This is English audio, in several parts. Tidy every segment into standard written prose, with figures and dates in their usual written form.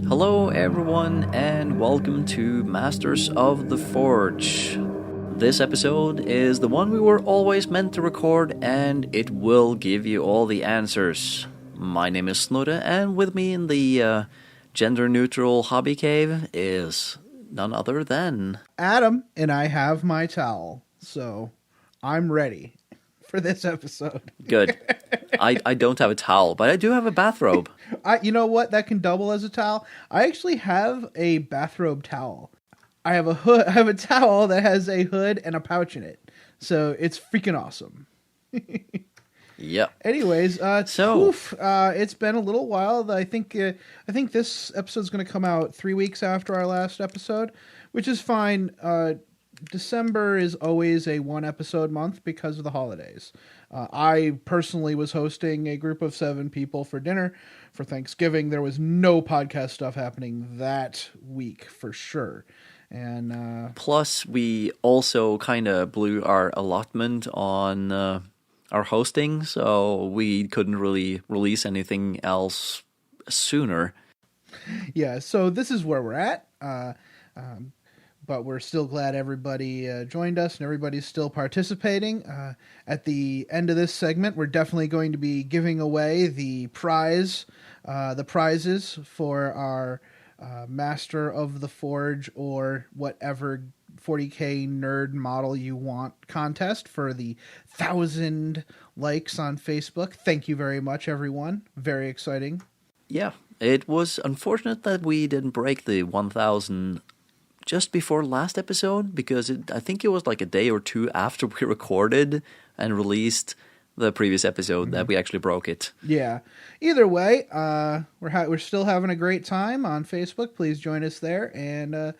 Hello everyone and welcome to Masters of the Forge. This episode is the one we were always meant to record and it will give you all the answers. My name is Snorre and with me in the gender-neutral hobby cave is none other than... Adam, and I have my towel, so I'm ready for this episode. Good. I don't have a towel, but I do have a bathrobe. You know what? That can double as a towel. I actually have a bathrobe towel. I have a hood. I have a towel that has a hood and a pouch in it, so it's freaking awesome. Yep. Anyways, it's been a little while. I think this episode's going to come out 3 weeks after our last episode, which is fine. December is always a one episode month because of the holidays. I personally was hosting a group of 7 people for dinner for Thanksgiving. There was no podcast stuff happening that week for sure. And plus, we also kind of blew our allotment on our hosting, so we couldn't really release anything else sooner. Yeah, so this is where we're at. But we're still glad everybody joined us and everybody's still participating. At the end of this segment, we're definitely going to be giving away the prizes for our Master of the Forge or whatever 40K nerd model you want contest for the 1,000 likes on Facebook. Thank you very much, everyone. Very exciting. Yeah, it was unfortunate that we didn't break the 1,000 just before last episode, because I think it was like a day or two after we recorded and released the previous episode that we actually broke it. Yeah. Either way, we're still having a great time on Facebook. Please join us there and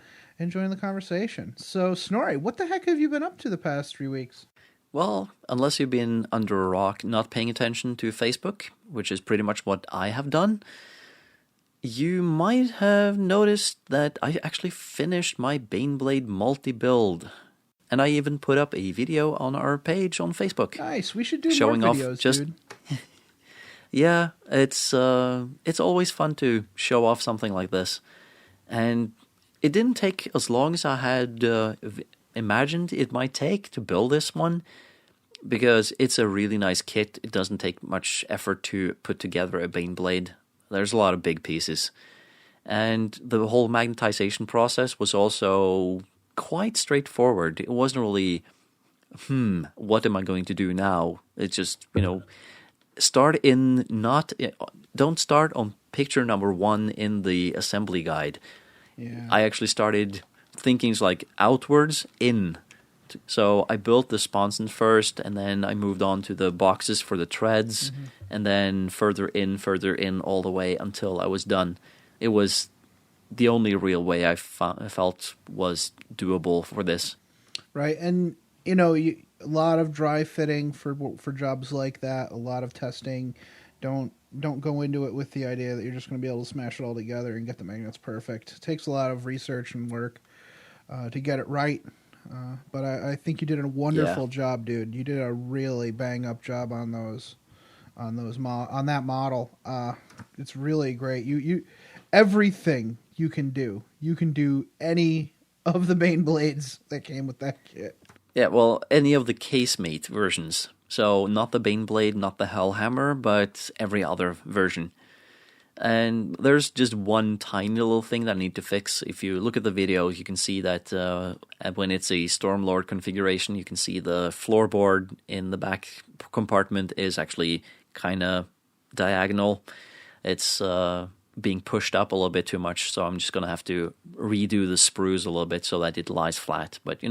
join the conversation. So, Snorri, what the heck have you been up to the past 3 weeks? Well, unless you've been under a rock not paying attention to Facebook, which is pretty much what I have done, you might have noticed that I actually finished my Baneblade multi-build. And I even put up a video on our page on Facebook. Nice, we should do showing more videos, dude. Yeah, it's always fun to show off something like this. And it didn't take as long as I had imagined it might take to build this one, because it's a really nice kit. It doesn't take much effort to put together a Baneblade. There's a lot of big pieces. And the whole magnetization process was also quite straightforward. It wasn't really, what am I going to do now? It's just, don't start on picture number 1 in the assembly guide. Yeah. I actually started thinking like outwards in. So I built the sponson first, and then I moved on to the boxes for the treads, and then further in, all the way until I was done. It was the only real way I felt was doable for this. Right, and a lot of dry fitting for jobs like that, a lot of testing. Don't go into it with the idea that you're just going to be able to smash it all together and get the magnets perfect. It takes a lot of research and work to get it right. But I think you did a wonderful job, dude. You did a really bang-up job on that model. It's really great. You everything you can do. You can do any of the Baneblades that came with that kit. Yeah, well, any of the casemate versions. So not the Baneblade, not the Hellhammer, but every other version. And there's just one tiny little thing that I need to fix. If you look at the video, you can see that when it's a Stormlord configuration, you can see the floorboard in the back compartment is actually kind of diagonal. It's being pushed up a little bit too much, so I'm just going to have to redo the sprues a little bit so that it lies flat. But,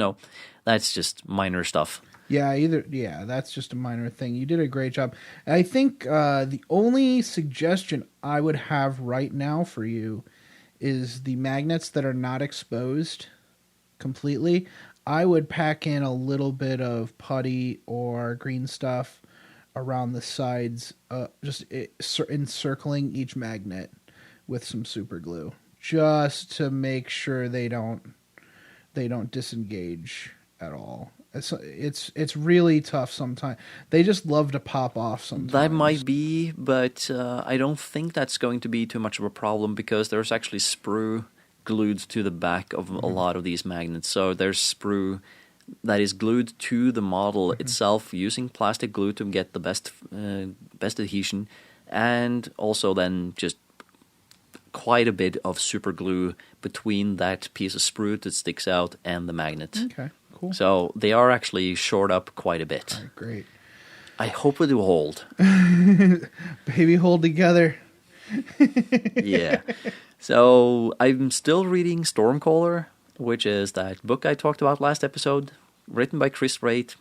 that's just minor stuff. Yeah, that's just a minor thing. You did a great job. I think the only suggestion I would have right now for you is the magnets that are not exposed completely. I would pack in a little bit of putty or green stuff around the sides, just encircling each magnet with some super glue, just to make sure they don't disengage at all. It's really tough sometimes. They just love to pop off sometimes. That might be, but I don't think that's going to be too much of a problem because there's actually sprue glued to the back of a lot of these magnets. So there's sprue that is glued to the model itself using plastic glue to get the best adhesion, and also then just quite a bit of super glue between that piece of sprue that sticks out and the magnet. Okay, cool. So they are actually shored up quite a bit. All right, great. I hope it will hold. Baby, hold together. Yeah. So I'm still reading Stormcaller, which is that book I talked about last episode, written by Chris Wright,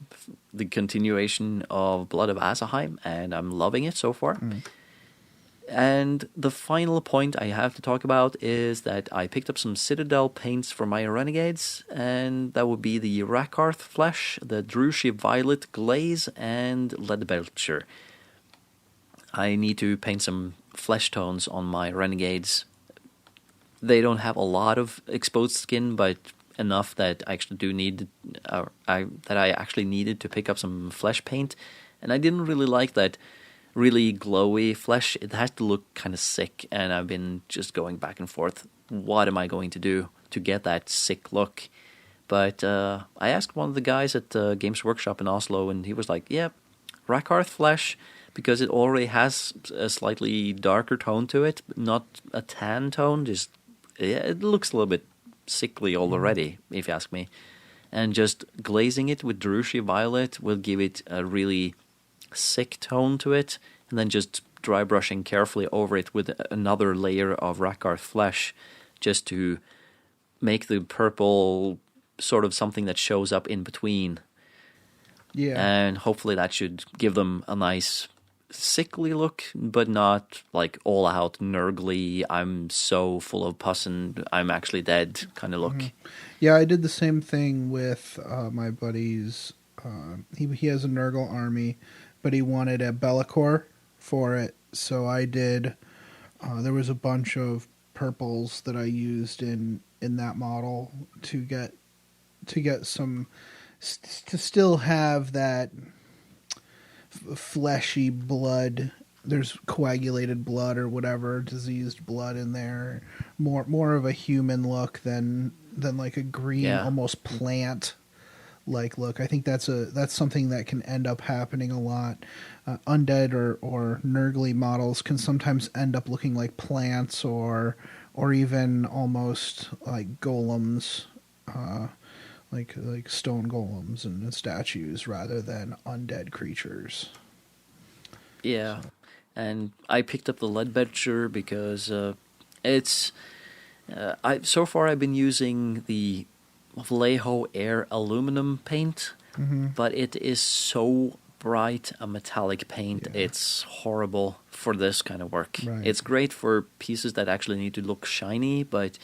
the continuation of Blood of Asaheim, and I'm loving it so far. And the final point I have to talk about is that I picked up some Citadel paints for my Renegades, and that would be the Rakarth Flesh, the Drushi Violet Glaze, and Leadbelcher. I need to paint some flesh tones on my Renegades. They don't have a lot of exposed skin, but enough that I actually do need that I actually needed to pick up some flesh paint, and I didn't really like that really glowy flesh. It has to look kind of sick, and I've been just going back and forth. What am I going to do to get that sick look? But I asked one of the guys at Games Workshop in Oslo, and he was like, "Yeah, Rakarth flesh, because it already has a slightly darker tone to it, not a tan tone. Just it looks a little bit sickly already, if you ask me. And just glazing it with Drushi Violet will give it a really sick tone to it, and then just dry brushing carefully over it with another layer of Rakarth flesh just to make the purple sort of something that shows up in between. Yeah. And hopefully that should give them a nice sickly look, but not like all out nurgly, I'm so full of pus and I'm actually dead kind of look. Yeah, I did the same thing with my buddy's. He has a Nurgle army, but he wanted a Be'lakor for it, so I did. There was a bunch of purples that I used in that model to get some to still have that fleshy blood. There's coagulated blood or whatever, diseased blood in there. More of a human look than like a green, almost plant like look. I think that's something that can end up happening a lot. Undead or Nurgly models can sometimes end up looking like plants or even almost like golems, like stone golems and statues rather than undead creatures. Yeah, and I picked up the Leadbelcher because it's. So far I've been using the Vallejo Air aluminum paint, but it is so bright a metallic paint. Yeah. It's horrible for this kind of work. Right. It's great for pieces that actually need to look shiny, but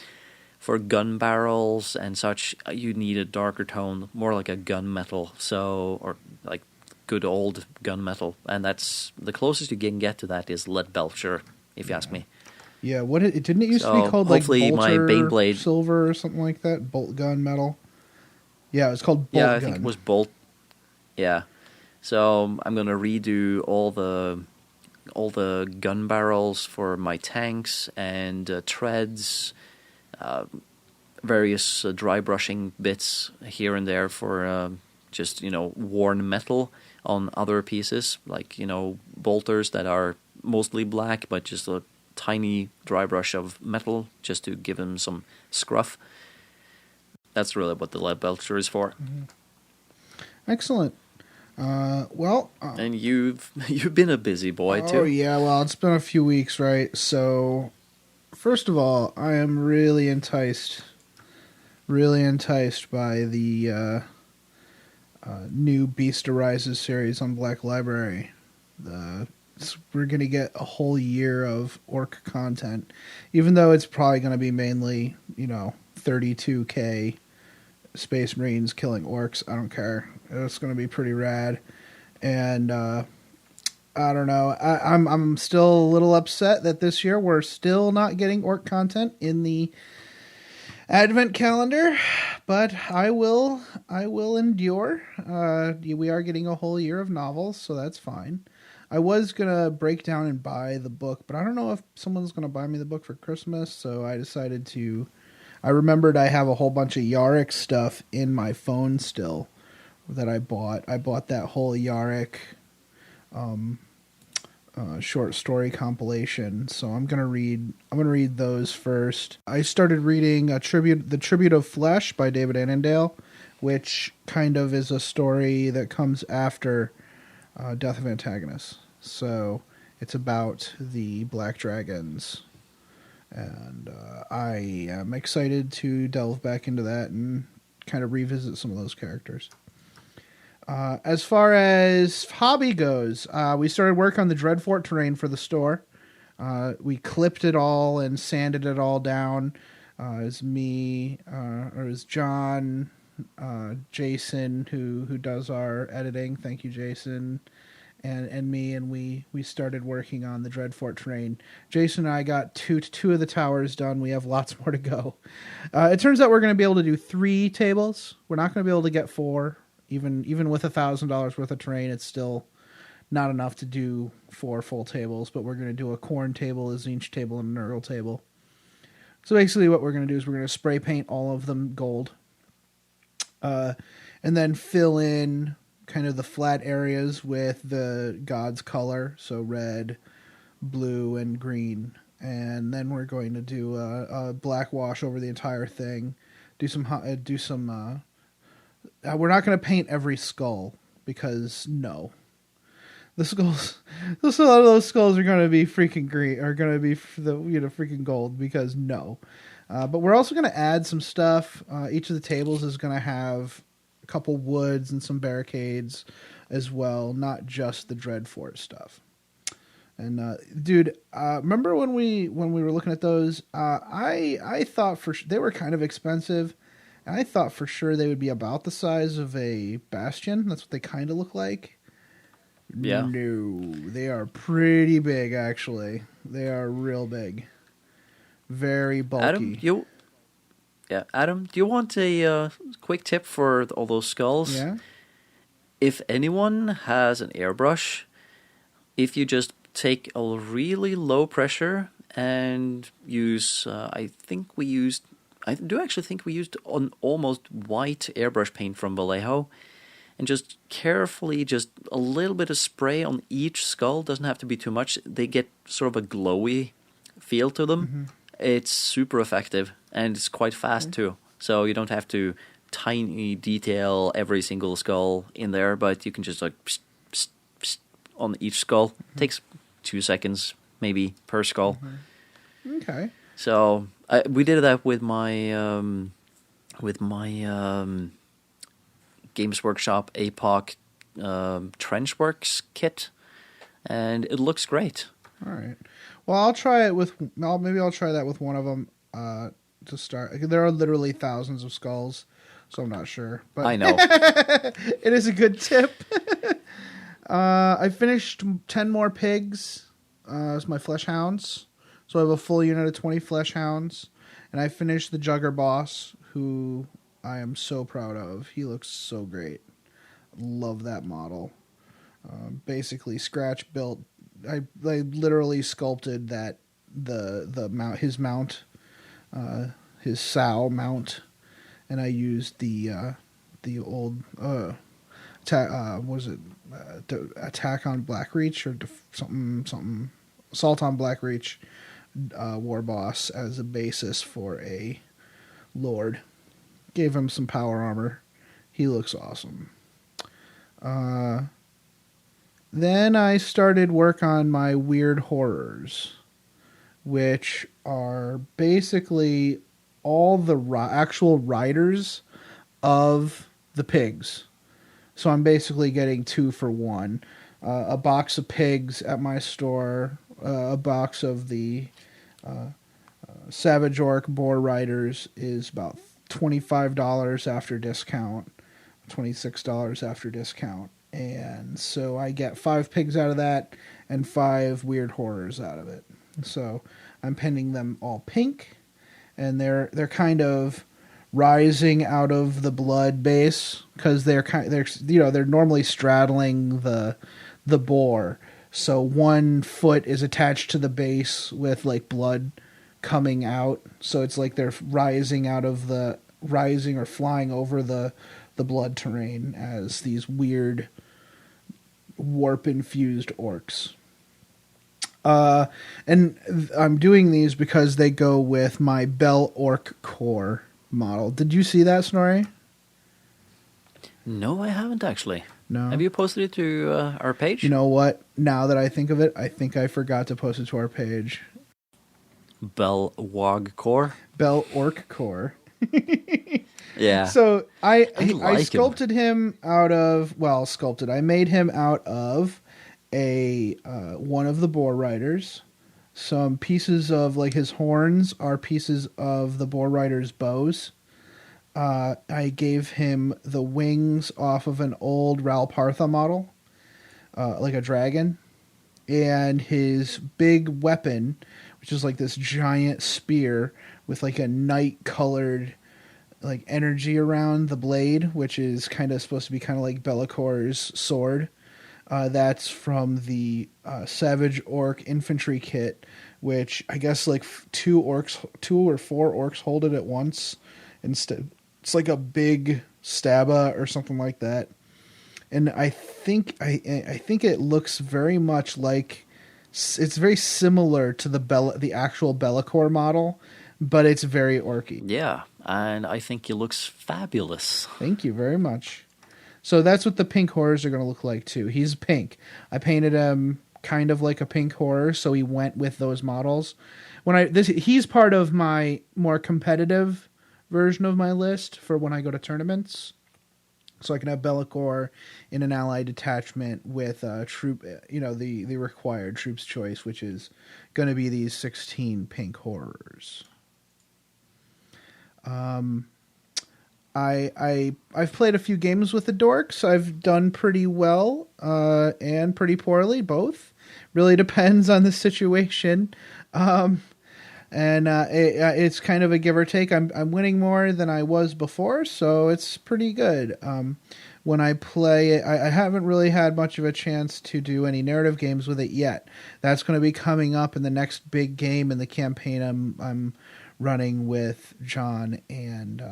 for gun barrels and such, you need a darker tone, more like a gunmetal, or like good old gunmetal, and that's the closest you can get to that is Leadbelcher, if you ask me. Yeah, didn't it used to be called like Bolter my Baneblade Silver or something like that? Bolt gun metal. Yeah, it was called Bolt Gun. I think it was Bolt. Yeah, so I'm gonna redo all the gun barrels for my tanks and treads, various dry brushing bits here and there for just worn metal on other pieces, like bolters that are mostly black, but just a tiny dry brush of metal just to give them some scruff. That's really what the Leadbelcher is for. Excellent. And you've been a busy boy too. Oh yeah, well, it's been a few weeks, right? So, first of all, I am really enticed by the new Beast Arises series on Black Library. We're going to get a whole year of orc content, even though it's probably going to be mainly, 32k Space Marines killing orcs. I don't care. It's going to be pretty rad. And I don't know. I'm still a little upset that this year we're still not getting orc content in the advent calendar, but I will endure. We are getting a whole year of novels, so that's fine. I was gonna break down and buy the book, but I don't know if someone's gonna buy me the book for Christmas, so I decided to. I remembered I have a whole bunch of Yarick stuff in my phone still that I bought. I bought that whole Yarick short story compilation, so I'm gonna read those first. I started reading the Tribute of Flesh by David Annandale, which kind of is a story that comes after Death of Antagonist. So it's about the Black Dragons, and I am excited to delve back into that and kind of revisit some of those characters. As far as hobby goes, we started work on the Dreadfort terrain for the store. We clipped it all and sanded it all down. It was me, or it was John, Jason, who does our editing. Thank you, Jason, and me, and we started working on the Dreadfort terrain. Jason and I got two of the towers done. We have lots more to go. It turns out we're going to be able to do 3 tables. We're not going to be able to get 4. Even with $1,000 worth of terrain, it's still not enough to do 4 full tables, but we're going to do a corn table, a Zinch table, and a Nurgle table. So basically what we're going to do is we're going to spray paint all of them gold, and then fill in kind of the flat areas with the god's color, so red, blue, and green. And then we're going to do a black wash over the entire thing, we're not going to paint every skull, because no. A lot of those skulls are going to be freaking green, are going to be freaking gold, because no. But we're also going to add some stuff. Each of the tables is going to have a couple woods and some barricades as well, not just the Dreadfort stuff. And dude, remember when we were looking at those? I thought they were kind of expensive. And I thought for sure they would be about the size of a Bastion. That's what they kind of look like. Yeah. No, they are pretty big, actually. They are real big. Very bulky. Adam, do you want a quick tip for all those skulls? Yeah. If anyone has an airbrush, if you just take a really low pressure and use, I do actually think we used an almost white airbrush paint from Vallejo, and just carefully, just a little bit of spray on each skull. Doesn't have to be too much. They get sort of a glowy feel to them. Mm-hmm. It's super effective, and it's quite fast too. So you don't have to tiny detail every single skull in there, but you can just like psst, psst, psst, on each skull. Mm-hmm. Takes 2 seconds maybe per skull. Mm-hmm. Okay. So we did that with my Games Workshop APOC Trenchworks kit, and it looks great. All right. Well, I'll try that with one of them to start. There are literally thousands of skulls, so I'm not sure. But I know. It is a good tip. I finished 10 more pigs as my flesh hounds. So I have a full unit of 20 flesh hounds. And I finished the Jugger boss, who I am so proud of. He looks so great. Love that model. Basically, scratch built. I literally sculpted the mount, his mount, his sow mount, and I used the old attack on Blackreach or something assault on Blackreach war boss as a basis for a lord. Gave him some power armor. He looks awesome. Then I started work on my weird horrors, which are basically all the actual riders of the pigs. So I'm basically getting 2 for 1. A box of pigs at my store, a box of the Savage Orc Boar Riders is about $25 after discount, $26 after discount. And so I get 5 pigs out of that and 5 weird horrors out of it. So I'm painting them all pink. and they're kind of rising out of the blood base because they're normally straddling the boar. So one foot is attached to the base with like blood coming out. So it's like they're rising or flying over the blood terrain as these weird warp infused orcs. And I'm doing these because they go with my Bell Orc Core model. Did you see that, Snorri? No, I haven't actually. No. Have you posted it to our page? You know what? Now that I think of it, I think I forgot to post it to our page. Bell Wog Core? Bell Orc Core. Yeah. So I like sculpted him out of, I made him out of a one of the boar riders. Some pieces of like his horns are pieces of the boar rider's bows. I gave him the wings off of an old Ralpartha model, like a dragon, and his big weapon, which is like this giant spear with like a night-colored like energy around the blade, which is kind of supposed to be kind of like Bellacor's sword. That's from the Savage Orc Infantry Kit, which I guess like 2 or 4 orcs hold it at once. Instead, it's like a big stabba or something like that. And I think it looks very much like it's very similar to the actual Bellacore model, but it's very orky. Yeah, and I think he looks fabulous. Thank you very much. So that's what the pink horrors are going to look like too. He's pink. I painted him kind of like a pink horror, so he went with those models. He's part of my more competitive version of my list for when I go to tournaments. So I can have Bellacore in an allied detachment with troop, the required troops choice, which is going to be these 16 pink horrors. I've played a few games with the dorks. I've done pretty well and pretty poorly, both. Really depends on the situation. It's kind of a give or take. I'm winning more than I was before, so it's pretty good. When I play it, I haven't really had much of a chance to do any narrative games with it yet. That's going to be coming up in the next big game in the campaign I'm running with John and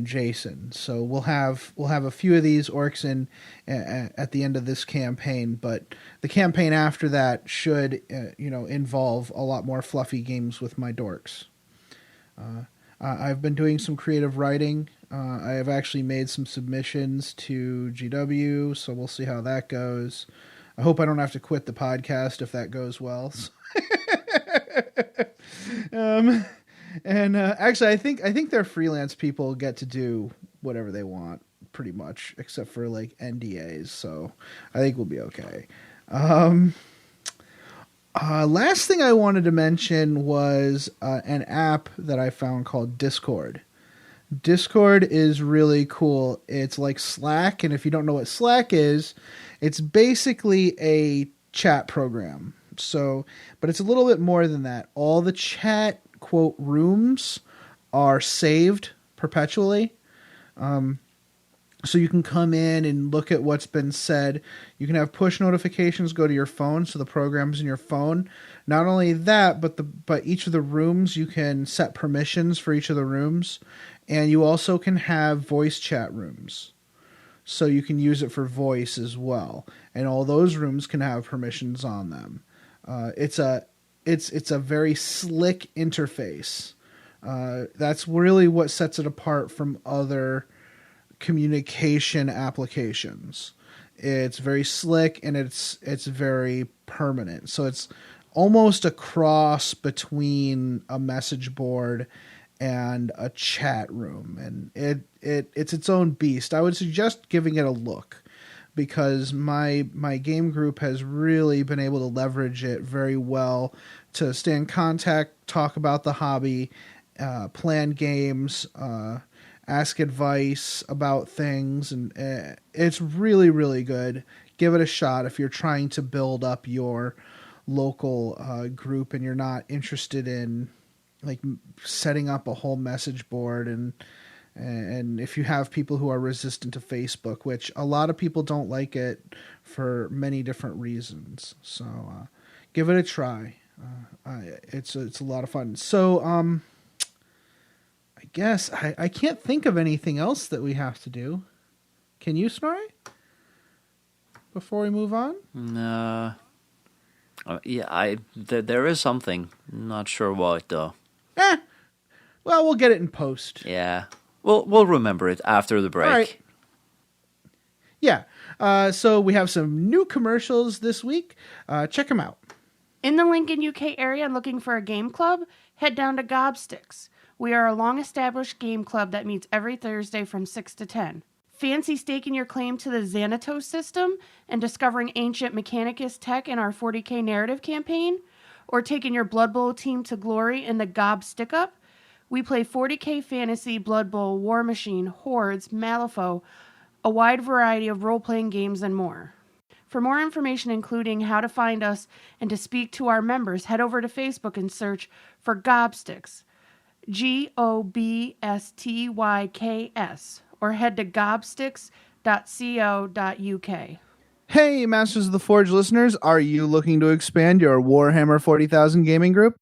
Jason. So we'll have a few of these orcs in at the end of this campaign, but the campaign after that should involve a lot more fluffy games with my dorks. I've been doing some creative writing. I have actually made some submissions to GW, so we'll see how that goes. I hope I don't have to quit the podcast if that goes well. Actually, I think their freelance people get to do whatever they want, pretty much, except for like NDAs. So I think we'll be okay. Last thing I wanted to mention was an app that I found called Discord. Discord is really cool. It's like Slack, and if you don't know what Slack is, it's basically a chat program. But it's a little bit more than that. All the chat quote rooms are saved perpetually. So you can come in and look at what's been said. You can have push notifications go to your phone, so the program's in your phone. Not only that, but each of the rooms, you can set permissions for each of the rooms, and you also can have voice chat rooms. So you can use it for voice as well, and all those rooms can have permissions on them. It's a very slick interface. That's really what sets it apart from other communication applications. It's very slick and it's very permanent. So it's almost a cross between a message board and a chat room, and it's its own beast. I would suggest giving it a look, because my game group has really been able to leverage it very well to stay in contact, talk about the hobby, plan games, ask advice about things, and it's really, really good. Give it a shot if you're trying to build up your local group and you're not interested in like setting up a whole message board, and if you have people who are resistant to Facebook, which a lot of people don't like it for many different reasons. So give it a try. It's a lot of fun. So I guess I can't think of anything else that we have to do. Can you, Snorri? Before we move on? No. There is something. Not sure what though. Well, we'll get it in post. Yeah. We'll remember it after the break. All right. Yeah. So we have some new commercials this week. Check them out. In the Lincoln, UK area and looking for a game club? Head down to Gobsticks. We are a long-established game club that meets every Thursday from 6 to 10. Fancy staking your claim to the Xanatos system and discovering ancient Mechanicus tech in our 40k narrative campaign? Or taking your Blood Bowl team to glory in the Gob Stick-Up? We play 40k fantasy, Blood Bowl, War Machine, Hordes, Malifaux, a wide variety of role-playing games and more. For more information, including how to find us and to speak to our members, head over to Facebook and search for Gobsticks, GOBSTYKS, or head to gobsticks.co.uk. Hey, Masters of the Forge listeners, are you looking to expand your Warhammer 40,000 gaming group?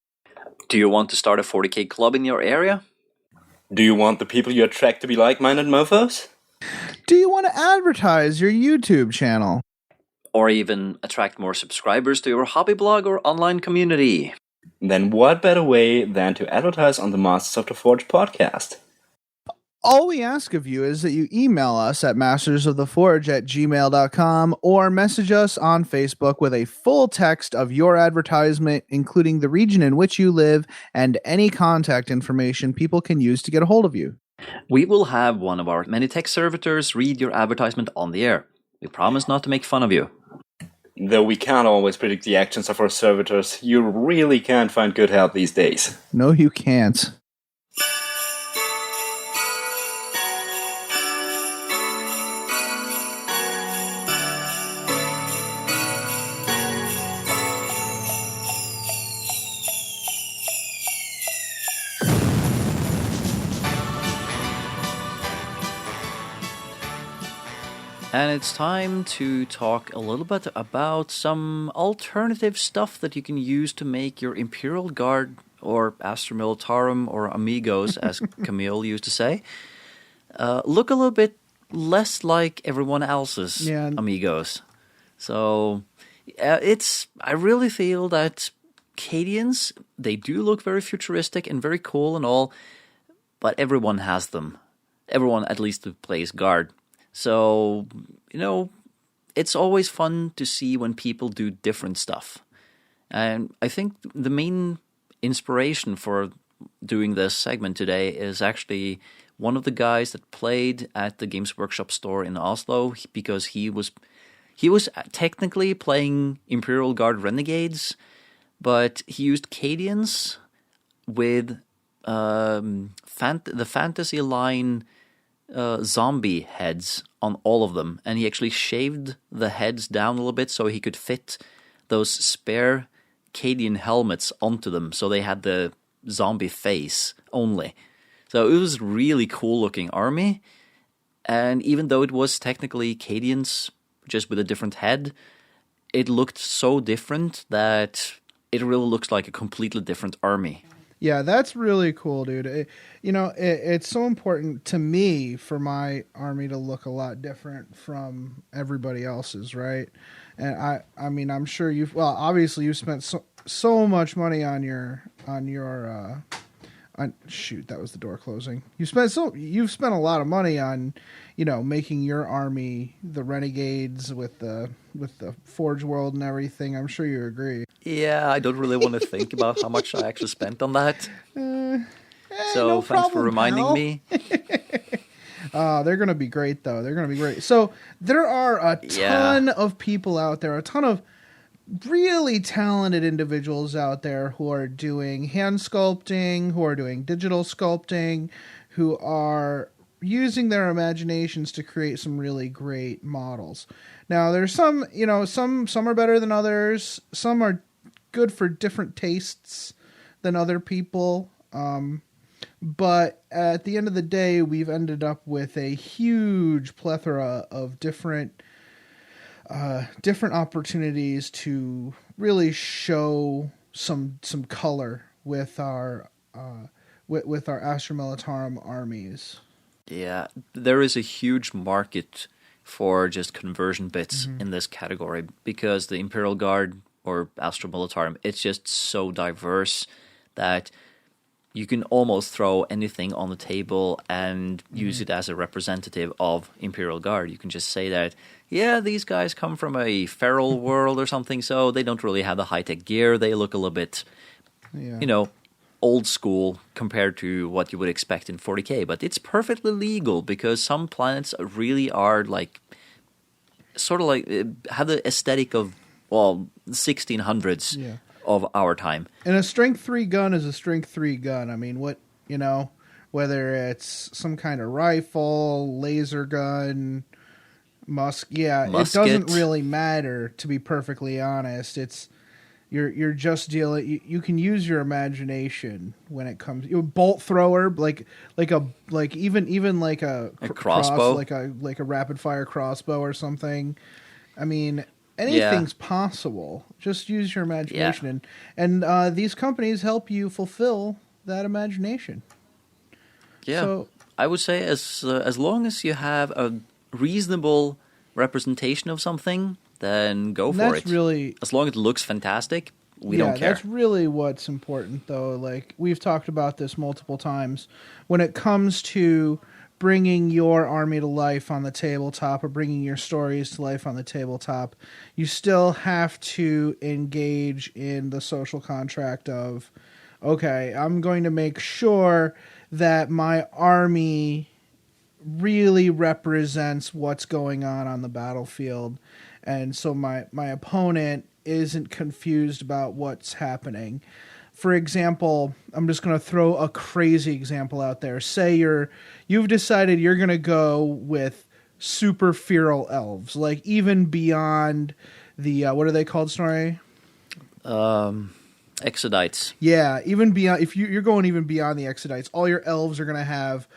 Do you want to start a 40k club in your area? Do you want the people you attract to be like-minded mofos? Do you want to advertise your YouTube channel? Or even attract more subscribers to your hobby blog or online community? Then what better way than to advertise on the Masters of the Forge podcast? All we ask of you is that you email us at mastersoftheforge@gmail.com or message us on Facebook with a full text of your advertisement, including the region in which you live and any contact information people can use to get a hold of you. We will have one of our many tech servitors read your advertisement on the air. We promise not to make fun of you. Though we can't always predict the actions of our servitors, you really can't find good help these days. No, you can't. And it's time to talk a little bit about some alternative stuff that you can use to make your Imperial Guard, or Astra Militarum, or Amigos, as Camille used to say, look a little bit less like everyone else's Amigos. So, I really feel that Cadians, they do look very futuristic and very cool and all, but everyone has them. Everyone, at least, who plays Guard. So, it's always fun to see when people do different stuff. And I think the main inspiration for doing this segment today is actually one of the guys that played at the Games Workshop store in Oslo, because he was technically playing Imperial Guard Renegades, but he used Cadians with the fantasy line zombie heads on all of them, and he actually shaved the heads down a little bit so he could fit those spare Cadian helmets onto them, so they had the zombie face only. So it was really cool looking army, and even though it was technically Cadians just with a different head, it looked so different that it really looks like a completely different army. Yeah, that's really cool, dude. It's so important to me for my army to look a lot different from everybody else's, right? And I mean, I'm sure obviously you've spent so much money on shoot, that was the door closing. You've spent a lot of money on, making your army the Renegades with the Forge World and everything. I'm sure you agree. Yeah, I don't really want to think about how much I actually spent on that. So thanks for reminding me. They're going to be great, though. They're going to be great. So there are a ton of people out there, a ton of really talented individuals out there who are doing hand sculpting, who are doing digital sculpting, who are using their imaginations to create some really great models. Now, there's some are better than others. Some are good for different tastes than other people. But at the end of the day, we've ended up with a huge plethora of different opportunities to really show some color with our Astra Militarum armies. Yeah, there is a huge market for just conversion bits in this category because the Imperial Guard or Astra Militarum, it's just so diverse that you can almost throw anything on the table and use it as a representative of Imperial Guard. You can just say that, yeah, these guys come from a feral world or something, so they don't really have the high-tech gear. They look a little bit, old school compared to what you would expect in 40K. But it's perfectly legal because some planets really are like, sort of like, have the aesthetic of, 1600s. Yeah. Of our time. And a strength 3 gun is a strength 3 gun. I mean, whether it's some kind of rifle, laser gun, musket, it doesn't really matter, to be perfectly honest. It's you're just dealing. You can use your imagination when it comes. Bolt thrower, even like a crossbow, like a rapid fire crossbow or something. I mean, anything's possible. Just use your imagination, and these companies help you fulfill that imagination. Yeah, so, I would say as long as you have a reasonable representation of something, then go for it. Really, as long as it looks fantastic, we don't care. That's really what's important, though. Like, we've talked about this multiple times. When it comes to bringing your army to life on the tabletop or bringing your stories to life on the tabletop, you still have to engage in the social contract of, okay, I'm going to make sure that my army really represents what's going on the battlefield, and so my opponent isn't confused about what's happening. For example, I'm just going to throw a crazy example out there. Say you've decided you're going to go with super feral elves, like even beyond the what are they called, Snorri? Exodites. Yeah, even beyond. If you're going even beyond the Exodites, all your elves are going to have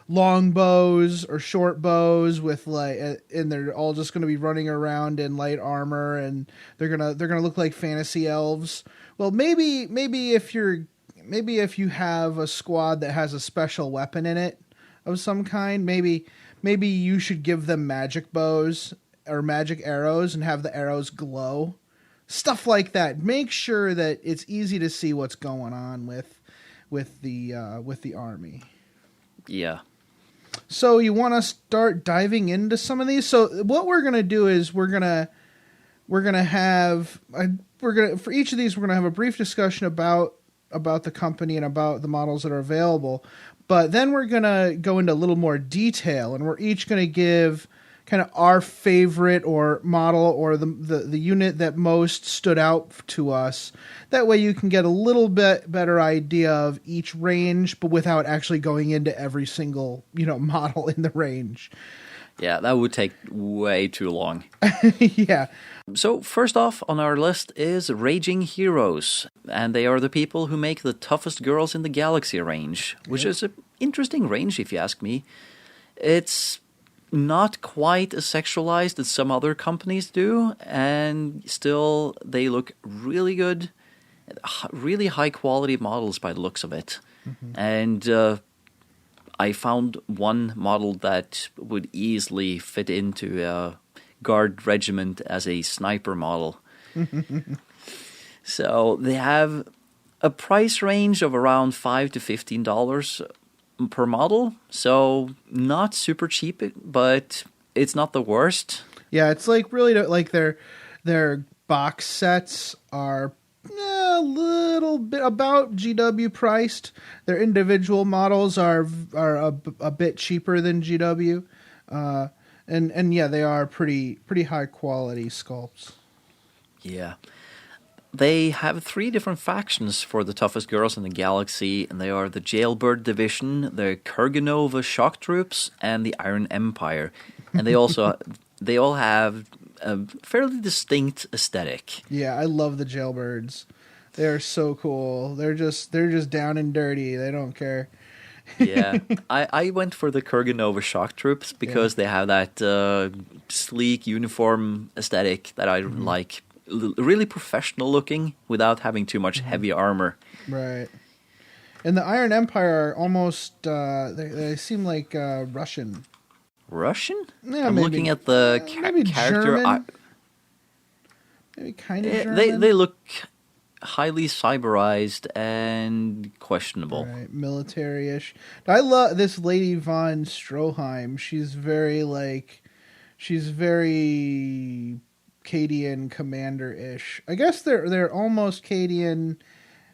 long bows or short bows with and they're all just going to be running around in light armor, and they're gonna look like fantasy elves. Well, maybe if you have a squad that has a special weapon in it of some kind, maybe you should give them magic bows or magic arrows and have the arrows glow. Stuff like that. Make sure that it's easy to see what's going on with the army. Yeah. So you want to start diving into some of these? So what we're going to do is for each of these, we're going to have a brief discussion about the company and about the models that are available. But then we're going to go into a little more detail, and we're each going to give kind of our favorite or model or the unit that most stood out to us. That way you can get a little bit better idea of each range, but without actually going into every single, model in the range. Yeah, that would take way too long. Yeah. So first off on our list is Raging Heroes, and they are the people who make the toughest girls in the galaxy range, which is an interesting range if you ask me. It's not quite as sexualized as some other companies do, and still they look really good, really high quality models by the looks of it. Mm-hmm. And I found one model that would easily fit into a guard regiment as a sniper model. So they have a price range of around $5 to $15 per model, so not super cheap, but it's not the worst. Yeah, it's like really like their box sets are a little bit about GW priced. Their individual models are a bit cheaper than GW, and yeah, they are pretty high quality sculpts. Yeah. They have 3 different factions for the toughest girls in the galaxy, and they are the Jailbird Division, the Kurganova Shock Troops, and the Iron Empire. And they all have a fairly distinct aesthetic. Yeah, I love the Jailbirds. They're so cool. They're just down and dirty. They don't care. Yeah, I went for the Kurganova shock troops because they have that sleek uniform aesthetic that I like. Really professional looking without having too much heavy armor. Right. And the Iron Empire are almost, they seem like Russian. Russian? Yeah, I'm maybe, looking at the maybe character. German. Maybe kind of German. They look highly cyberized and questionable. Right, military-ish. I love this Lady von Stroheim. She's very Cadian commander-ish. I guess they're almost Cadian,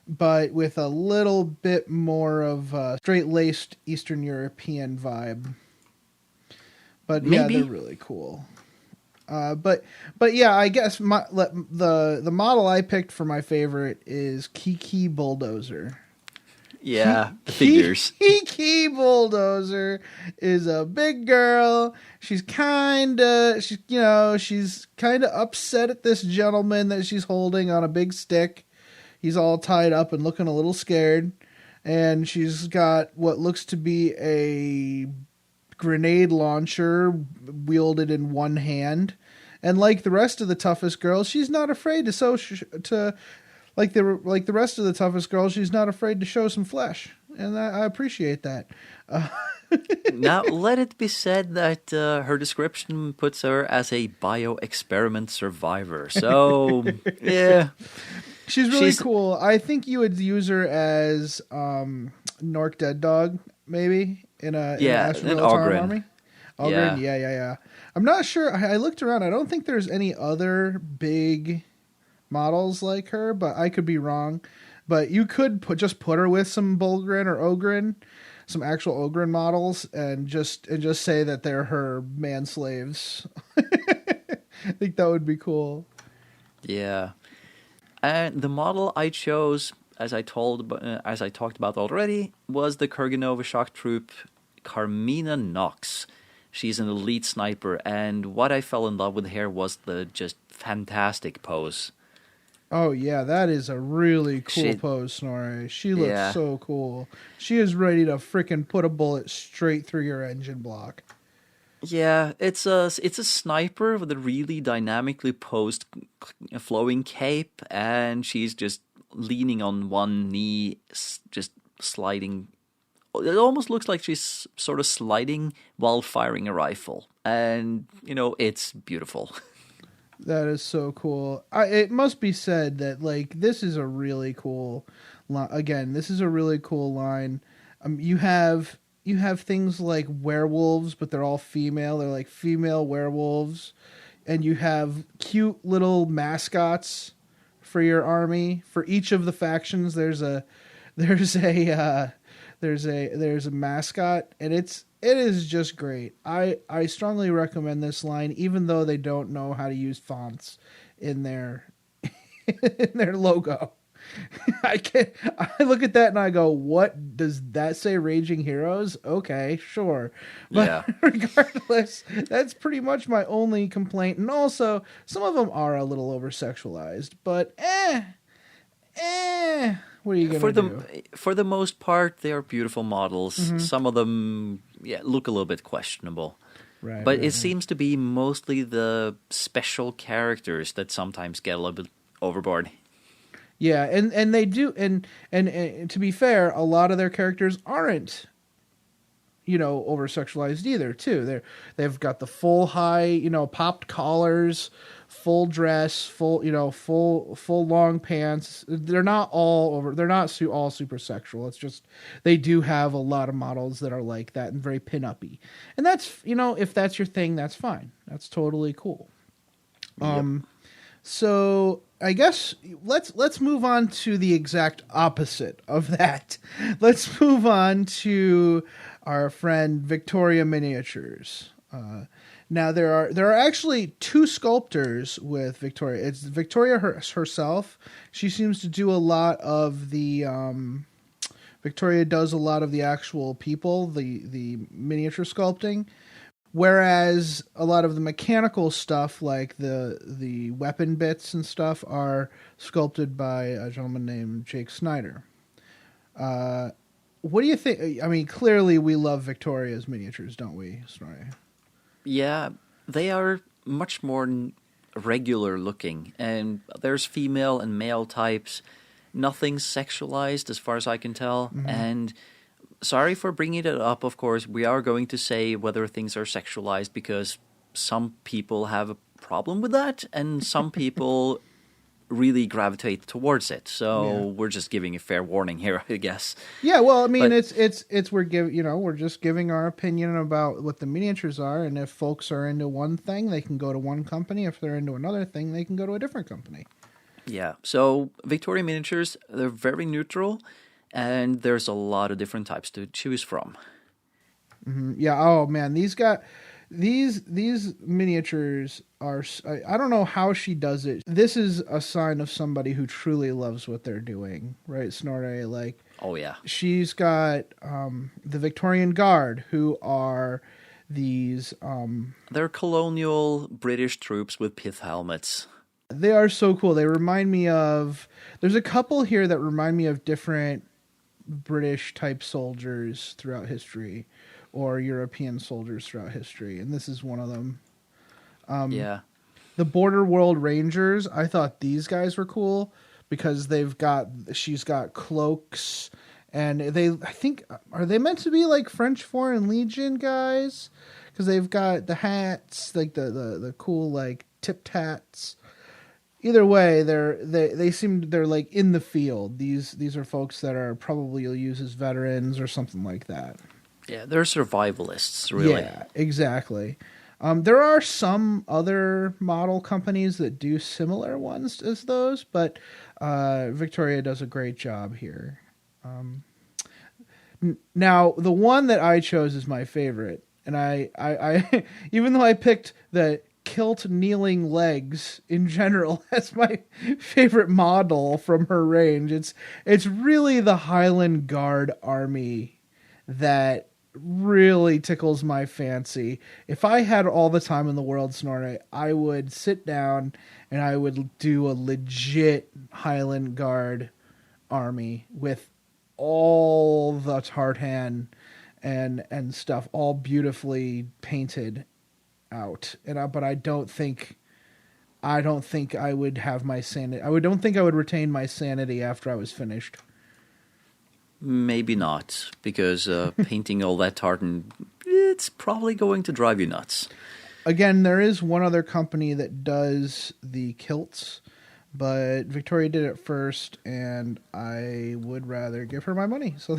but with a little bit more of a straight-laced Eastern European vibe. But Maybe. Yeah, they're really cool. But yeah, I guess the model I picked for my favorite is Kiki Bulldozer. Yeah, the figures. Kiki Bulldozer is a big girl. She's kind of upset at this gentleman that she's holding on a big stick. He's all tied up and looking a little scared, and she's got what looks to be a grenade launcher wielded in one hand. And like the rest of the toughest girls, she's not afraid like the rest of the toughest girls, she's not afraid to show some flesh, and I appreciate that. Now, let it be said that her description puts her as a bioexperiment survivor. So, yeah. She's cool. I think you would use her as Nork Dead Dog, maybe, in an Astra Militarum army. Ogren, yeah. I'm not sure. I looked around. I don't think there's any other big models like her, but I could be wrong. But you could just put her with some Bulgrin or Ogren, some actual Ogren models, and just say that they're her man slaves. I think that would be cool. Yeah. And the model I chose, as I talked about already, was the Kurganova shock troop Carmina Nox. She's an elite sniper, and what I fell in love with here was the just fantastic pose. Oh yeah, that is a really cool pose, Snorri. She looks so cool. She is ready to frickin' put a bullet straight through your engine block. Yeah, it's a sniper with a really dynamically posed flowing cape, and she's just leaning on one knee, just sliding. It almost looks like she's sort of sliding while firing a rifle, and it's beautiful. That is so cool. It must be said that this is a really cool. Again, this is a really cool line. You have things like werewolves, but they're all female. They're like female werewolves, and you have cute little mascots for your army. For each of the factions, there's a mascot, and it is just great. I strongly recommend this line, even though they don't know how to use fonts in their in their logo. I look at that and I go, what does that say? Raging Heroes? Okay, sure. But regardless, that's pretty much my only complaint. And also, some of them are a little over-sexualized, but what are you going to do? For the most part, they are beautiful models. Mm-hmm. Some of them look a little bit questionable. Right, but it seems to be mostly the special characters that sometimes get a little bit overboard. Yeah, and they do, and to be fair, a lot of their characters aren't, over sexualized either. Too, they've got the full high, popped collars, full dress, full long pants. They're not all over. They're not all super sexual. It's just they do have a lot of models that are like that and very pin-uppy. And that's if that's your thing, that's fine. That's totally cool. Yep. So I guess let's move on to the exact opposite of that. Let's move on to our friend Victoria Miniatures. Now there are actually two sculptors with Victoria. It's Victoria herself. She seems to do a lot of the Victoria does a lot of the actual people, the miniature sculpting. Whereas a lot of the mechanical stuff, like the weapon bits and stuff, are sculpted by a gentleman named Jake Snyder. What do you think? I mean, clearly we love Victoria's miniatures, don't we, Snorri? Yeah, they are much more regular looking, and there's female and male types. Nothing sexualized as far as I can tell, and sorry for bringing it up, of course. We are going to say whether things are sexualized because some people have a problem with that and some people really gravitate towards it. So we're just giving a fair warning here, I guess. Yeah, well, I mean, But- it's we're just giving our opinion about what the miniatures are, and if folks are into one thing, they can go to one company. If they're into another thing, they can go to a different company. Yeah, so Victoria miniatures, they're very neutral, and there's a lot of different types to choose from. Yeah. Oh man, these miniatures are. I don't know how she does it. This is a sign of somebody who truly loves what they're doing, right, Snorri? Like, Oh yeah, she's got the Victorian Guard, who are these. they're colonial British troops with pith helmets. They are so cool. They remind me of. There's a couple here that remind me of different British type soldiers throughout history, or European soldiers throughout history, and this is one of them. Yeah, The Border World Rangers, I thought these guys were cool because she's got cloaks, and I think, are they meant to be like French Foreign Legion guys? Because they've got the hats, like the cool like tipped hats. Either way, they're like in the field. These are folks that are probably used as veterans or something like that. yeah, they're survivalists, really. Yeah, exactly. There are some other model companies that do similar ones as those, but Victoria does a great job here. Now, the one that I chose is my favorite, and I even though I picked the kilt kneeling legs in general as my favorite model from her range, it's really the Highland Guard army that really tickles my fancy. If I had all the time in the world, Snorri, I would sit down and I would do a legit Highland Guard army with all the tartan and stuff all beautifully painted out. But I don't think I would have my sanity. Don't think I would retain my sanity after I was finished. Maybe not, because painting all that tartan, it's probably going to drive you nuts. Again, there is one other company that does the kilts, but Victoria did it first, and I would rather give her my money. So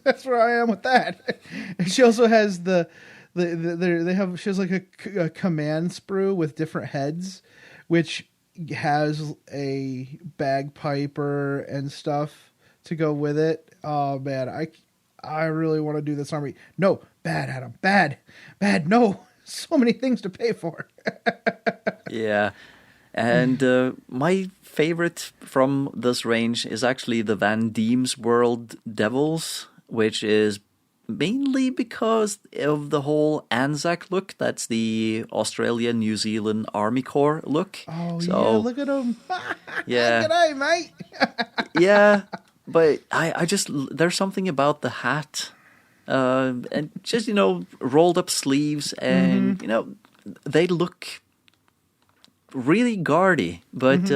that's where I am with that. And she also has she has like a command sprue with different heads, which has a bagpiper and stuff to go with it. Oh man, I really want to do this army. No, bad, Adam, bad, no. So many things to pay for. Yeah, and my favorite from this range is actually the Van Diemen's World Devils, which is mainly because of the whole Anzac look. That's the Australia-New Zealand Army Corps look. Oh So, yeah, look at them. Yeah. G'day, mate. Yeah, but I just, there's something about the hat, and just, rolled up sleeves, and, they look really guardy, but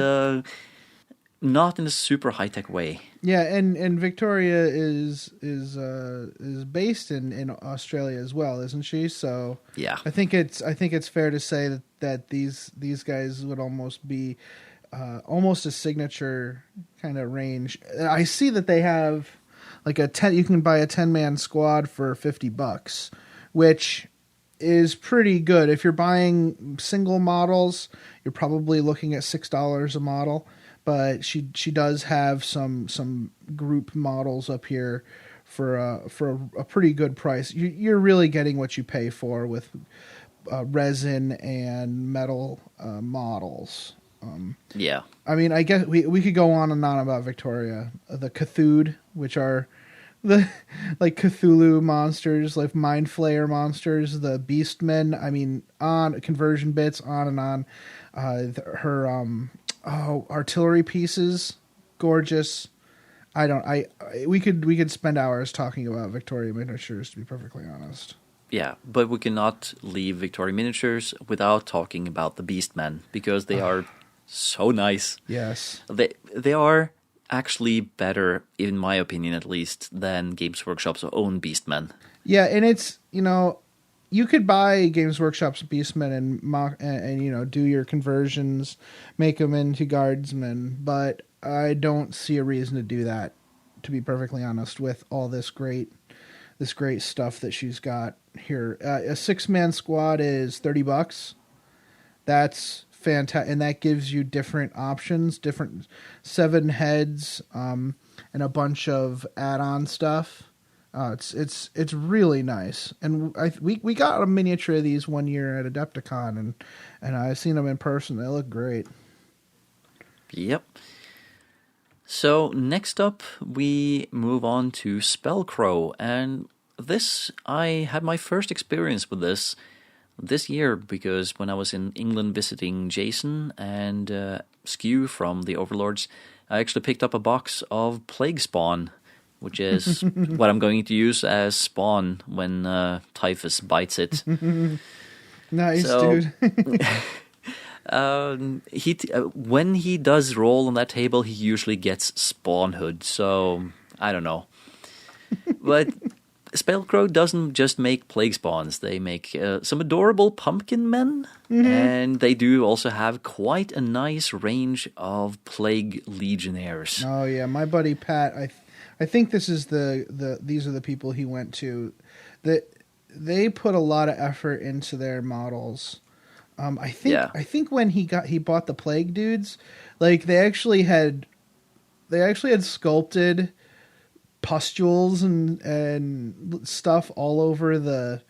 not in a super high-tech way. Yeah, and Victoria is based in Australia as well, isn't she? So Yeah. I think it's fair to say that these guys would almost be almost a signature kind of range. I see that they have like you can buy a 10-man squad for $50, which is pretty good. If you're buying single models, you're probably looking at $6 a model. But she does have some group models up here for a pretty good price. You're really getting what you pay for with resin and metal models. Yeah. I mean, I guess we could go on and on about Victoria. The Cthulhu, which are the like Cthulhu monsters, like Mind Flayer monsters, the Beastmen. I mean, on conversion bits, on and on. Her artillery pieces, gorgeous. We could spend hours talking about Victoria miniatures, to be perfectly honest. Yeah, but we cannot leave Victoria miniatures without talking about the Beastmen, because they are so nice. Yes. They are actually better, in my opinion at least, than Games Workshop's own Beastmen. Yeah, and it's, you could buy Games Workshop's Beastmen and do your conversions, make them into guardsmen, but I don't see a reason to do that, to be perfectly honest, with all this great stuff that she's got here. A 6-man squad is $30. That's fantastic, and that gives you different options, different 7 heads, and a bunch of add-on stuff. It's really nice, and we got a miniature of these one year at Adepticon, and I've seen them in person. They look great. Yep. So next up, we move on to Spellcrow, and I had my first experience with this year, because when I was in England visiting Jason and Skew from the Overlords, I actually picked up a box of Plague Spawn, which is what I'm going to use as spawn when Typhus bites it. Nice, dude. When he does roll on that table, he usually gets Spawnhood, so I don't know. But Spellcrow doesn't just make plague spawns. They make some adorable pumpkin men, and they do also have quite a nice range of plague legionnaires. Oh yeah, my buddy Pat. I think this is these are the people he went to. That they put a lot of effort into their models. I think when he bought the plague dudes, like they actually had sculpted pustules and stuff all over the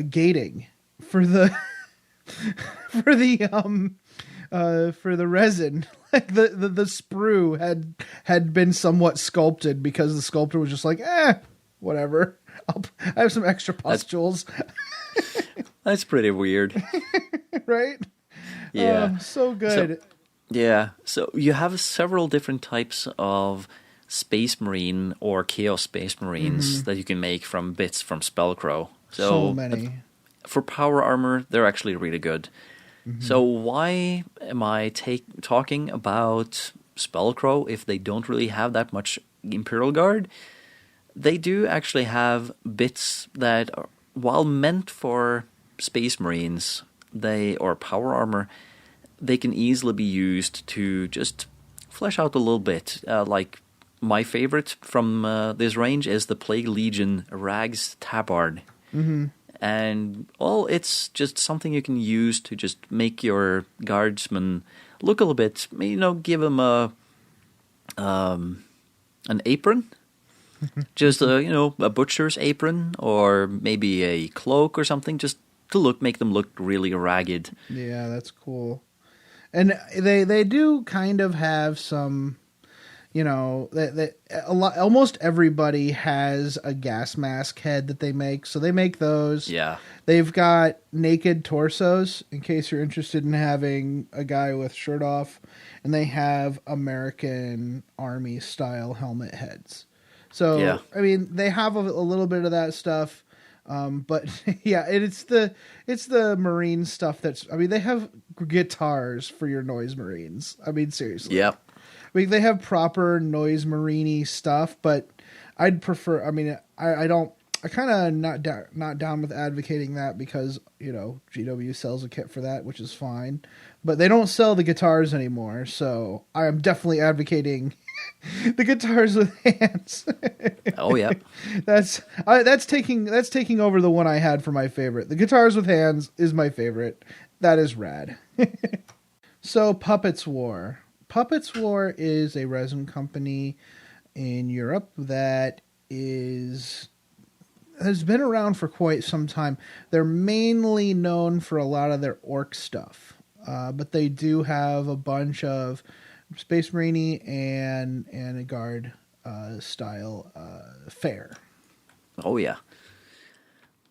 gating for the for the resin. Like the sprue had been somewhat sculpted because the sculptor was just like, whatever. I have some extra pustules. That's pretty weird. Right? Yeah. So good. So you have several different types of Space Marine or Chaos Space Marines that you can make from bits from Spellcrow. So many. For power armor, they're actually really good. So why am I talking about Spellcrow if they don't really have that much Imperial Guard? They do actually have bits that, while meant for Space Marines, or power armor, they can easily be used to just flesh out a little bit. Like my favorite from this range is the Plague Legion Rags Tabard. And, well, it's just something you can use to just make your guardsmen look a little bit, give them an apron. Just, a butcher's apron, or maybe a cloak or something, just to make them look really ragged. Yeah, that's cool. And they do kind of have some, almost everybody has a gas mask head that they make, so they make those. Yeah. They've got naked torsos, in case you're interested in having a guy with shirt off, and they have American Army style helmet heads. So, yeah. I mean, they have a little bit of that stuff, but yeah, it's the Marine stuff they have guitars for your noise Marines. I mean, seriously. Yep. I mean, they have proper noise Marine-y stuff, but I'd prefer, I kind of not down with advocating that because, GW sells a kit for that, which is fine, but they don't sell the guitars anymore, so I am definitely advocating the guitars with hands. Oh yeah, that's taking over the one I had for my favorite. The guitars with hands is my favorite. That is rad. So Puppets War. Puppets War is a resin company in Europe that has been around for quite some time. They're mainly known for a lot of their orc stuff, but they do have a bunch of Space Marine and a Guard style fare. Oh yeah.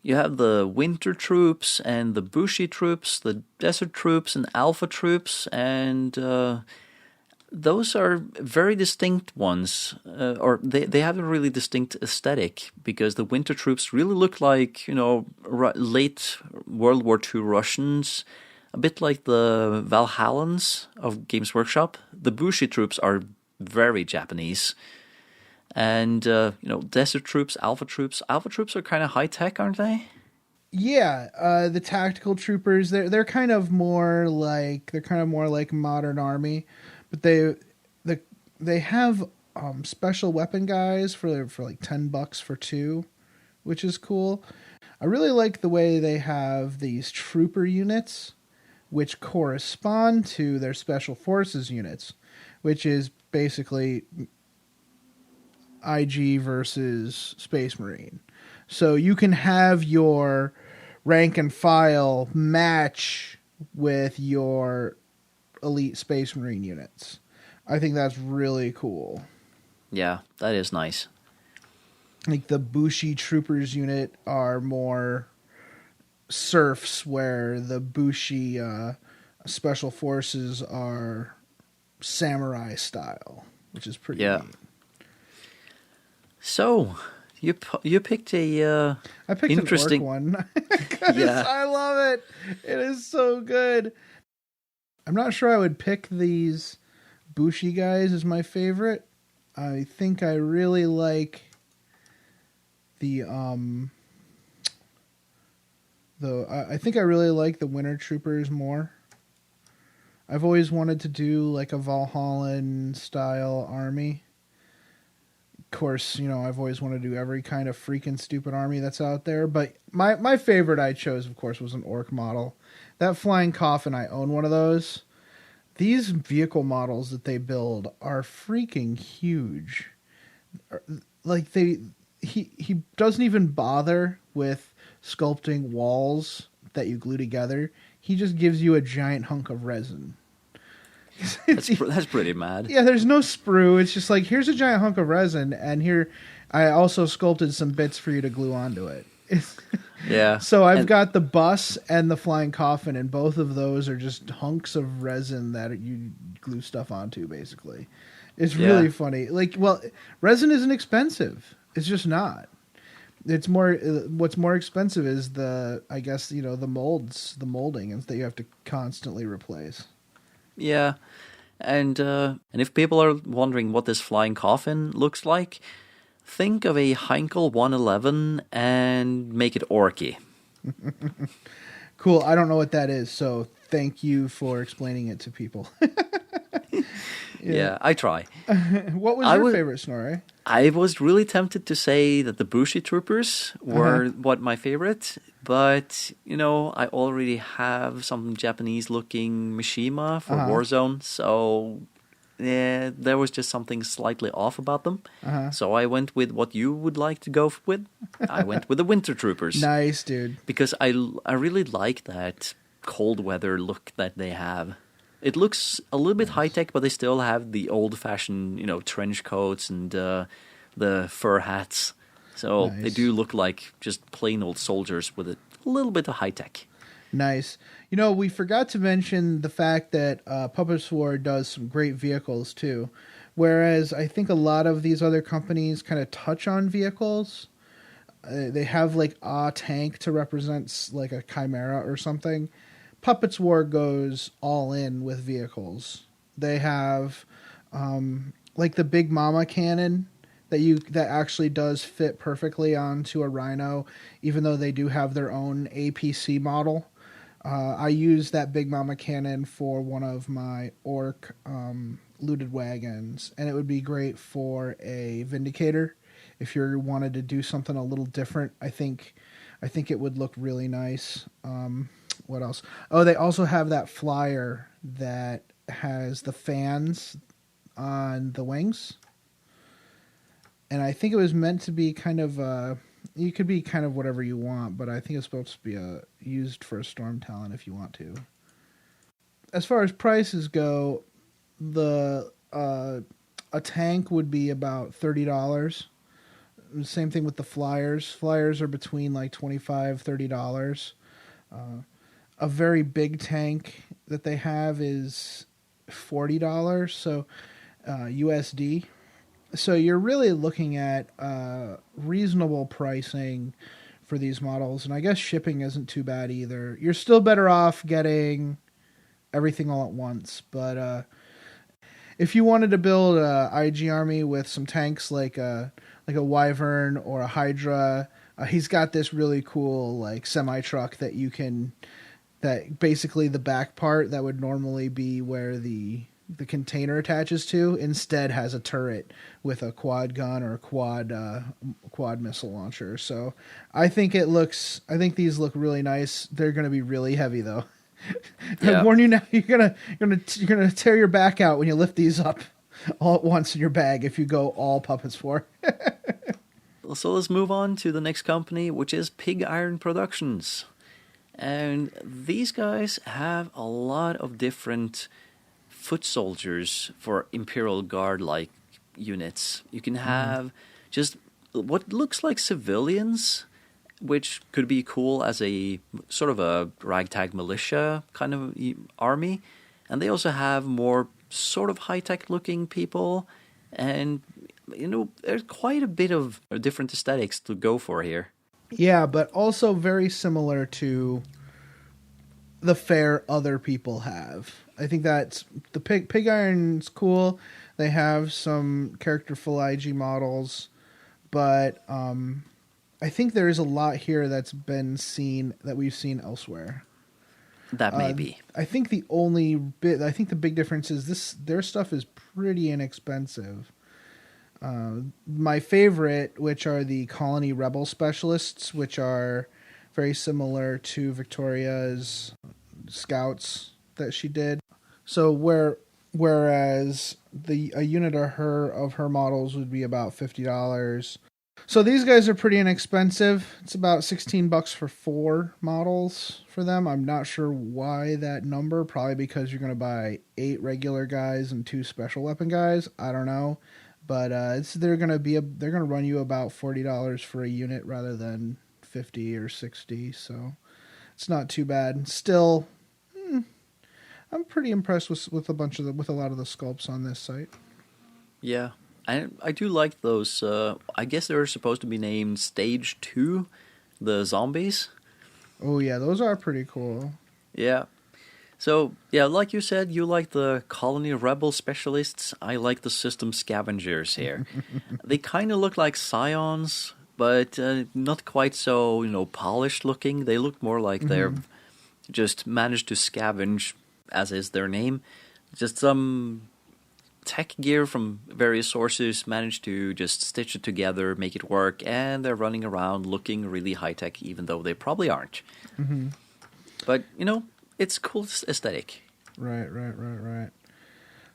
You have the winter troops and the Bushi troops, the desert troops and alpha troops, and those are very distinct ones, or they have a really distinct aesthetic, because the winter troops really look like, late World War II Russians, a bit like the Valhallans of Games Workshop. The Bushi troops are very Japanese. And, desert troops, alpha troops. Alpha troops are kind of high-tech, aren't they? Yeah, the tactical troopers, they're kind of more like modern army, but they have special weapon guys for like $10 for 2, which is cool. I really like the way they have these trooper units, which correspond to their special forces units, which is basically IG versus Space Marine. So you can have your rank and file match with your elite Space Marine units. I think that's really cool. Yeah, that is nice. Like the Bushi Troopers unit are more serfs, where the Bushi Special Forces are samurai style, which is pretty neat. So, you picked a I picked interesting an orc one. Yeah. I love it. It is so good. I'm not sure I would pick these Bushi guys as my favorite. I think I really like the I think I really like the Winter Troopers more. I've always wanted to do like a Valhallan style army. Of course, I've always wanted to do every kind of freaking stupid army that's out there. But my favorite I chose, of course, was an orc model. That flying coffin, I own one of those. These vehicle models that they build are freaking huge. Like he doesn't even bother with sculpting walls that you glue together. He just gives you a giant hunk of resin. That's pretty mad. Yeah, there's no sprue. It's just like, here's a giant hunk of resin, and here I also sculpted some bits for you to glue onto it. Yeah. So I've got the bus and the flying coffin, and both of those are just hunks of resin that you glue stuff onto, basically. It's really funny. Resin isn't expensive. It's just not. It's more. What's more expensive is the molds, the molding, that you have to constantly replace. Yeah, and if people are wondering what this flying coffin looks like, think of a Heinkel 111 and make it orky. Cool. I don't know what that is, so thank you for explaining it to people. Yeah, I try. What was your favorite, Snorri? I was really tempted to say that the Bushi Troopers were my favorite, but, I already have some Japanese-looking Mishima for Warzone, so yeah, there was just something slightly off about them. So I went with what you would like to go with. I went with the Winter Troopers. Nice, dude. Because I really like that cold weather look that they have. It looks a little bit high-tech, but they still have the old-fashioned, trench coats and the fur hats. So they do look like just plain old soldiers with a little bit of high-tech. Nice. We forgot to mention the fact that Puppets War does some great vehicles, too. Whereas I think a lot of these other companies kind of touch on vehicles. They have, like, a tank to represent, like, a Chimera or something. Puppets War goes all in with vehicles. They have like the Big Mama cannon that actually does fit perfectly onto a Rhino, even though they do have their own APC model. I use that Big Mama cannon for one of my orc looted wagons, and it would be great for a Vindicator if you wanted to do something a little different. I think it would look really nice. What else? Oh, they also have that flyer that has the fans on the wings. And I think it was meant to be kind of you could be kind of whatever you want, but I think it's supposed to be used for a storm talent if you want to. As far as prices go, the a tank would be about $30. Same thing with the flyers. Flyers are between like $25, $30. A very big tank that they have is $40, so USD. So you're really looking at reasonable pricing for these models, and I guess shipping isn't too bad either. You're still better off getting everything all at once, but if you wanted to build a IG army with some tanks like a Wyvern or a Hydra, he's got this really cool like semi truck that you can, that basically the back part that would normally be where the container attaches to instead has a turret with a quad gun or a quad missile launcher. So I think these look really nice. They're going to be really heavy though. Yeah. I warn you now, you're gonna tear your back out when you lift these up all at once in your bag if you go all Puppets 4. So let's move on to the next company, which is Pig Iron Productions. And these guys have a lot of different foot soldiers for Imperial Guard-like units. You can have just what looks like civilians, which could be cool as a sort of a ragtag militia kind of army. And they also have more sort of high-tech looking people. And, there's quite a bit of different aesthetics to go for here. Yeah, but also very similar to the fare other people have. I think that's the Pig Iron's cool. They have some characterful IG models, but I think there is a lot here that we've seen elsewhere. That may be. I think the big difference is their stuff is pretty inexpensive. My favorite, which are the Colony Rebel Specialists, which are very similar to Victoria's Scouts that she did. So whereas a unit of her models would be about $50. So these guys are pretty inexpensive. It's about $16 for 4 models for them. I'm not sure why that number. Probably because you're going to buy 8 regular guys and 2 special weapon guys. I don't know. But they're going to run you about $40 for a unit rather than $50 or $60. So it's not too bad. Still, I'm pretty impressed with a lot of the sculpts on this site. Yeah. I do like those. I guess they're supposed to be named Stage 2, the zombies. Oh, yeah, those are pretty cool. Yeah. So, yeah, like you said, you like the Colony Rebel Specialists. I like the System Scavengers here. They kind of look like Scions, but not quite so, polished looking. They look more like they're just managed to scavenge, as is their name. Just some tech gear from various sources, managed to just stitch it together, make it work, and they're running around looking really high-tech, even though they probably aren't. Mm-hmm. But, it's cool aesthetic. Right.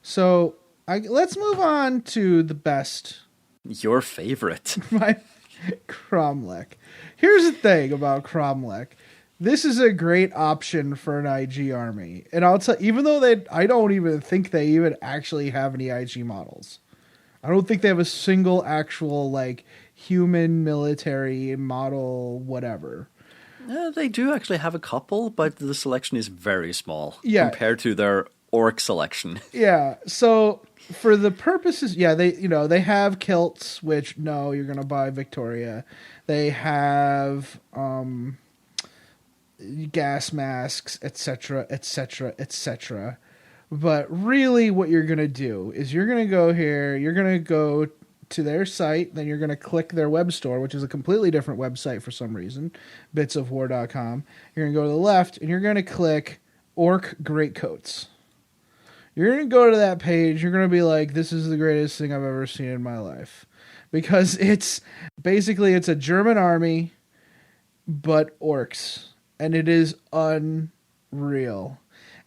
So, let's move on to the best. Your favorite. My Cromlech. Here's the thing about Cromlech. This is a great option for an IG army. And I'll tell you, even though I don't even think they even actually have any IG models. I don't think they have a single actual, human military model, whatever. They do actually have a couple, but the selection is very small compared to their orc selection. Yeah, so for the purposes, they have kilts, which you're gonna buy Victoria. They have gas masks, etc., etc., etc. But really, what you're gonna do is you're gonna go here. You're gonna go to their site, then you're going to click their web store, which is a completely different website for some reason, bitsofwar.com. You're going to go to the left, and you're going to click Orc Greatcoats. You're going to go to that page, you're going to be like, this is the greatest thing I've ever seen in my life. Because it's a German army, but orcs. And it is unreal.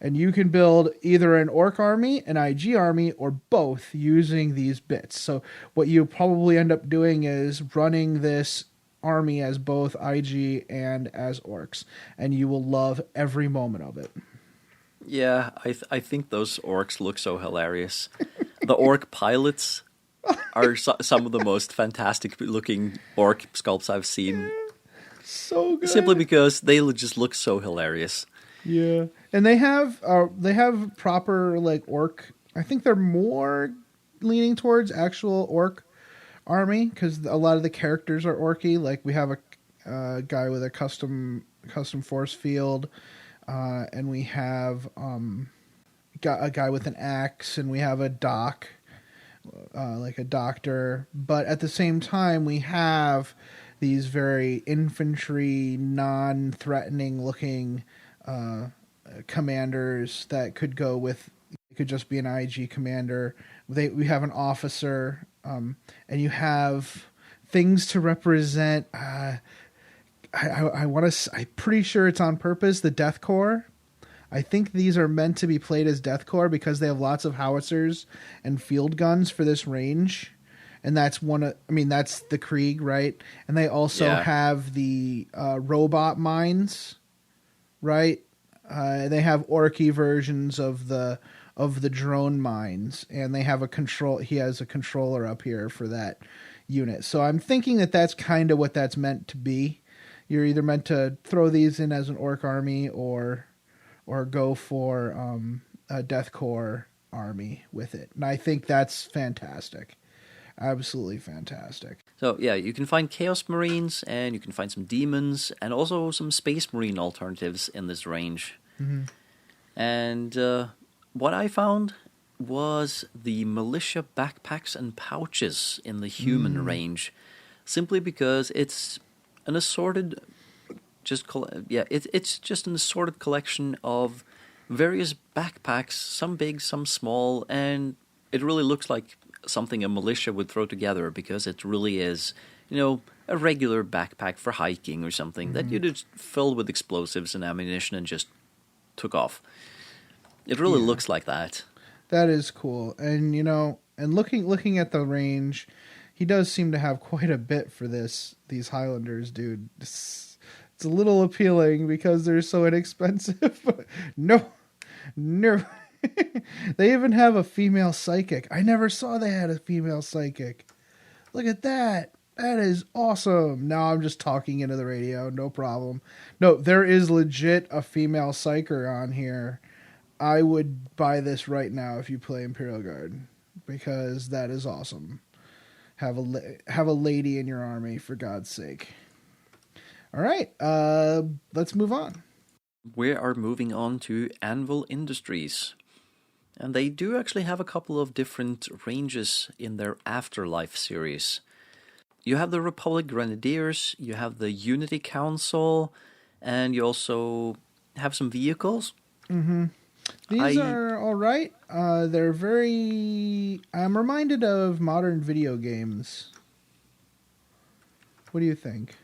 And you can build either an orc army, an IG army, or both using these bits. So what you probably end up doing is running this army as both IG and as orcs. And you will love every moment of it. Yeah, I think those orcs look so hilarious. The orc pilots are some of the most fantastic looking orc sculpts I've seen. So good. Simply because they just look so hilarious. Yeah, and they have proper like orc. I think they're more leaning towards actual orc army because a lot of the characters are orky. Like we have a guy with a custom force field, and we have got a guy with an axe, and we have a doc, like a doctor. But at the same time, we have these very infantry, non-threatening looking commanders that could go with. It could just be an IG commander. We have an officer, and you have things to represent. I want to. I'm pretty sure it's on purpose. The Death Corps. I think these are meant to be played as Death Corps because they have lots of howitzers and field guns for this range, and that's that's the Krieg, right? And they also have the robot mines, right? They have orky versions of the drone mines, and they have a control. He has a controller up here for that unit. So I'm thinking that that's kind of what that's meant to be. You're either meant to throw these in as an orc army or go for a Death Corps army with it. And I think that's fantastic. Absolutely fantastic. So yeah, you can find Chaos Marines, and you can find some Demons, and also some Space Marine alternatives in this range. Mm-hmm. And what I found was the Militia backpacks and pouches in the human range, simply because it's an assorted... it's just an assorted collection of various backpacks, some big, some small, and it really looks like something a militia would throw together because it really is, a regular backpack for hiking or something that you just filled with explosives and ammunition and just took off. It really looks like that. That is cool, and and looking at the range, he does seem to have quite a bit for these Highlanders, dude. It's a little appealing because they're so inexpensive. No. They even have a female psychic. I never saw they had a female psychic. Look at that. That is awesome. Now I'm just talking into the radio. No problem. No, there is legit a female psyker on here. I would buy this right now if you play Imperial Guard because that is awesome. Have a lady in your army, for God's sake. All right, let's move on. We are moving on to Anvil Industries. And they do actually have a couple of different ranges in their Afterlife series. You have the Republic Grenadiers, you have the Unity Council, and you also have some vehicles. Mm-hmm. These are all right. They're very... I'm reminded of modern video games. What do you think?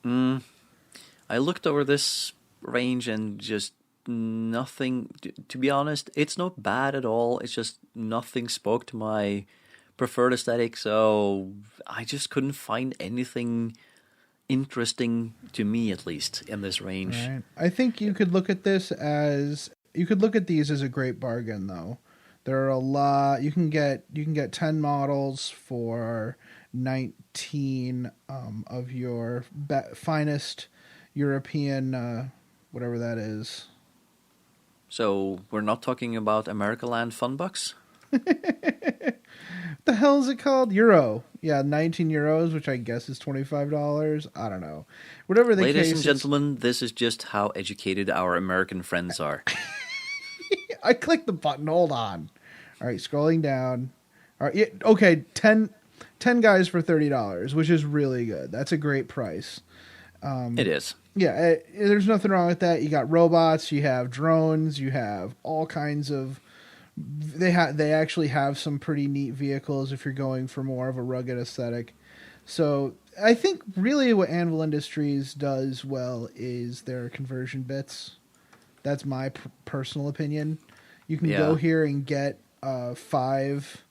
I looked over this range and just nothing... To be honest, it's not bad at all. It's just nothing spoke to my preferred aesthetic, so I just couldn't find anything interesting to me, at least, in this range. Right. I think you could look at this as... You could look at these as a great bargain, though. There are a lot. You can get 10 models for 19 of your finest European, whatever that is. So we're not talking about Americaland Funbucks? The hell is it called? Euro. Yeah, 19 euros, which I guess is $25. I don't know. Whatever the Ladies case and gentlemen, this is just how educated our American friends are. I clicked the button. Hold on. All right, scrolling down. All right, yeah, okay, 10 guys for $30, which is really good. That's a great price. It is. Yeah, there's nothing wrong with that. You got robots, you have drones, you have all kinds of... They actually have some pretty neat vehicles if you're going for more of a rugged aesthetic. So I think really what Anvil Industries does well is their conversion bits. That's my personal opinion. You can go here and get 5.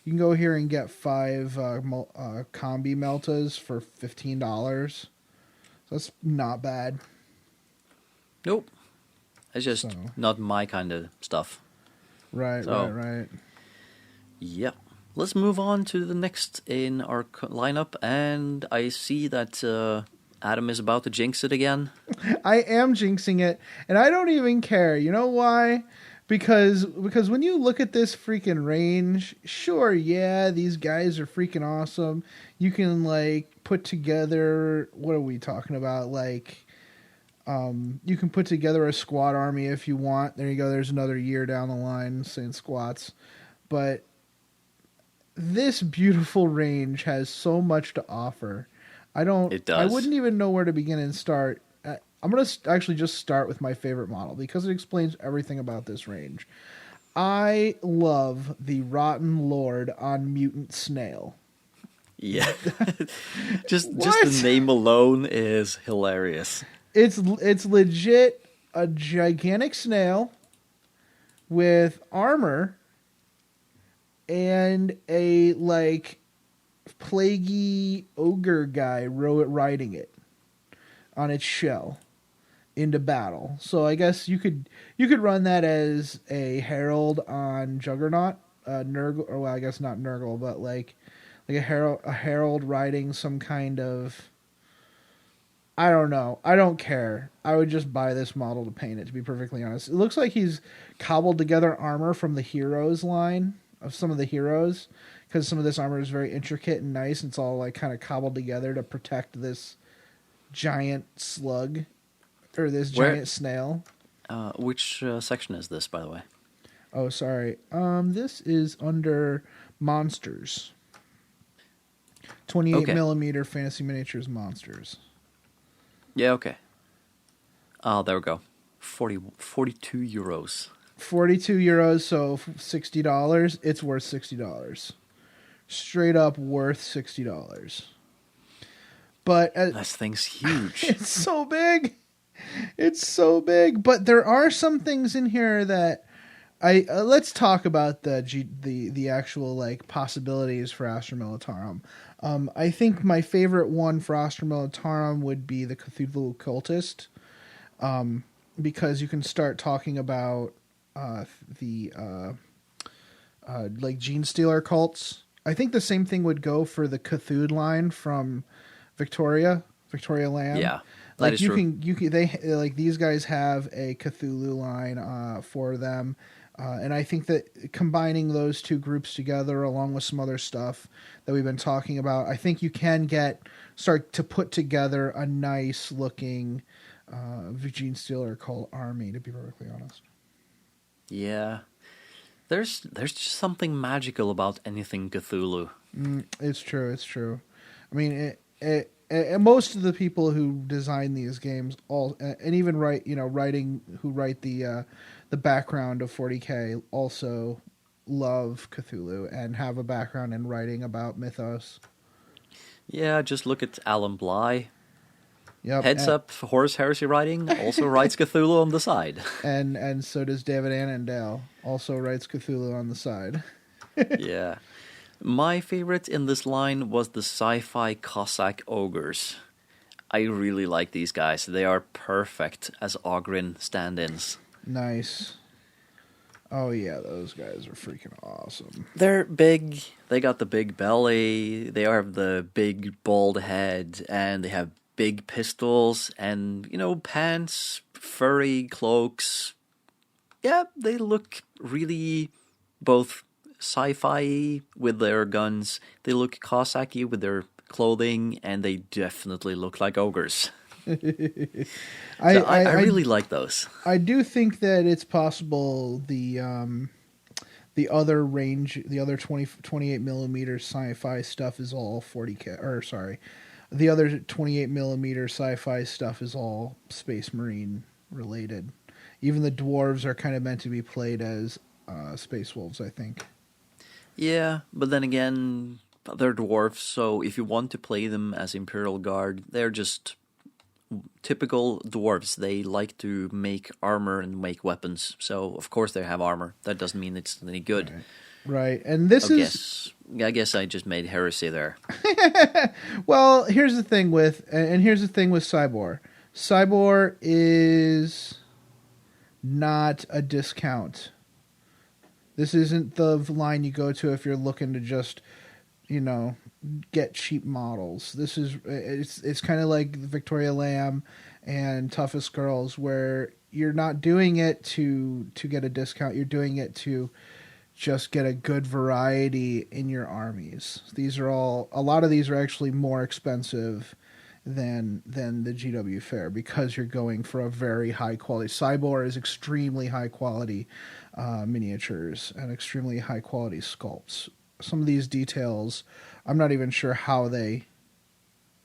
You can go here and get 5 combi meltas for $15. So that's not bad. Nope. It's just not my kind of stuff. Right, right. Yep. Let's move on to the next in our lineup, and I see that Adam is about to jinx it again. I am jinxing it, and I don't even care. You know why? Because when you look at this freaking range, sure, yeah, these guys are freaking awesome. You can like put together, what are we talking about? Like, you can put together a squad army if you want. There you go. There's another year down the line saying squats, but this beautiful range has so much to offer. It does. I wouldn't even know where to begin and start. I'm going to actually just start with my favorite model because it explains everything about this range. I love the Rotten Lord on Mutant Snail. Yeah. just the name alone is hilarious. It's legit a gigantic snail with armor and a like plaguey ogre guy riding it on its shell into battle. So I guess you could run that as a herald on Juggernaut, Nurgle, or well, I guess not Nurgle, but like a herald riding some kind of, I don't know. I don't care. I would just buy this model to paint it, to be perfectly honest. It looks like he's cobbled together armor from the heroes line of some of the heroes, because some of this armor is very intricate and nice. It's all like kind of cobbled together to protect this giant slug, or this giant snail. Which section is this, by the way? Oh, sorry. This is under Monsters. 28 millimeter Fantasy Miniatures Monsters. Yeah, okay. Oh, there we go. 42 euros. 42 euros, so $60. It's worth $60. Straight up worth $60. But this thing's huge. It's so big. It's so big. But there are some things in here that let's talk about the actual like possibilities for Astra Militarum. I think my favorite one for Astra Militarum would be the Cthulhu Cultist, because you can start talking about the like Gene Stealer cults. I think the same thing would go for the Cthulhu line from Victoria Land. Yeah, like is true. They like these guys have a Cthulhu line for them, and I think that combining those two groups together, along with some other stuff that we've been talking about, I think you can start to put together a nice looking Gene Stealer cult army. To be perfectly honest. Yeah. There's just something magical about anything Cthulhu. It's true. I mean, most of the people who design these games, and even write the background of 40K, also love Cthulhu and have a background in writing about mythos. Yeah, just look at Alan Bly. Yep. Heads up, Horus Heresy Writing also writes Cthulhu on the side. And so does David Annandale, also writes Cthulhu on the side. Yeah. My favorite in this line was the sci-fi Cossack ogres. I really like these guys. They are perfect as Ogrin stand-ins. Nice. Oh yeah, those guys are freaking awesome. They're big. They got the big belly. They have the big bald head, and they have big pistols and, pants, furry cloaks. Yeah, they look really both sci-fi with their guns. They look Cossacky with their clothing, and they definitely look like ogres. I really like those. I do think that it's possible the other range, the other 28 millimeter sci-fi stuff is all 40K, or sorry, the other 28 millimeter sci-fi stuff is all Space Marine related. Even the dwarves are kind of meant to be played as Space Wolves, I think. Yeah, but then again, they're dwarves, so if you want to play them as Imperial Guard, they're just typical dwarves. They like to make armor and make weapons, so of course they have armor. That doesn't mean it's any good. Right, and I guess I just made heresy there. Well, here's the thing with Cybor. Cybor is not a discount. This isn't the line you go to if you're looking to just, get cheap models. This is it's kind of like Victoria Lamb and Toughest Girls, where you're not doing it to get a discount. You're doing it to just get a good variety in your armies. A lot of these are actually more expensive than the GW Fair, because you're going for a very high quality. Cybor is extremely high quality miniatures and extremely high quality sculpts. Some of these details, I'm not even sure how they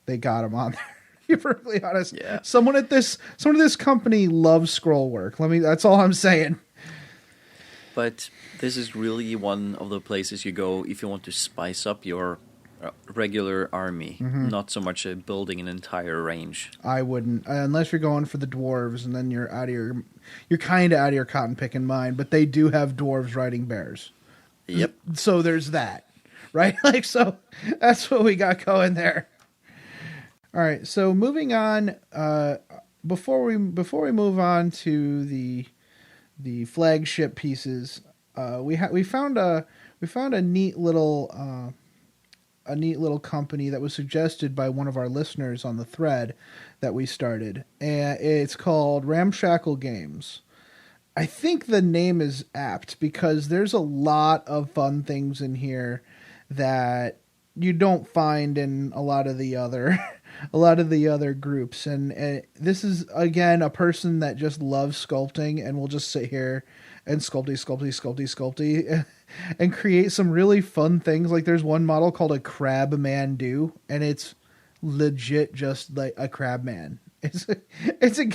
got them on there. To be perfectly honest, Yeah. Someone at this company loves scroll work. That's all I'm saying. But this is really one of the places you go if you want to spice up your regular army, not so much building an entire range. I wouldn't, unless you're going for the dwarves, and then you're kind of out of your cotton picking mind. But they do have dwarves riding bears. Yep. So there's that, right? So that's what we got going there. All right. So moving on, before we move on to the flagship pieces, we found a neat little company that was suggested by one of our listeners on the thread that we started, and it's called Ramshackle Games. I think the name is apt because there's a lot of fun things in here that you don't find in a lot of the other groups, and this is again a person that just loves sculpting and will just sit here and sculpty and create some really fun things. Like there's one model called a Crab Man Do, and it's legit just like a crab man. It's a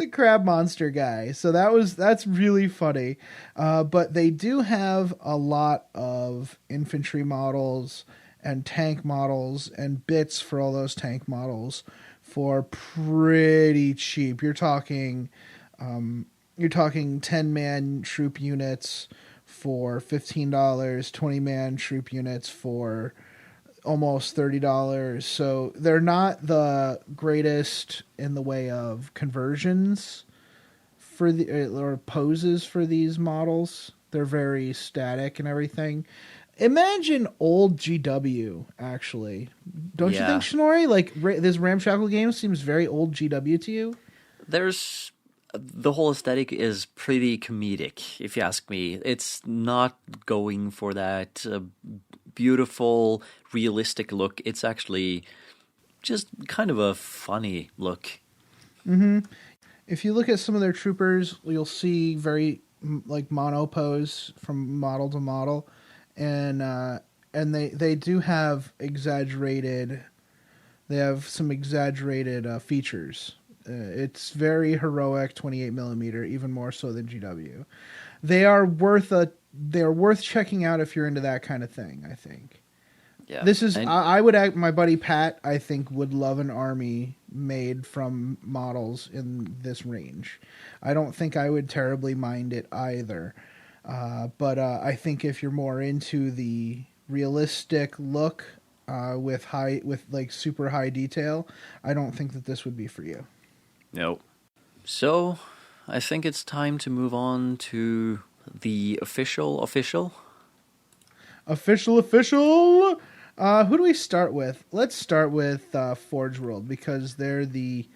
crab monster guy. So that's really funny. But they do have a lot of infantry models and tank models and bits for all those tank models for pretty cheap. You're talking 10-man troop units for $15, 20-man troop units for almost $30. So they're not the greatest in the way of conversions or poses for these models. They're very static and everything. Imagine old GW, actually. Don't you think, Shinori? Like, this Ramshackle game seems very old GW to you? The whole aesthetic is pretty comedic, if you ask me. It's not going for that beautiful, realistic look. It's actually just kind of a funny look. Mm-hmm. If you look at some of their troopers, you'll see very like mono pose from model to model, and they do have exaggerated. They have some exaggerated features. It's very heroic 28mm, even more so than GW. They're worth checking out if you're into that kind of thing, I think. Yeah. This is I would my buddy Pat, I think, would love an army made from models in this range. I don't think I would terribly mind it either. But I think if you're more into the realistic look with like super high detail, I don't think that this would be for you. No. So, I think it's time to move on to the official. Who do we start with? Let's start with Forge World, because they're the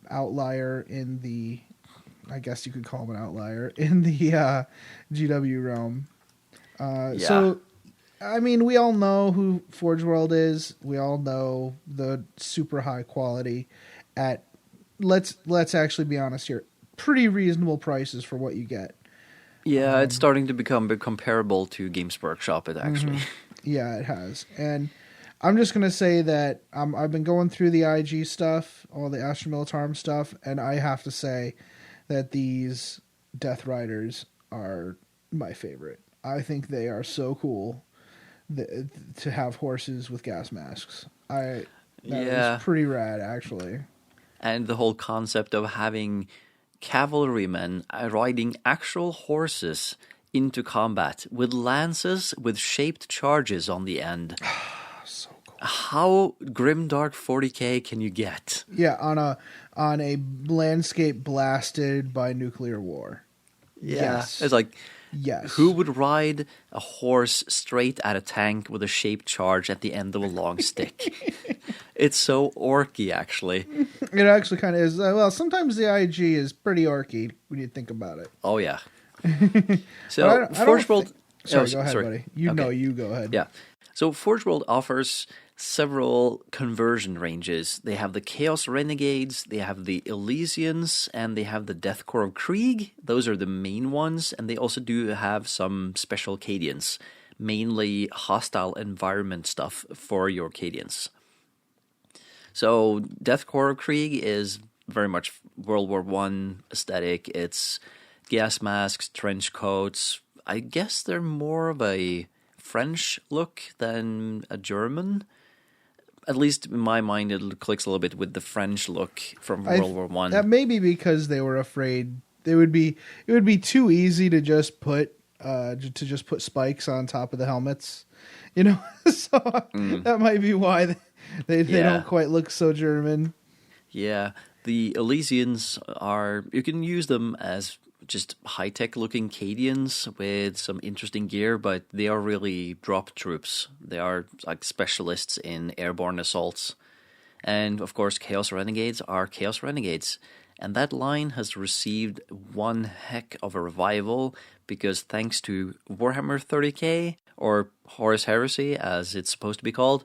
outlier in the, I guess you could call them an outlier in the GW realm. So, I mean, we all know who Forge World is. We all know the super high quality at, let's actually be honest here, pretty reasonable prices for what you get. Yeah, it's starting to become comparable to Games Workshop, it actually. Yeah, it has. And I'm just going to say that I've been going through the IG stuff, all the Astra Militarum stuff, and I have to say that these Death Riders are my favorite. I think they are so cool to have horses with gas masks. That was pretty rad, actually. And the whole concept of having cavalrymen riding actual horses into combat with lances with shaped charges on the end. So cool. How grimdark 40k can you get? Yeah, on a landscape blasted by nuclear war. Yeah, Yes. it's like, Yes. who would ride a horse straight at a tank with a shaped charge at the end of a long stick? It's so orky, actually. It actually kind of is. Well, sometimes the IG is pretty orky when you think about it. Oh, yeah. But So, I don't Forge World... Sorry, oh, go ahead, sorry. buddy. You go ahead. Yeah. So Forge World offers several conversion ranges. They have the Chaos Renegades, they have the Elysians, and they have the Death Corps of Krieg. Those are the main ones, and they also do have some special Cadians, mainly hostile environment stuff for your Cadians. So Death Corps of Krieg is very much World War I aesthetic. It's gas masks, trench coats. I guess they're more of a French look than a German. At least in my mind, it clicks a little bit with the French look from World War One. That may be because they were afraid it would be too easy to just put spikes on top of the helmets, So that might be why they don't quite look so German. Yeah, the Elysians you can use them as just high-tech looking Cadians with some interesting gear, but they are really drop troops. They are like specialists in airborne assaults. And of course, Chaos Renegades are Chaos Renegades. And that line has received one heck of a revival because thanks to Warhammer 30k, or Horus Heresy as it's supposed to be called,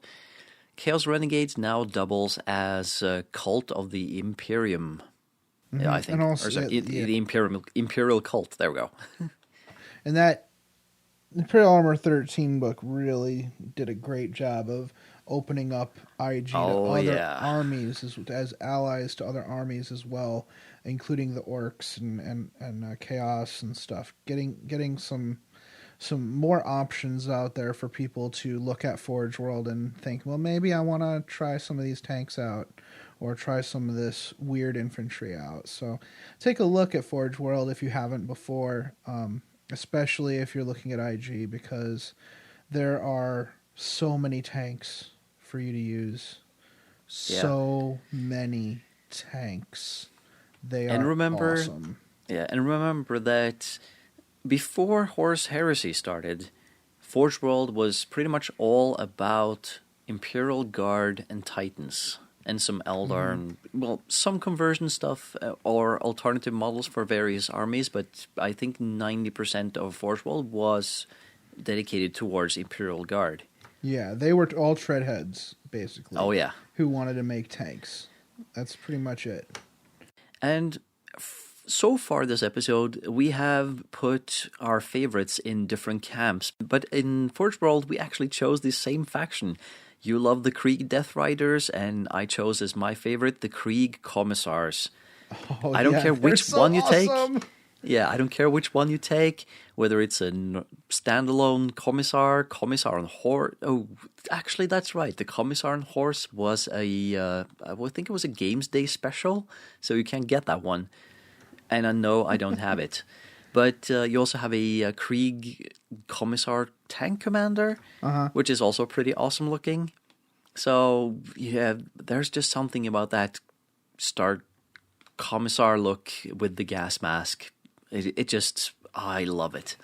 Chaos Renegades now doubles as a cult of the Imperium. Mm-hmm. Yeah, I think. And also, the Imperial cult. There we go. And that Imperial Armor 13 book really did a great job of opening up IG to other armies as allies to other armies as well, including the orcs and chaos and stuff. Getting some more options out there for people to look at Forge World and think, well, maybe I want to try some of these tanks out, or try some of this weird infantry out. So take a look at Forge World if you haven't before, especially if you're looking at IG, because there are so many tanks for you to use. Yeah. So many tanks. They are awesome. Yeah, and remember that before Horus Heresy started, Forge World was pretty much all about Imperial Guard and Titans. And some Eldar, and some conversion stuff or alternative models for various armies, but I think 90% of Forge World was dedicated towards Imperial Guard. Yeah, they were all treadheads, basically. Oh, yeah. Who wanted to make tanks. That's pretty much it. And so far this episode, we have put our favorites in different camps, but in Forge World, we actually chose the same faction. You love the Krieg Death Riders, and I chose as my favorite the Krieg Commissars. Oh, I don't care which one you awesome. take. Yeah, I don't care which one you take, whether it's a standalone Commissar on Horse. Oh, actually, that's right. The Commissar on Horse was I think it was a Games Day special, so you can't get that one. And I know I don't have it. But you also have a Krieg Commissar tank commander, which is also pretty awesome looking. So, yeah, there's just something about that Star Commissar look with the gas mask. It just, I love it.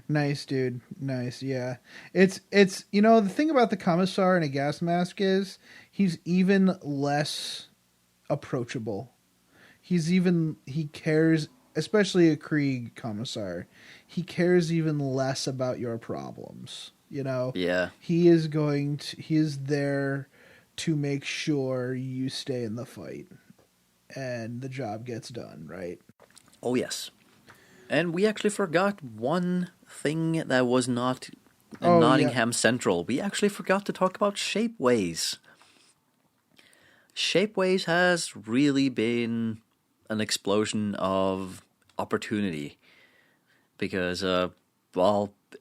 Nice, dude. Nice, yeah. It's the thing about the Commissar in a gas mask is he's even less approachable. He cares, especially a Krieg Commissar, he cares even less about your problems, Yeah. He is there to make sure you stay in the fight and the job gets done, right? Oh, yes. And we actually forgot one thing that was not in Nottingham Central. We actually forgot to talk about Shapeways. Shapeways has really been an explosion of opportunity because,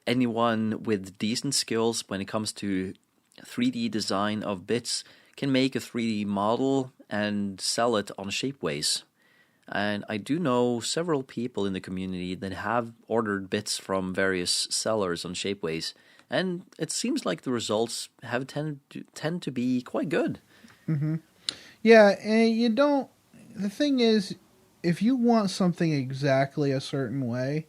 anyone with decent skills when it comes to 3D design of bits can make a 3D model and sell it on Shapeways. And I do know several people in the community that have ordered bits from various sellers on Shapeways, and it seems like the results have tend to be quite good. Mm-hmm. Yeah, and the thing is, if you want something exactly a certain way,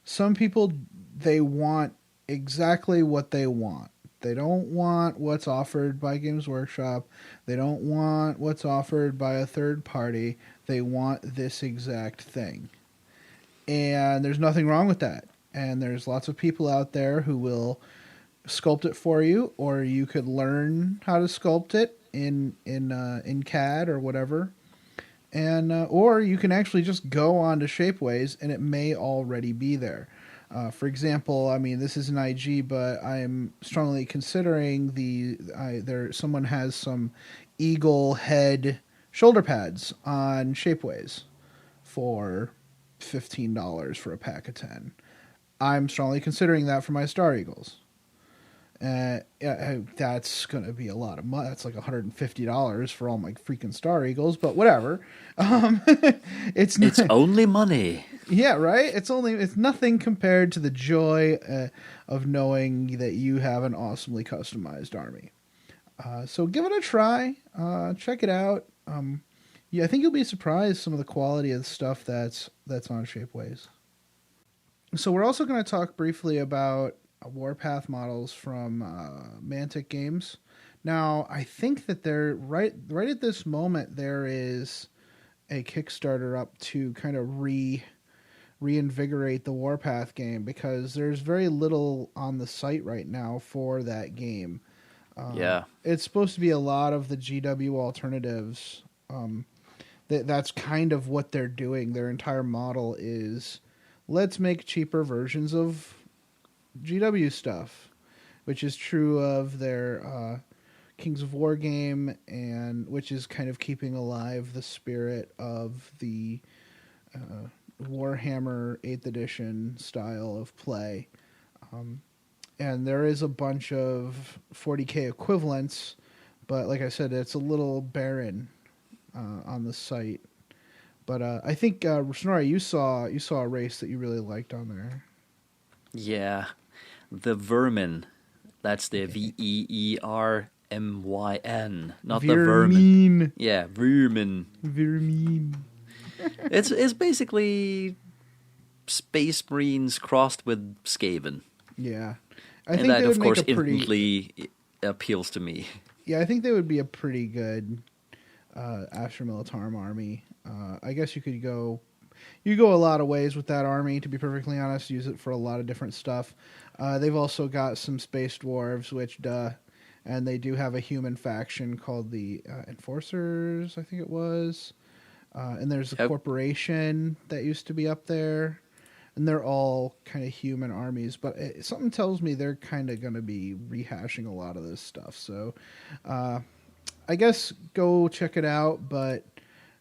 some people, they want exactly what they want. They don't want what's offered by Games Workshop. They don't want what's offered by a third party. They want this exact thing. And there's nothing wrong with that. And there's lots of people out there who will sculpt it for you, or you could learn how to sculpt it in CAD or whatever. And or you can actually just go on to Shapeways and it may already be there. For example, I mean, this is an IG, but I'm strongly considering someone has some eagle head shoulder pads on Shapeways for $15 for a pack of 10. I'm strongly considering that for my Star Eagles. That's going to be a lot of money. That's like $150 for all my freaking Star Eagles, but whatever. It's only money. Yeah, right? It's nothing compared to the joy of knowing that you have an awesomely customized army. So give it a try. Check it out. Yeah, I think you'll be surprised some of the quality of the stuff that's on Shapeways. So we're also going to talk briefly about Warpath models from Mantic Games. Now, I think that they're right at this moment there is a Kickstarter up to kind of reinvigorate the Warpath game, because there's very little on the site right now for that game. Yeah. It's supposed to be a lot of the GW alternatives. That's kind of what they're doing. Their entire model is, let's make cheaper versions of GW stuff, which is true of their Kings of War game, and which is kind of keeping alive the spirit of the Warhammer 8th edition style of play. And there is a bunch of 40k equivalents, but like I said, it's a little barren on the site. But I think Snorri, you saw a race that you really liked on there. Yeah, the Vermin. That's the VEERMYN, not the Vermin. Yeah, Vermin. Vermin. It's basically Space Marines crossed with Skaven. Yeah, and that of course instantly appeals to me. Yeah, I think they would be a pretty good Astra Militarum army. I guess you could go a lot of ways with that army, to be perfectly honest. Use it for a lot of different stuff. They've also got some space dwarves, which and they do have a human faction called the Enforcers, I think it was. And there's a corporation that used to be up there, and they're all kind of human armies. But something tells me they're kind of going to be rehashing a lot of this stuff. So I guess go check it out, but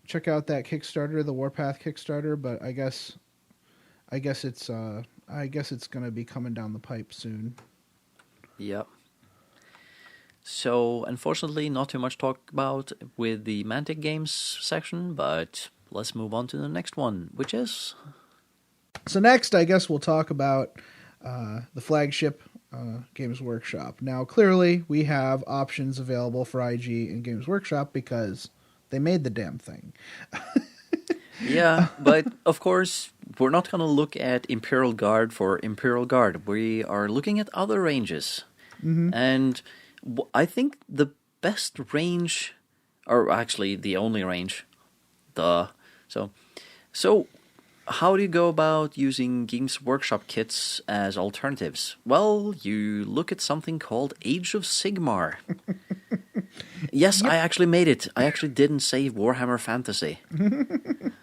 check out that Kickstarter, the Warpath Kickstarter. But I guess it's going to be coming down the pipe soon. Yep. So, unfortunately, not too much talk about with the Mantic Games section, but let's move on to the next one, which is... So next, I guess we'll talk about the flagship Games Workshop. Now, clearly, we have options available for IG and Games Workshop because they made the damn thing. Yeah, but of course, we're not going to look at Imperial Guard for Imperial Guard. We are looking at other ranges. Mm-hmm. And I think the best range, or actually the only range, So how do you go about using Games Workshop kits as alternatives? Well, you look at something called Age of Sigmar. Yes, yep. I actually made it. I actually didn't say Warhammer Fantasy. The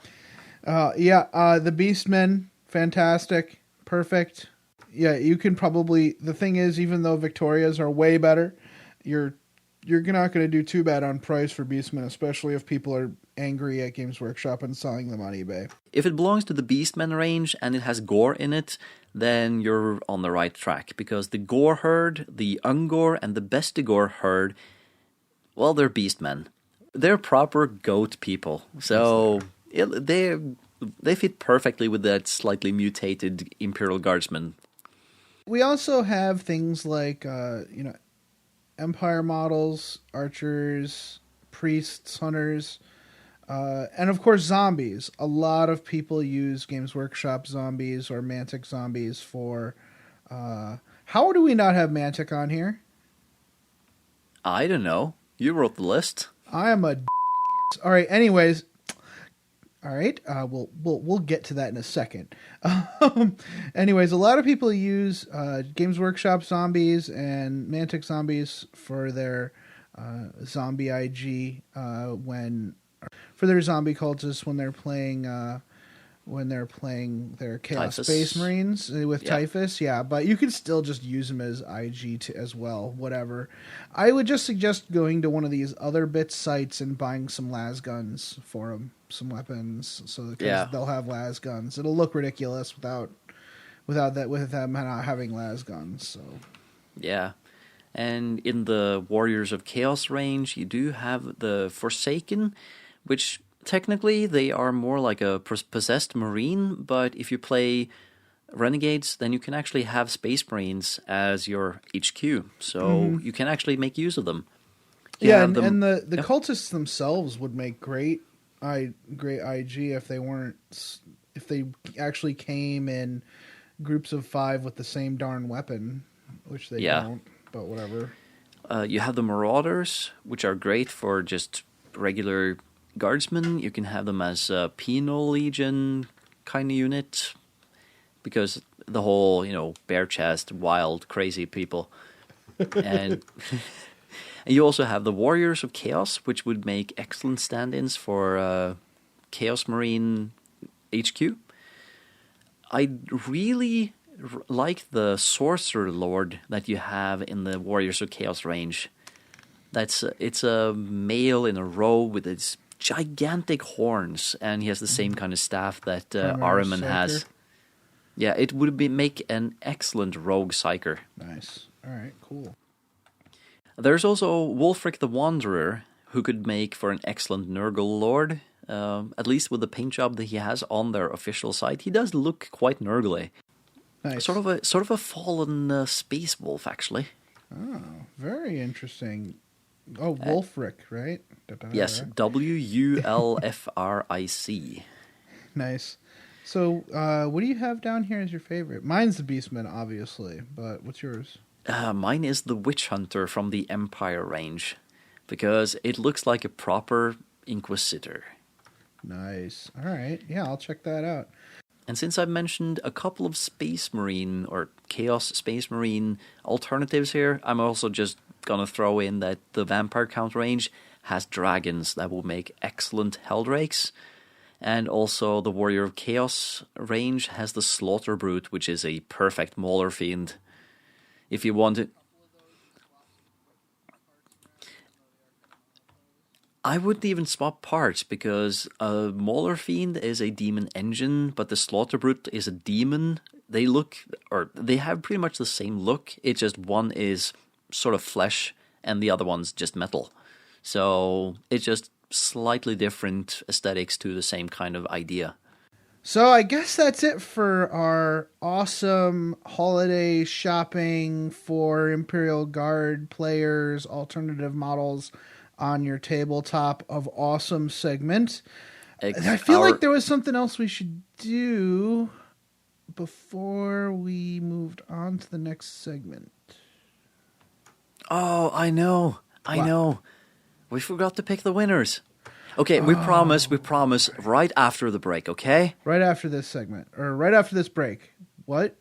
Beastmen, fantastic, perfect. Yeah, you can probably... The thing is, even though Victorias are way better, you're not going to do too bad on price for Beastmen, especially if people are angry at Games Workshop and selling them on eBay. If it belongs to the Beastmen range and it has gore in it, then you're on the right track. Because the Gore herd, the Ungor, and the Bestigore herd, well, they're Beastmen. They're proper goat people. So they fit perfectly with that slightly mutated Imperial Guardsman. We also have things like, Empire models, archers, priests, hunters. And of course, zombies. A lot of people use Games Workshop zombies or Mantic zombies for. How do we not have Mantic on here? I don't know. You wrote the list. I am a. All right. Anyways, all right. We'll get to that in a second. Anyways, a lot of people use Games Workshop zombies and Mantic zombies for their zombie IG for their zombie cultists when they're playing their Chaos Typhus. Space Marines with Yeah. Typhus. Yeah, but you can still just use them as IG as well, whatever. I would just suggest going to one of these other bit sites and buying some las guns for them, some weapons, so that they'll have las guns. It'll look ridiculous with them not having las guns. So Yeah. And in the Warriors of Chaos range, you do have the Forsaken, which technically they are more like a possessed Marine, but if you play Renegades, then you can actually have Space Marines as your HQ, so you can actually make use of them. and the cultists themselves would make great IG if they actually came in groups of 5 with the same darn weapon, which they don't. But whatever. You have the Marauders, which are great for just regular guardsmen. You can have them as a penal legion kind of unit, because the whole, bare chest, wild, crazy people. And you also have the Warriors of Chaos, which would make excellent stand-ins for Chaos Marine HQ. I really like the Sorcerer Lord that you have in the Warriors of Chaos range. It's a male in a robe with its gigantic horns, and he has the same kind of staff that Ahriman has. Yeah, it would make an excellent rogue psyker. Nice. All right, cool. There's also Wulfric the Wanderer, who could make for an excellent Nurgle Lord. At least with the paint job that he has on their official site, he does look quite Nurgle-y. Nice. Sort of a fallen space wolf, actually. Oh, very interesting. Oh, Wulfric, right? Yes, Wulfric. Nice. So, what do you have down here as your favorite? Mine's the Beastman, obviously, but what's yours? Mine is the Witch Hunter from the Empire range, because it looks like a proper Inquisitor. Nice. All right. Yeah, I'll check that out. And since I've mentioned a couple of Space Marine or Chaos Space Marine alternatives here, I'm also just going to throw in that the Vampire Count range has dragons that will make excellent Helldrakes. And also the Warrior of Chaos range has the Slaughter Brute, which is a perfect Mauler Fiend. If you want it, I wouldn't even swap parts, because a Mauler Fiend is a demon engine, but the Slaughter Brute is a demon. They have pretty much the same look. It's just one is sort of flesh and the other one's just metal. So it's just slightly different aesthetics to the same kind of idea. So I guess that's it for our awesome holiday shopping for Imperial Guard players, alternative models on your tabletop of awesome segment. I feel like there was something else we should do before we moved on to the next segment. Oh, I know. We forgot to pick the winners. Okay, we promise right after the break, okay? Right after this segment, or right after this break. What?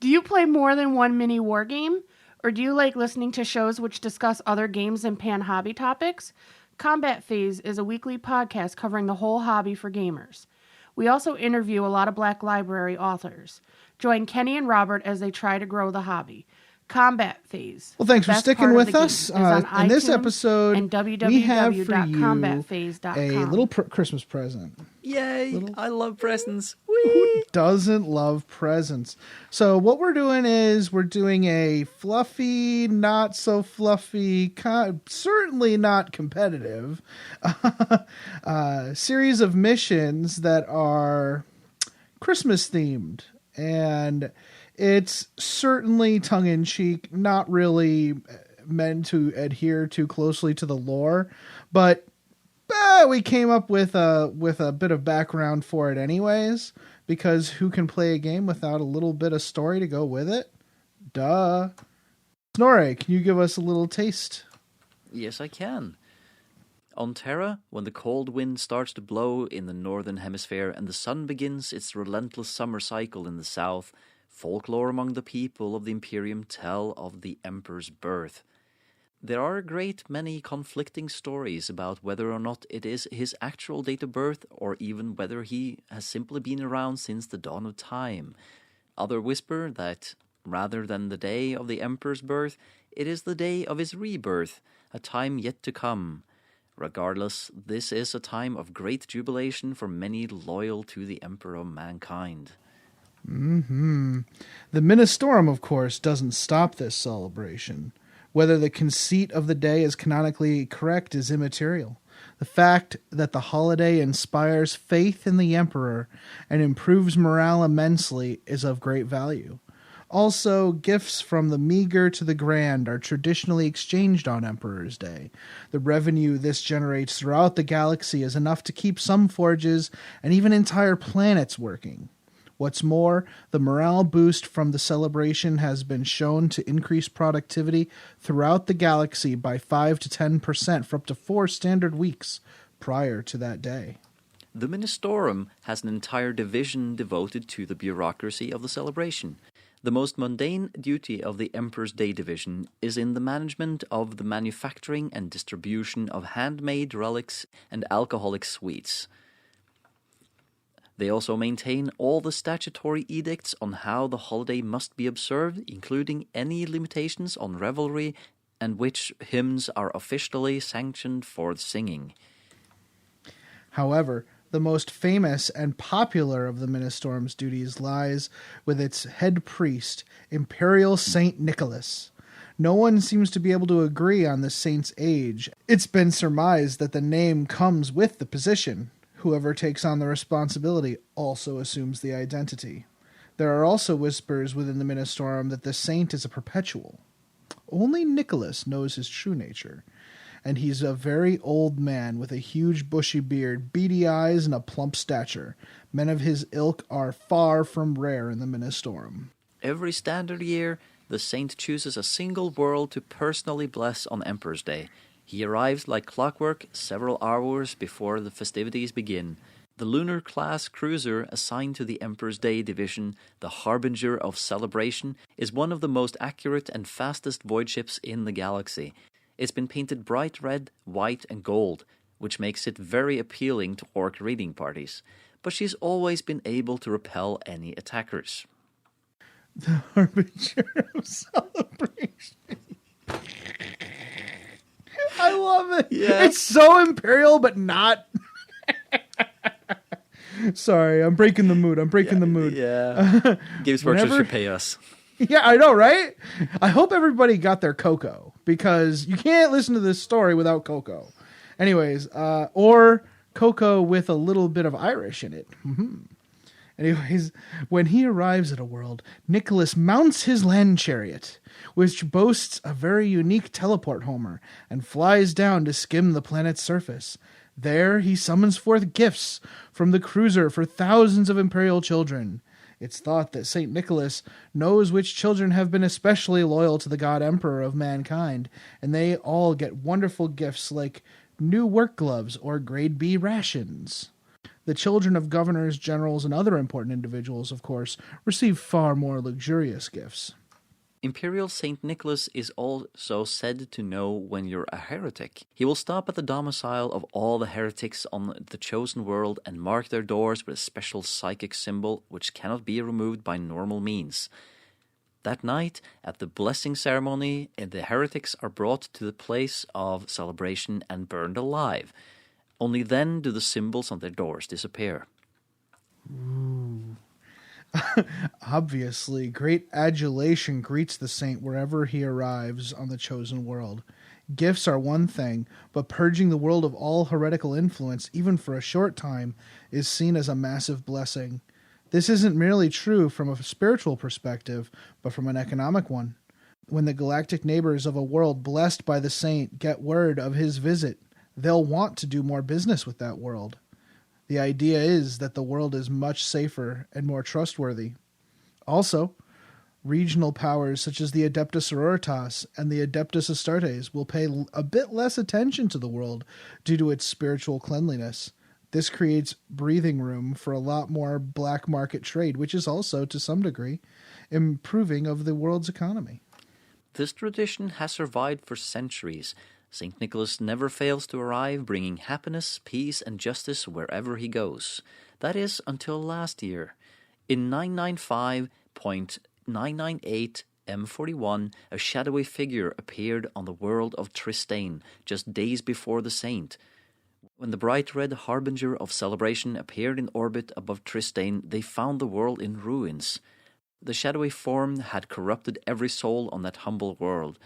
Do you play more than one mini war game? Or do you like listening to shows which discuss other games and pan hobby topics? Combat Phase is a weekly podcast covering the whole hobby for gamers. We also interview a lot of Black Library authors. Join Kenny and Robert as they try to grow the hobby. Combat Phase. Well, thanks for sticking with us. In this episode, and we have for you www.combatphase.com. a little Christmas present. Yay! I love presents. Who doesn't love presents? So what we're doing is we're doing a fluffy, not so fluffy, certainly not competitive series of missions that are Christmas themed. And it's certainly tongue-in-cheek, not really meant to adhere too closely to the lore, but But we came up with a bit of background for it anyways, because who can play a game without a little bit of story to go with it? Duh. Snorre, can you give us a little taste? Yes, I can. On Terra, when the cold wind starts to blow in the northern hemisphere and the sun begins its relentless summer cycle in the south, folklore among the people of the Imperium tell of the Emperor's birth. There are a great many conflicting stories about whether or not it is his actual date of birth or even whether he has simply been around since the dawn of time. Others whisper that, rather than the day of the Emperor's birth, it is the day of his rebirth, a time yet to come. Regardless, this is a time of great jubilation for many loyal to the Emperor of mankind. The Ministorum, of course, doesn't stop this celebration. Whether the conceit of the day is canonically correct is immaterial. The fact that the holiday inspires faith in the Emperor and improves morale immensely is of great value. Also, gifts from the meager to the grand are traditionally exchanged on Emperor's Day. The revenue this generates throughout the galaxy is enough to keep some forges and even entire planets working. What's more, the morale boost from the celebration has been shown to increase productivity throughout the galaxy by 5 to 10% for up to 4 standard weeks prior to that day. The Ministorum has an entire division devoted to the bureaucracy of the celebration. The most mundane duty of the Emperor's Day Division is in the management of the manufacturing and distribution of handmade relics and alcoholic sweets. They also maintain all the statutory edicts on how the holiday must be observed, including any limitations on revelry and which hymns are officially sanctioned for singing. However, the most famous and popular of the Ministorum's duties lies with its head priest, Imperial Saint Nicholas. No one seems to be able to agree on the saint's age. It's been surmised that the name comes with the position. Whoever takes on the responsibility also assumes the identity. There are also whispers within the Ministorum that the saint is a perpetual. Only Nicholas knows his true nature. And he's a very old man with a huge bushy beard, beady eyes, and a plump stature. Men of his ilk are far from rare in the Ministorum. Every standard year, the saint chooses a single world to personally bless on Emperor's Day. He arrives like clockwork several hours before the festivities begin. The lunar-class cruiser assigned to the Emperor's Day Division, the Harbinger of Celebration, is one of the most accurate and fastest void ships in the galaxy. It's been painted bright red, white, and gold, which makes it very appealing to orc raiding parties. But she's always been able to repel any attackers. The Harbinger of Celebration. I love it. Yeah. It's so Imperial, but not. Sorry, I'm breaking the mood. Yeah. Games Workshop should pay us. Yeah, I know, right? I hope everybody got their cocoa, because you can't listen to this story without cocoa. Anyways, or cocoa with a little bit of Irish in it. Anyways, when he arrives at a world, Nicholas mounts his land chariot, which boasts a very unique teleport homer, and flies down to skim the planet's surface. There, he summons forth gifts from the cruiser for thousands of Imperial children. It's thought that St. Nicholas knows which children have been especially loyal to the God Emperor of mankind, and they all get wonderful gifts like new work gloves or grade B rations. The children of governors, generals, and other important individuals, of course, receive far more luxurious gifts. Imperial Saint Nicholas is also said to know when you're a heretic. He will stop at the domicile of all the heretics on the chosen world and mark their doors with a special psychic symbol which cannot be removed by normal means. That night, at the blessing ceremony, the heretics are brought to the place of celebration and burned alive. Only then do the symbols on their doors disappear. Ooh. Obviously, great adulation greets the saint wherever he arrives on the chosen world. Gifts are one thing, but purging the world of all heretical influence, even for a short time, is seen as a massive blessing. This isn't merely true from a spiritual perspective, but from an economic one. When the galactic neighbors of a world blessed by the saint get word of his visit, they'll want to do more business with that world. The idea is that the world is much safer and more trustworthy. Also, regional powers such as the Adeptus Sororitas and the Adeptus Astartes will pay a bit less attention to the world due to its spiritual cleanliness. This creates breathing room for a lot more black market trade, which is also, to some degree, improving of the world's economy. This tradition has survived for centuries. St. Nicholas never fails to arrive, bringing happiness, peace, and justice wherever he goes. That is, until last year. In 995.998 M41, a shadowy figure appeared on the world of Tristane, just days before the saint. When the bright red harbinger of celebration appeared in orbit above Tristane, they found the world in ruins. The shadowy form had corrupted every soul on that humble world.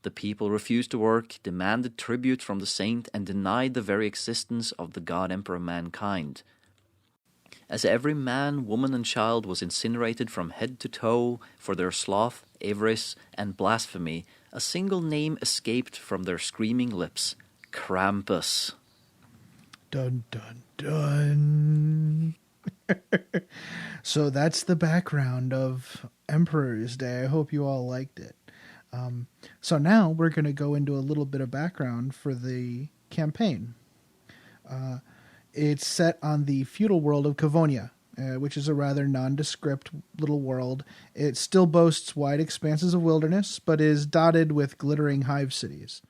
The people refused to work, demanded tribute from the saint, and denied the very existence of the God-Emperor mankind. As every man, woman, and child was incinerated from head to toe for their sloth, avarice, and blasphemy, a single name escaped from their screaming lips: Krampus. Dun, dun, dun. So that's the background of Emperor's Day. I hope you all liked it. So now we're going to go into a little bit of background for the campaign. It's set on the feudal world of Cavonia, which is a rather nondescript little world. It still boasts wide expanses of wilderness, but is dotted with glittering hive cities.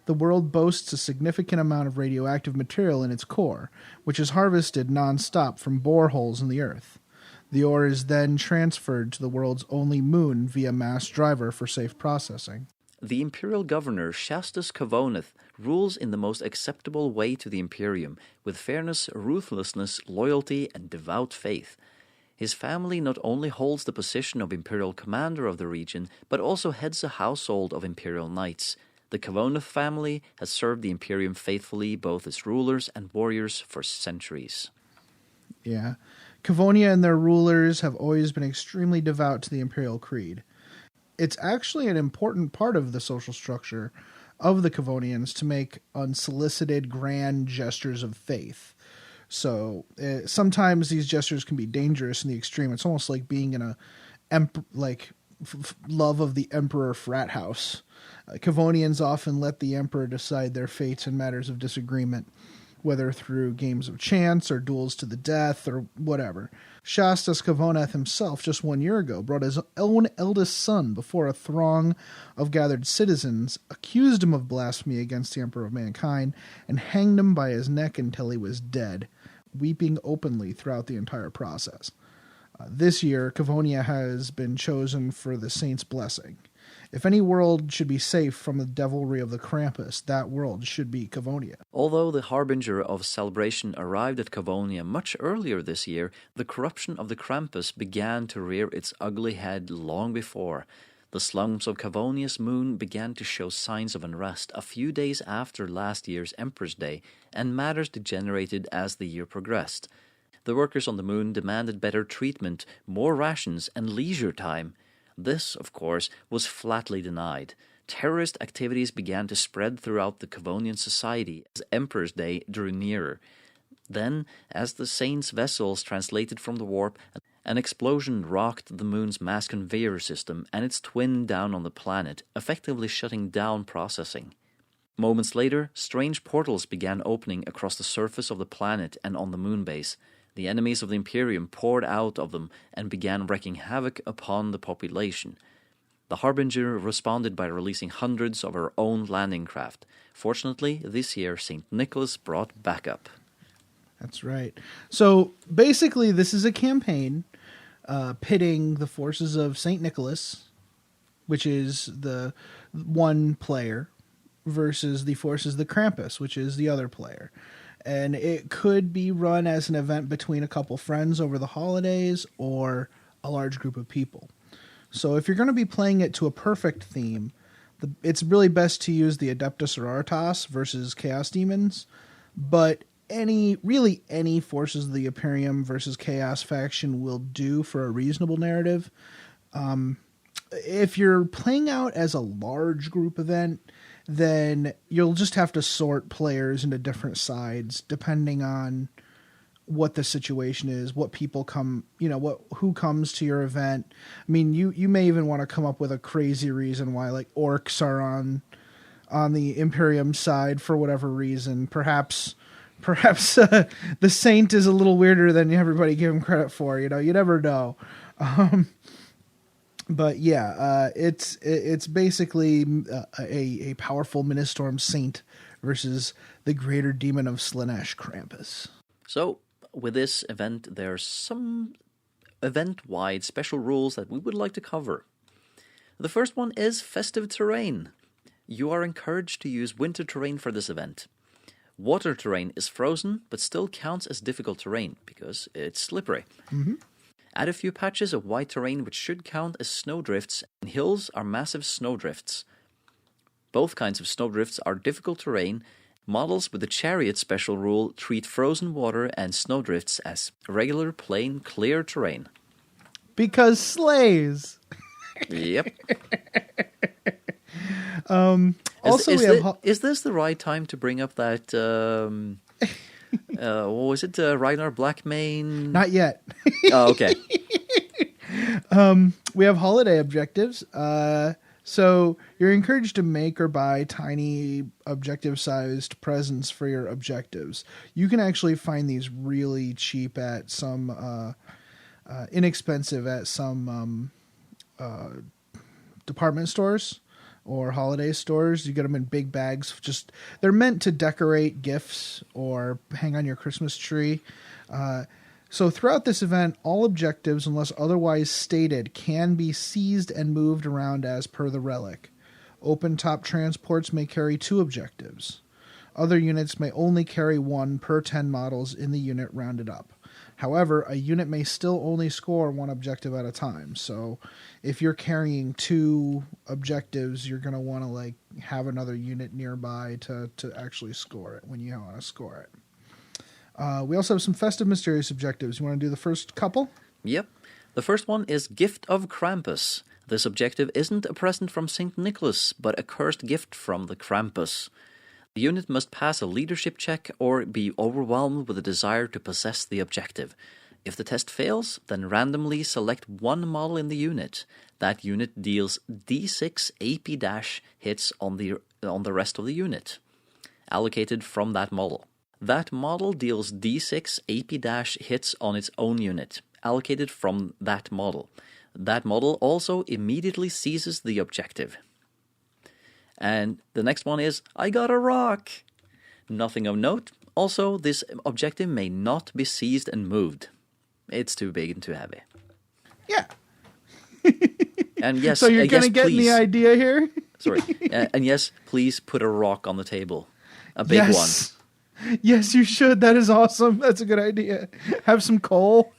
The world boasts a significant amount of radioactive material in its core, which is harvested non-stop from boreholes in the earth. The ore is then transferred to the world's only moon via mass driver for safe processing. The imperial governor, Shastus Cavoneth, rules in the most acceptable way to the Imperium, with fairness, ruthlessness, loyalty, and devout faith. His family not only holds the position of imperial commander of the region, but also heads a household of imperial knights. The Cavoneth family has served the Imperium faithfully, both as rulers and warriors, for centuries. Yeah. Cavonia and their rulers have always been extremely devout to the imperial creed. It's actually an important part of the social structure of the Cavonians to make unsolicited grand gestures of faith. So sometimes these gestures can be dangerous in the extreme. It's almost like being in a love of the emperor frat house. Cavonians often let the emperor decide their fates in matters of disagreement, whether through games of chance or duels to the death or whatever. Shastus Cavoneth himself, just 1 year ago, brought his own eldest son before a throng of gathered citizens, accused him of blasphemy against the Emperor of Mankind, and hanged him by his neck until he was dead, weeping openly throughout the entire process. This year, Cavonia has been chosen for the saint's blessing. If any world should be safe from the devilry of the Krampus, that world should be Cavonia. Although the harbinger of celebration arrived at Cavonia much earlier this year, the corruption of the Krampus began to rear its ugly head long before. The slums of Cavonia's moon began to show signs of unrest a few days after last year's Emperor's Day, and matters degenerated as the year progressed. The workers on the moon demanded better treatment, more rations, and leisure time. This, of course, was flatly denied. Terrorist activities began to spread throughout the Cavonian society as Emperor's Day drew nearer. Then, as the saint's vessels translated from the warp, an explosion rocked the moon's mass conveyor system and its twin down on the planet, effectively shutting down processing. Moments later, strange portals began opening across the surface of the planet and on the moon base. The enemies of the Imperium poured out of them and began wreaking havoc upon the population. The Harbinger responded by releasing hundreds of her own landing craft. Fortunately, this year, St. Nicholas brought backup. That's right. So, basically, this is a campaign pitting the forces of St. Nicholas, which is the one player, versus the forces of the Krampus, which is the other player. And it could be run as an event between a couple friends over the holidays or a large group of people. So if you're going to be playing it to a perfect theme, it's really best to use the Adeptus Sororitas versus Chaos Demons. But any forces of the Imperium versus Chaos faction will do for a reasonable narrative. If you're playing out as a large group event, then you'll just have to sort players into different sides depending on what the situation is, what people come, who comes to your event. I mean, you may even want to come up with a crazy reason why, like, orcs are on the Imperium side for whatever reason. Perhaps the Saint is a little weirder than everybody give him credit for. You never know. But yeah, it's basically a powerful Ministorm Saint versus the greater demon of Slaanesh, Krampus. So, with this event, there's some event-wide special rules that we would like to cover. The first one is festive terrain. You are encouraged to use winter terrain for this event. Water terrain is frozen, but still counts as difficult terrain because it's slippery. Mm-hmm. Add a few patches of white terrain which should count as snowdrifts, and hills are massive snowdrifts. Both kinds of snowdrifts are difficult terrain. Models with the Chariot special rule treat frozen water and snowdrifts as regular, plain, clear terrain. Because sleighs. Yep. Is this the right time to bring up that, what was it, Ragnar Blackmane? Not yet. Oh, okay. We have holiday objectives. So you're encouraged to make or buy tiny objective-sized presents for your objectives. You can actually find these really cheap at some, inexpensive at some department stores or holiday stores. You get them in big bags. They're meant to decorate gifts or hang on your Christmas tree. So throughout this event, all objectives, unless otherwise stated, can be seized and moved around as per the relic. Open-top transports may carry 2 objectives. Other units may only carry 1 per 10 models in the unit rounded up. However, a unit may still only score 1 objective at a time. So if you're carrying 2 objectives, you're going to want to have another unit nearby to actually score it when you want to score it. We also have some festive mysterious objectives. You want to do the first couple? Yep. The first one is Gift of Krampus. This objective isn't a present from St. Nicholas, but a cursed gift from the Krampus. The unit must pass a leadership check or be overwhelmed with a desire to possess the objective. If the test fails, then randomly select 1 model in the unit. That unit deals D6 AP- hits on the rest of the unit, allocated from that model. That model deals D6 AP- hits on its own unit, allocated from that model. That model also immediately seizes the objective. And the next one is, I got a rock! Nothing of note. Also, this objective may not be seized and moved. It's too big and too heavy. Yeah. And yes, so you're going to get please, the idea here? Sorry. And yes, please put a rock on the table. A big one. Yes, you should. That is awesome. That's a good idea. Have some coal.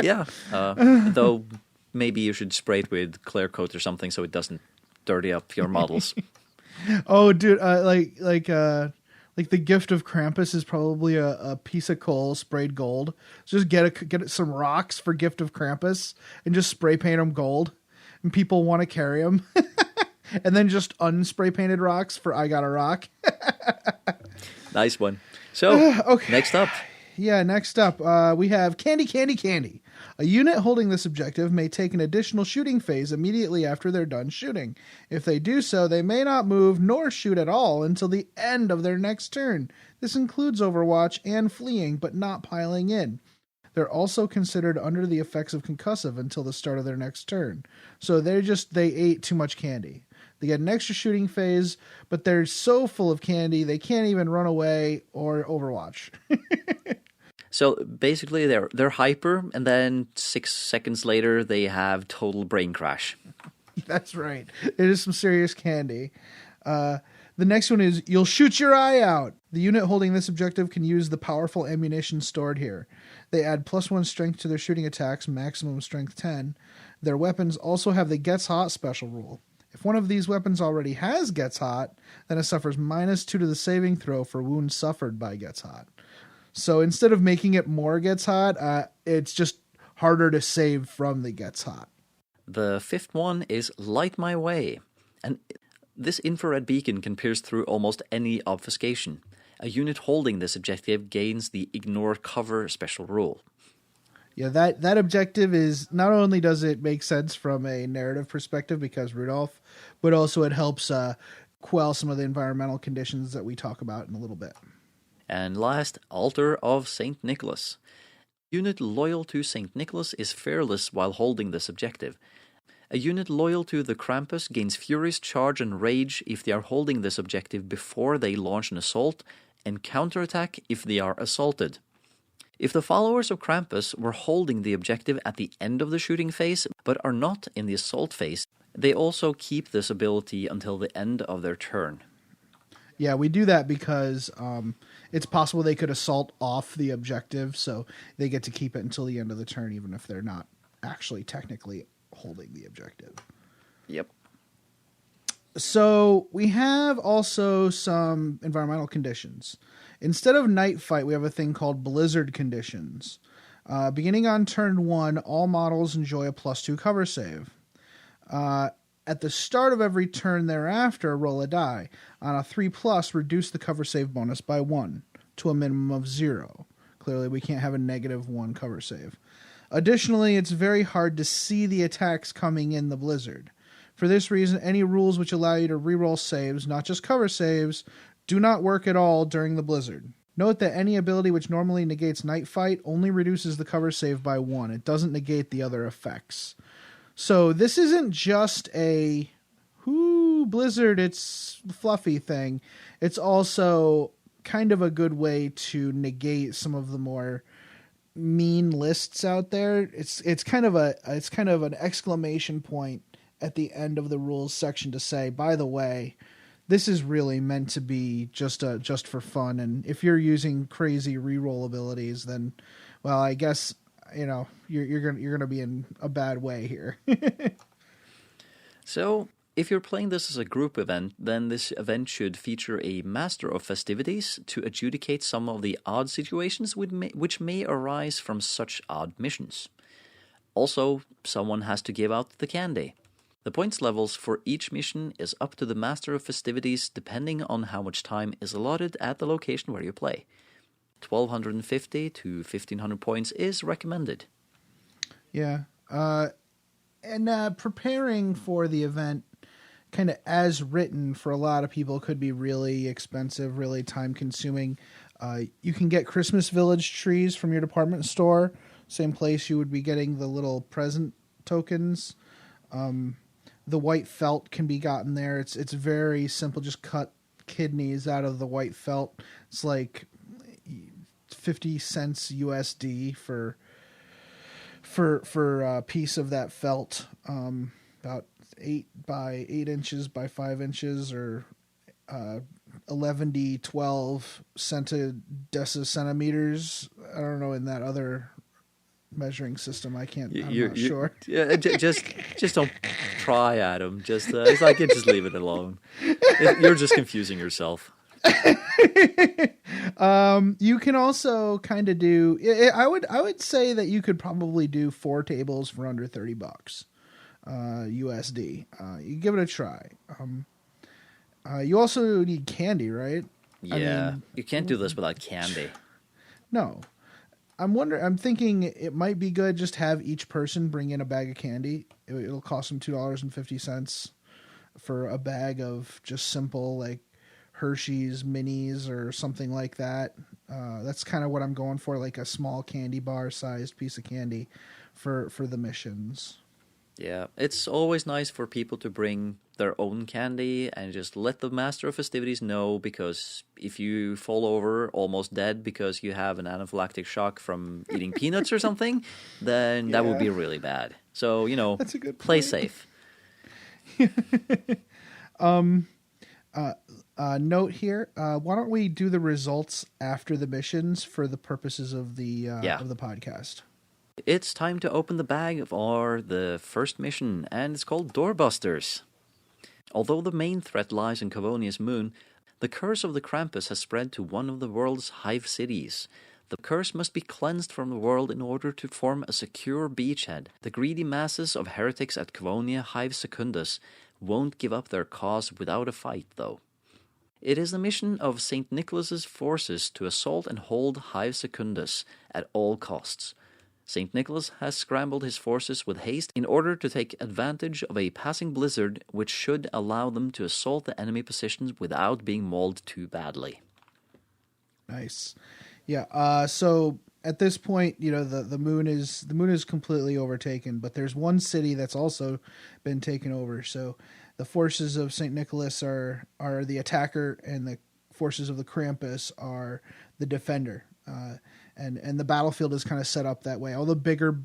Yeah. Though maybe you should spray it with clear coat or something so it doesn't dirty up your models. Oh, dude, like the gift of Krampus is probably a piece of coal sprayed gold. So just get some rocks for gift of Krampus and just spray paint them gold, and people want to carry them. And then just unspray painted rocks for I got a rock. Nice one. So okay. Next up. Yeah, next up we have Candy. A unit holding this objective may take an additional shooting phase immediately after they're done shooting. If they do so, they may not move nor shoot at all until the end of their next turn. This includes Overwatch and fleeing, but not piling in. They're also considered under the effects of concussive until the start of their next turn. So they ate too much candy. They get an extra shooting phase, but they're so full of candy they can't even run away or Overwatch. So basically, they're hyper, and then 6 seconds later, they have total brain crash. That's right. It is some serious candy. The next one is You'll Shoot Your Eye Out. The unit holding this objective can use the powerful ammunition stored here. They add +1 strength to their shooting attacks, maximum strength 10. Their weapons also have the Gets Hot special rule. If one of these weapons already has Gets Hot, then it suffers -2 to the saving throw for wounds suffered by Gets Hot. So instead of making it more Gets Hot, it's just harder to save from the Gets Hot. The fifth one is Light My Way. And This infrared beacon can pierce through almost any obfuscation. A unit holding this objective gains the ignore cover special rule. Yeah, that objective is, not only does it make sense from a narrative perspective because Rudolph, but also it helps quell some of the environmental conditions that we talk about in a little bit. And last, Altar of St. Nicholas. Unit loyal to St. Nicholas is fearless while holding this objective. A unit loyal to the Krampus gains Furious Charge and Rage if they are holding this objective before they launch an assault, and counterattack if they are assaulted. If the followers of Krampus were holding the objective at the end of the shooting phase, but are not in the assault phase, they also keep this ability until the end of their turn. Yeah, we do that because it's possible they could assault off the objective, so they get to keep it until the end of the turn, even if they're not actually technically holding the objective. Yep. So we have also some environmental conditions. Instead of night fight, we have a thing called blizzard conditions. Beginning on turn 1, all models enjoy a +2 cover save. At the start of every turn thereafter, roll a die. On a 3+, reduce the cover save bonus by 1 to a minimum of 0. Clearly, we can't have a -1 cover save. Additionally, it's very hard to see the attacks coming in the blizzard. For this reason, any rules which allow you to reroll saves, not just cover saves, do not work at all during the blizzard. Note that any ability which normally negates night fight only reduces the cover save by 1. It doesn't negate the other effects. So this isn't just a blizzard, it's fluffy thing. It's also kind of a good way to negate some of the more mean lists out there. It's kind of an exclamation point at the end of the rules section to say, by the way, this is really meant to be just for fun. And if you're using crazy reroll abilities, then, well, I guess you're gonna be in a bad way here. So, if you're playing this as a group event, then this event should feature a Master of Festivities to adjudicate some of the odd situations which may arise from such odd missions. Also, someone has to give out the candy. The points levels for each mission is up to the Master of Festivities depending on how much time is allotted at the location where you play. 1,250 to 1,500 points is recommended. Yeah. And preparing for the event kind of as written for a lot of people could be really expensive, really time consuming. You can get Christmas village trees from your department store, same place you would be getting the little present tokens. The white felt can be gotten there. It's very simple. Just cut kidneys out of the white felt. It's like 50 cents USD for a piece of that felt. About 8 by 8 inches by 5 inches, or 11d12 centimeters. I don't know in that other measuring system. I'm not sure. Yeah, just don't try, Adam. Just it's like just leave it alone. You're just confusing yourself. You can also kind of do. I would say that you could probably do 4 tables for under $30 USD. You give it a try. You also need candy, right? Yeah, you can't do this without candy. No. I'm thinking it might be good just have each person bring in a bag of candy. It'll cost them $2.50 for a bag of just simple, like, Hershey's minis or something like that. That's kind of what I'm going for, like a small candy bar sized piece of candy for the missions. Yeah, it's always nice for people to bring their own candy and just let the Master of Festivities know, because if you fall over almost dead because you have an anaphylactic shock from eating peanuts or something, then that would be really bad. So, that's a good play point. safe. Note here, why don't we do the results after the missions for the purposes of the podcast? It's time to open the bag for the first mission, and it's called Doorbusters. Although the main threat lies in Cavonia's moon, the curse of the Krampus has spread to one of the world's hive cities. The curse must be cleansed from the world in order to form a secure beachhead. The greedy masses of heretics at Cavonia Hive Secundus won't give up their cause without a fight, though. It is the mission of St. Nicholas's forces to assault and hold Hive Secundus at all costs. St. Nicholas has scrambled his forces with haste in order to take advantage of a passing blizzard which should allow them to assault the enemy positions without being mauled too badly. Nice. Yeah, so at this point, the moon is completely overtaken, but there's one city that's also been taken over. So the forces of St. Nicholas are the attacker, and the forces of the Krampus are the defender. And the battlefield is kind of set up that way. All the bigger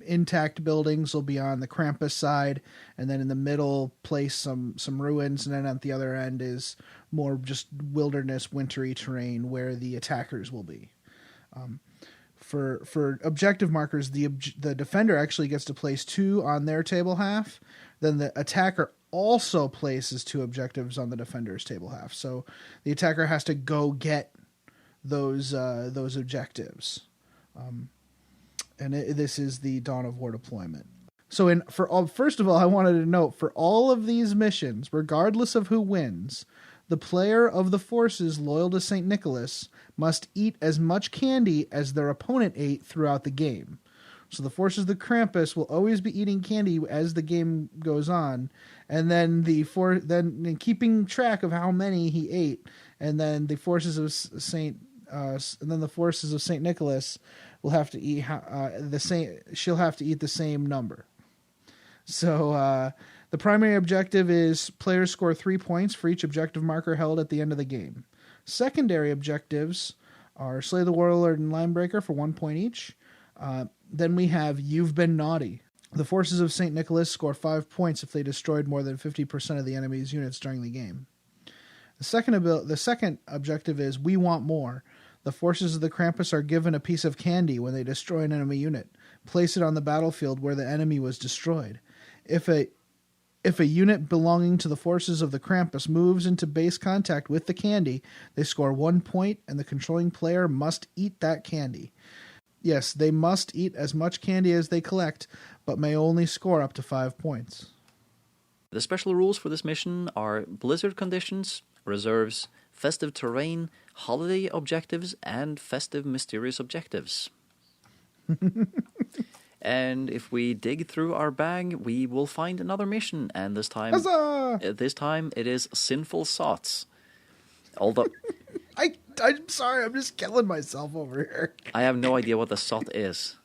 intact buildings will be on the Krampus side, and then in the middle place some ruins, and then at the other end is more just wilderness, wintry terrain where the attackers will be. For objective markers, the defender actually gets to place 2 on their table half. Then the attacker also places 2 objectives on the defender's table half. So the attacker has to go get those objectives. This is the Dawn of War deployment. So first of all, I wanted to note, for all of these missions, regardless of who wins, the player of the forces loyal to St. Nicholas must eat as much candy as their opponent ate throughout the game. So the forces of the Krampus will always be eating candy as the game goes on, and then then keeping track of how many he ate, and then the forces of St. Nicholas will have to eat the same. She'll have to eat the same number. So the primary objective is players score 3 points for each objective marker held at the end of the game. Secondary objectives are Slay the Warlord and Linebreaker for 1 point each. Then we have You've Been Naughty. The forces of St. Nicholas score 5 points if they destroyed more than 50% of the enemy's units during the game. The second objective is We Want More. The forces of the Krampus are given a piece of candy when they destroy an enemy unit. Place it on the battlefield where the enemy was destroyed. If a unit belonging to the forces of the Krampus moves into base contact with the candy, they score 1 point, and the controlling player must eat that candy. Yes, they must eat as much candy as they collect, but may only score up to 5 points. The special rules for this mission are blizzard conditions, reserves, festive terrain, holiday objectives, and festive mysterious objectives. And if we dig through our bag, we will find another mission, and this time it is Sinful Sots. Although I'm sorry, I'm just killing myself over here. I have no idea what the sot is.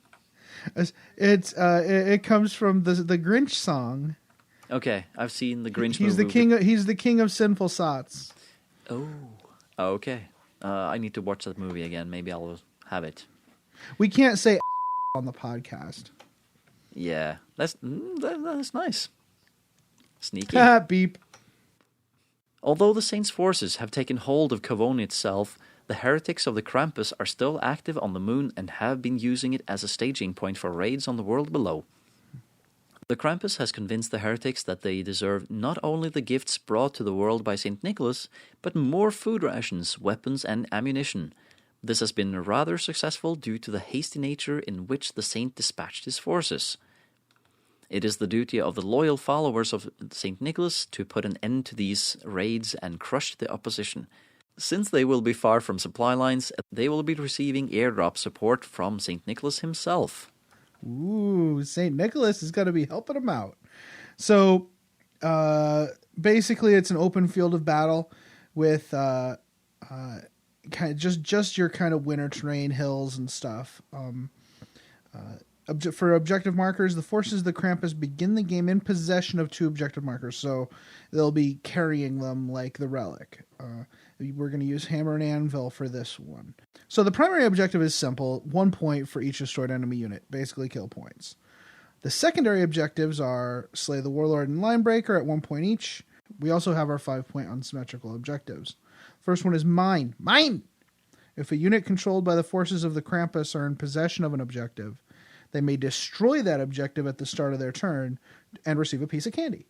It comes from the Grinch song. Okay, I've seen the Grinch movie. He's the king of sinful sots. Oh, okay. I need to watch that movie again. Maybe I'll have it. We can't say on the podcast. Yeah, that's nice. Sneaky. Beep. Although the Saints' forces have taken hold of Cavone itself, the heretics of the Krampus are still active on the moon and have been using it as a staging point for raids on the world below. The Krampus has convinced the heretics that they deserve not only the gifts brought to the world by St. Nicholas, but more food rations, weapons, and ammunition. This has been rather successful due to the hasty nature in which the saint dispatched his forces. It is the duty of the loyal followers of St. Nicholas to put an end to these raids and crush the opposition. Since they will be far from supply lines, they will be receiving airdrop support from St. Nicholas himself. Ooh, St. Nicholas is going to be helping them out. So, basically, it's an open field of battle with kind of just your kind of winter terrain, hills and stuff. For objective markers, the forces of the Krampus begin the game in possession of 2 objective markers, so they'll be carrying them like the relic. We're going to use Hammer and Anvil for this one. So the primary objective is simple, 1 point for each destroyed enemy unit, basically kill points. The secondary objectives are Slay the Warlord and Linebreaker at 1 point each. We also have our 5-point unsymmetrical objectives. First one is Mine. Mine! If a unit controlled by the forces of the Krampus are in possession of an objective, they may destroy that objective at the start of their turn and receive a piece of candy.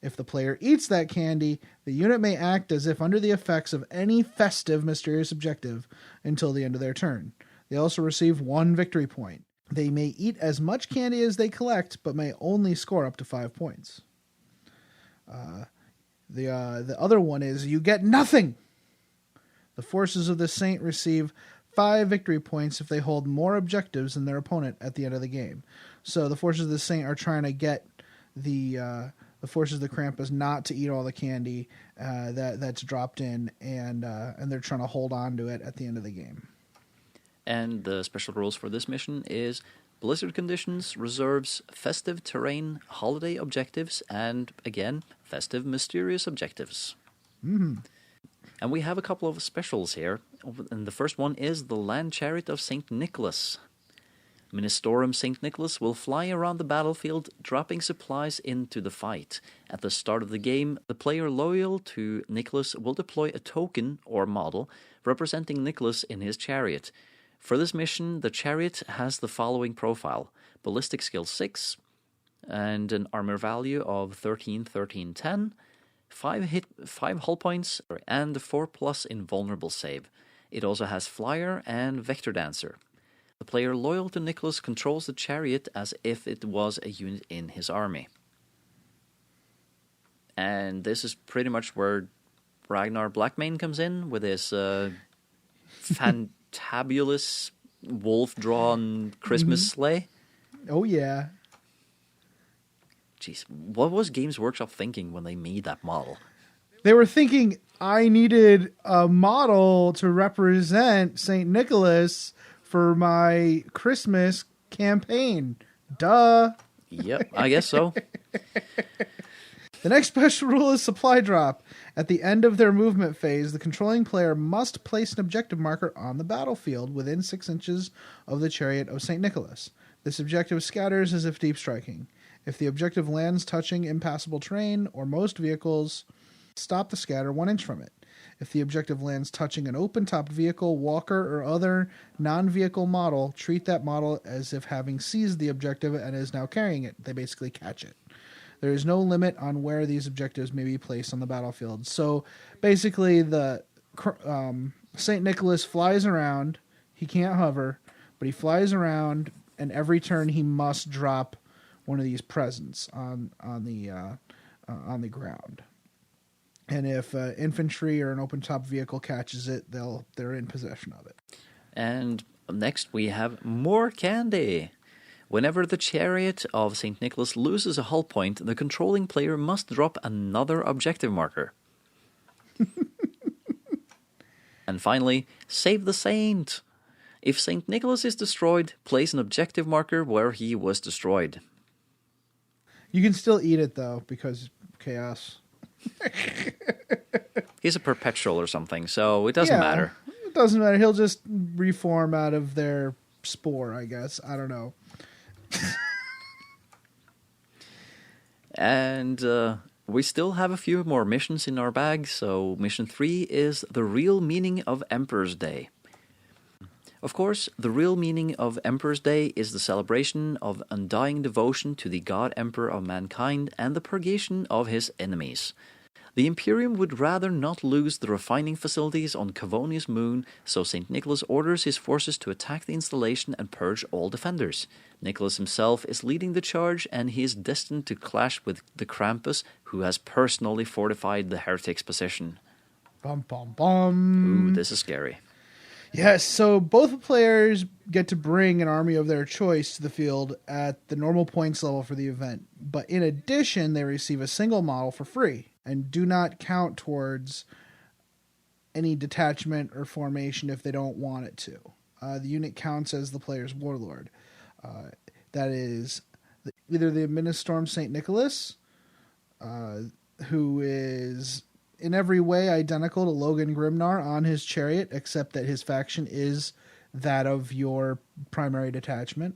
If the player eats that candy, the unit may act as if under the effects of any festive mysterious objective until the end of their turn. They also receive 1 victory point. They may eat as much candy as they collect, but may only score up to 5 points. The other one is you get nothing. The forces of the Saint receive 5 victory points if they hold more objectives than their opponent at the end of the game. So the forces of the Saint are trying to get the forces of the Krampus not to eat all the candy that's dropped in, and they're trying to hold on to it at the end of the game. And the special rules for this mission is blizzard conditions, reserves, festive terrain, holiday objectives, and, again, festive mysterious objectives. Mm-hmm. And we have a couple of specials here. And the first one is the Land Chariot of St. Nicholas. Ministorum St. Nicholas will fly around the battlefield, dropping supplies into the fight. At the start of the game, the player loyal to Nicholas will deploy a token or model representing Nicholas in his chariot. For this mission, the chariot has the following profile: ballistic skill 6, and an armor value of 13, 13, 10, 5 hull points, and 4+ invulnerable save. It also has flyer and vector dancer. The player loyal to Nicholas controls the chariot as if it was a unit in his army. And this is pretty much where Ragnar Blackmane comes in with his fantabulous wolf-drawn Christmas sleigh. Oh, yeah. Jeez, what was Games Workshop thinking when they made that model? They were thinking, I needed a model to represent St. Nicholas for my Christmas campaign. Duh. Yep, I guess so. The next special rule is supply drop. At the end of their movement phase, the controlling player must place an objective marker on the battlefield within 6 inches of the chariot of St. Nicholas. This objective scatters as if deep striking. If the objective lands touching impassable terrain or most vehicles, stop the scatter 1 inch from it. If the objective lands touching an open-topped vehicle, walker, or other non-vehicle model, treat that model as if having seized the objective and is now carrying it. They basically catch it. There is no limit on where these objectives may be placed on the battlefield. So basically, the St. Nicholas flies around. He can't hover, but he flies around, and every turn he must drop one of these presents on the ground. And if infantry or an open-top vehicle catches it, they're in possession of it. And next we have more candy. Whenever the chariot of St. Nicholas loses a hull point, the controlling player must drop another objective marker. And finally, save the saint. If St. Nicholas is destroyed, place an objective marker where he was destroyed. You can still eat it, though, because chaos. He's a perpetual or something, so it doesn't matter. It doesn't matter. He'll just reform out of their spore, I guess. I don't know. And we still have a few more missions in our bag, so mission 3 is the real meaning of Emperor's Day. Of course, the real meaning of Emperor's Day is the celebration of undying devotion to the God Emperor of mankind and the purgation of his enemies. The Imperium would rather not lose the refining facilities on Cavonia's moon, so St. Nicholas orders his forces to attack the installation and purge all defenders. Nicholas himself is leading the charge, and he is destined to clash with the Krampus, who has personally fortified the heretic's position. Bum, bum, bum. Ooh, this is scary. Yes, so both players get to bring an army of their choice to the field at the normal points level for the event. But in addition, they receive a single model for free and do not count towards any detachment or formation if they don't want it to. The unit counts as the player's warlord. That is either the Ministorum St. Nicholas, who is in every way identical to Logan Grimnar on his chariot, except that his faction is that of your primary detachment,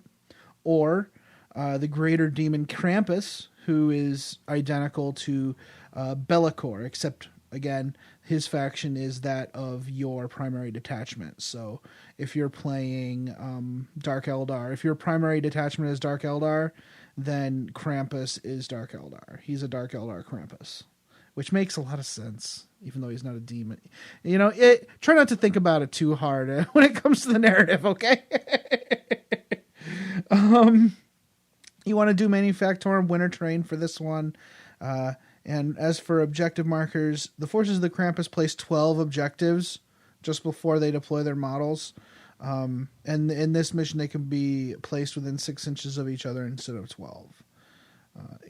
or the Greater Demon Krampus, who is identical to Bellicor, except, again, his faction is that of your primary detachment. So if you're playing Dark Eldar, if your primary detachment is Dark Eldar, then Krampus is Dark Eldar. He's a Dark Eldar Krampus, which makes a lot of sense, even though he's not a demon. You know, try not to think about it too hard when it comes to the narrative, okay? You want to do Manufactorum Winter Train for this one. And as for objective markers, the forces of the Krampus place 12 objectives just before they deploy their models. And in this mission, they can be placed within 6 inches of each other instead of 12.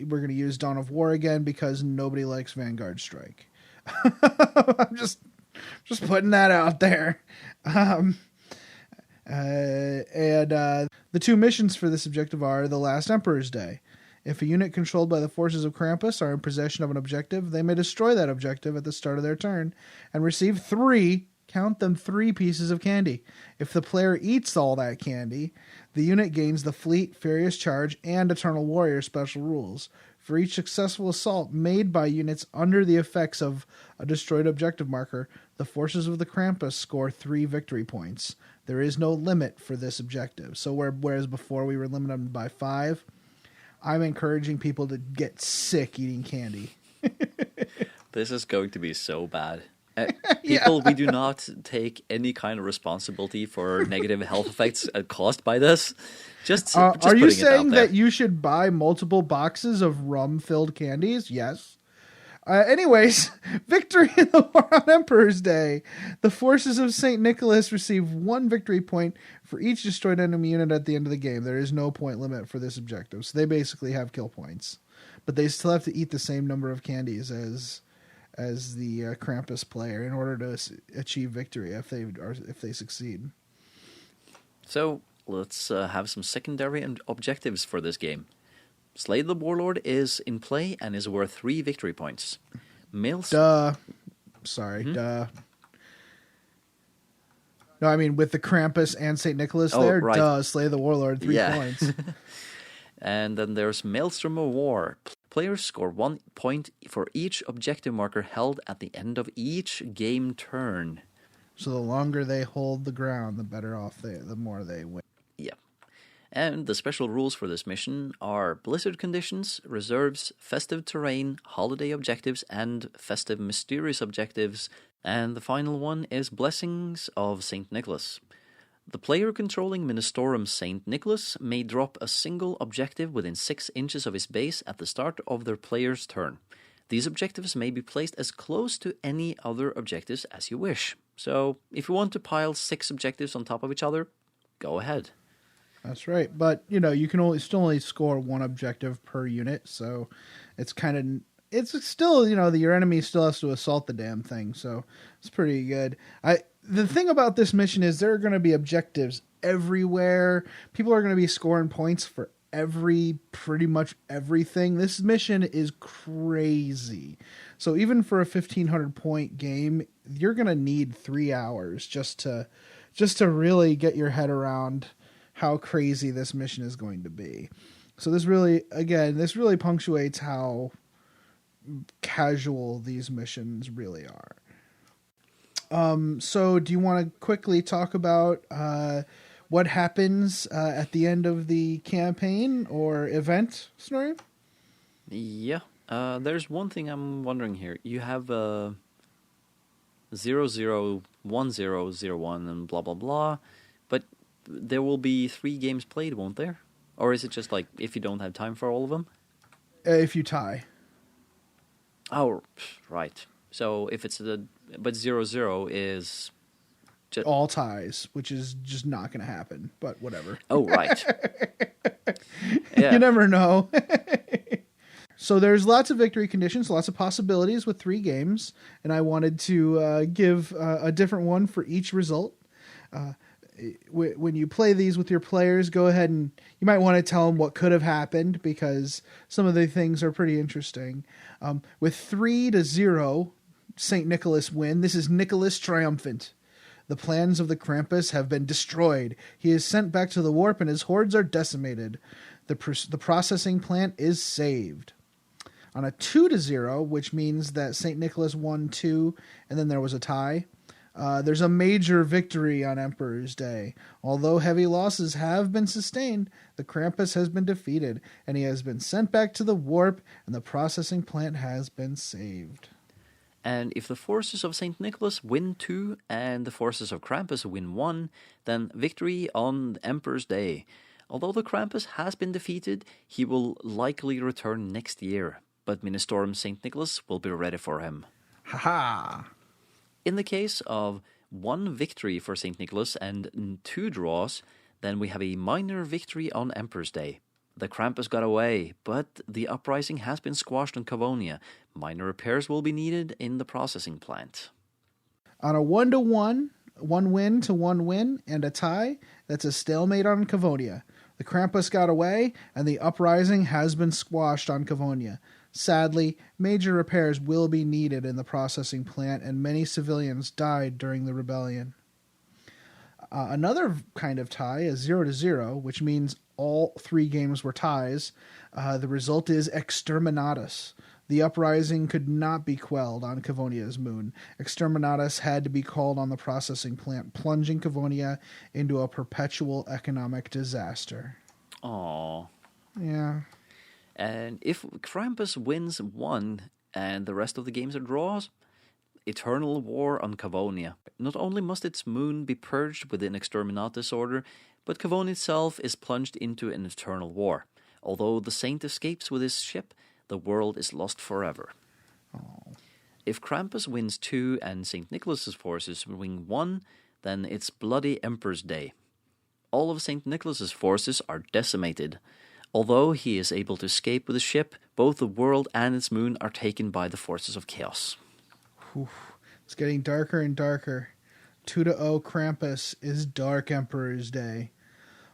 We're going to use Dawn of War again because nobody likes Vanguard Strike. I'm just putting that out there. The two missions for this objective are the Last Emperor's Day. If a unit controlled by the forces of Krampus are in possession of an objective, they may destroy that objective at the start of their turn and receive 3 pieces of candy. If the player eats all that candy, the unit gains the Fleet, Furious Charge, and Eternal Warrior special rules. For each successful assault made by units under the effects of a destroyed objective marker, the forces of the Krampus score 3 victory points. There is no limit for this objective. So whereas before we were limited by 5, I'm encouraging people to get sick eating candy. This is going to be so bad. People, we do not take any kind of responsibility for negative health effects caused by this. Just are you saying that you should buy multiple boxes of rum-filled candies? Yes. Anyways, victory in the War on Emperor's Day. The forces of St. Nicholas receive 1 victory point for each destroyed enemy unit at the end of the game. There is no point limit for this objective, so they basically have kill points. But they still have to eat the same number of candies as the Krampus player in order to achieve victory if they succeed. So let's have some secondary objectives for this game. Slay the Warlord is in play and is worth 3 victory points. Duh. No, I mean with the Krampus and St. Nicholas there. Right. Duh, Slay the Warlord, 3 points. And then there's Maelstrom of War. Players score 1 point for each objective marker held at the end of each game turn. So the longer they hold the ground, the better off the more they win. Yeah. And the special rules for this mission are Blizzard Conditions, Reserves, Festive Terrain, Holiday Objectives, and Festive Mysterious Objectives. And the final one is Blessings of St. Nicholas. The player controlling Ministorum St. Nicholas may drop a single objective within 6 inches of his base at the start of their player's turn. These objectives may be placed as close to any other objectives as you wish. So, if you want to pile 6 objectives on top of each other, go ahead. That's right, but you can still only score 1 objective per unit, so it's still your enemy still has to assault the damn thing, so it's pretty good. The thing about this mission is there are going to be objectives everywhere. People are going to be scoring points for pretty much everything. This mission is crazy. So even for a 1,500 point game, you're going to need 3 hours just to really get your head around how crazy this mission is going to be. So this really punctuates how casual these missions really are. So do you want to quickly talk about what happens at the end of the campaign or event, Snorri? Yeah. There's one thing I'm wondering here. You have 001001 and blah blah blah, but there will be 3 games played, won't there? Or is it just like if you don't have time for all of them? If you tie. Oh, right. So if it's but 00 is just all ties, which is just not going to happen. But whatever. Oh, right. Yeah. You never know. So there's lots of victory conditions, lots of possibilities with 3 games, and I wanted to give a different one for each result. When you play these with your players, go ahead and you might want to tell them what could have happened because some of the things are pretty interesting. With 3-0, St. Nicholas win. This is Nicholas triumphant. The plans of the Krampus have been destroyed. He is sent back to the warp and his hordes are decimated. The processing plant is saved. On a 2-0, which means that St. Nicholas won 2 and then there was a tie, there's a major victory on Emperor's Day. Although heavy losses have been sustained, the Krampus has been defeated, and he has been sent back to the warp, and the processing plant has been saved. And if the forces of St. Nicholas win 2 and the forces of Krampus win 1, then victory on Emperor's Day. Although the Krampus has been defeated, he will likely return next year. but Ministorum St. Nicholas will be ready for him. Ha-ha! In the case of 1 victory for St. Nicholas and 2 draws, then we have a minor victory on Emperor's Day. The Krampus got away, but the uprising has been squashed on Cavonia. Minor repairs will be needed in the processing plant. On a 1-1, 1 win to 1 win, and a tie, that's a stalemate on Cavonia. The Krampus got away, and the uprising has been squashed on Cavonia. Sadly, major repairs will be needed in the processing plant, and many civilians died during the rebellion. Another kind of tie is 0-0, which means all 3 games were ties. The result is Exterminatus. The uprising could not be quelled on Cavonia's moon. Exterminatus had to be called on the processing plant, plunging Cavonia into a perpetual economic disaster. Aww. Yeah. And if Krampus wins 1 and the rest of the games are draws, eternal war on Cavonia. Not only must its moon be purged within Exterminatus order, but Cavonia itself is plunged into an eternal war. Although the saint escapes with his ship, the world is lost forever. Oh. If Krampus wins 2 and St. Nicholas's forces win 1, then it's Bloody Emperor's Day. All of St. Nicholas's forces are decimated. Although he is able to escape with his ship, both the world and its moon are taken by the forces of chaos. Whew. It's getting darker and darker. 2-0 Krampus is Dark Emperor's Day.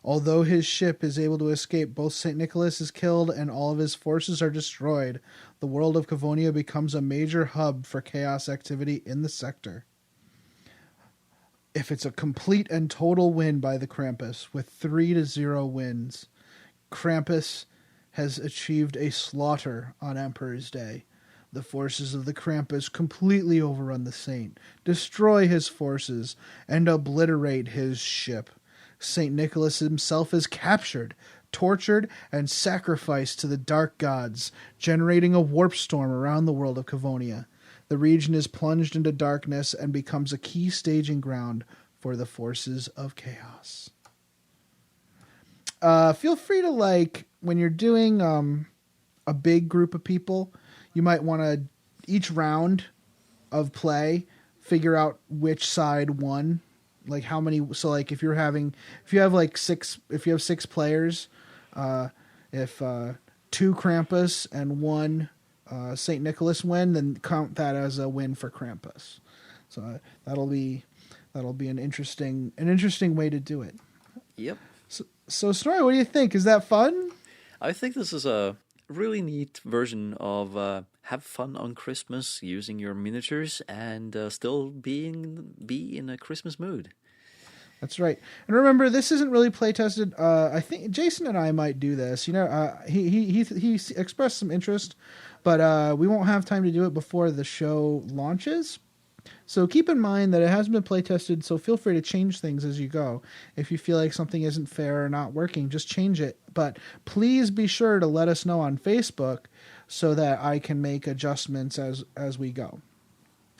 Although his ship is able to escape, both St. Nicholas is killed and all of his forces are destroyed. The world of Cavonia becomes a major hub for chaos activity in the sector. If it's a complete and total win by the Krampus, with 3-0 wins, Krampus has achieved a slaughter on Emperor's Day. The forces of the Krampus completely overrun the saint, destroy his forces, and obliterate his ship. St. Nicholas himself is captured, tortured, and sacrificed to the dark gods, generating a warp storm around the world of Cavonia. The region is plunged into darkness and becomes a key staging ground for the forces of chaos. Feel free to, when you're doing a big group of people, you might want to, each round of play, figure out which side won. Like how many, so if you have 6 players, if 2 Krampus and 1 St. Nicholas win, then count that as a win for Krampus. So that'll be an interesting way to do it. Yep. So Snorri, what do you think? Is that fun? I think this is a really neat version of have fun on Christmas using your miniatures and still be in a Christmas mood. That's right. And remember, this isn't really play tested. I think Jason and I might do this. He expressed some interest, but we won't have time to do it before the show launches. So keep in mind that it hasn't been play tested, so feel free to change things as you go. If you feel like something isn't fair or not working, just change it. But please be sure to let us know on Facebook so that I can make adjustments as we go.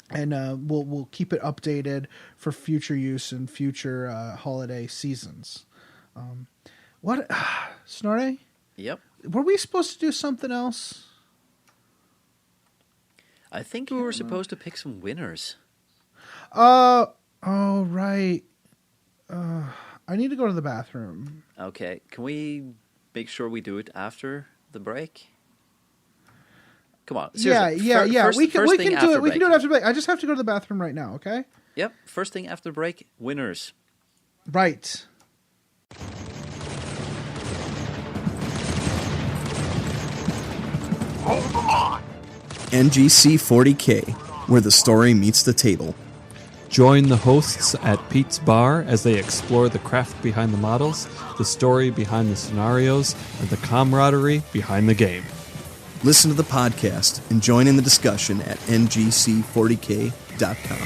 And we'll keep it updated for future use in future holiday seasons. What, Snorri? Yep. Were we supposed to do something else? I think we were supposed to pick some winners. Oh, right. I need to go to the bathroom. Okay, can we make sure we do it after the break? Come on. Seriously. Yeah. We can do it. We can do it after the break. I just have to go to the bathroom right now, okay? Yep. First thing after the break, winners. Right. Hold on! NGC 40K, where the story meets the table. Join the hosts at Pete's Bar as they explore the craft behind the models, the story behind the scenarios, and the camaraderie behind the game. Listen to the podcast and join in the discussion at ngc40k.com.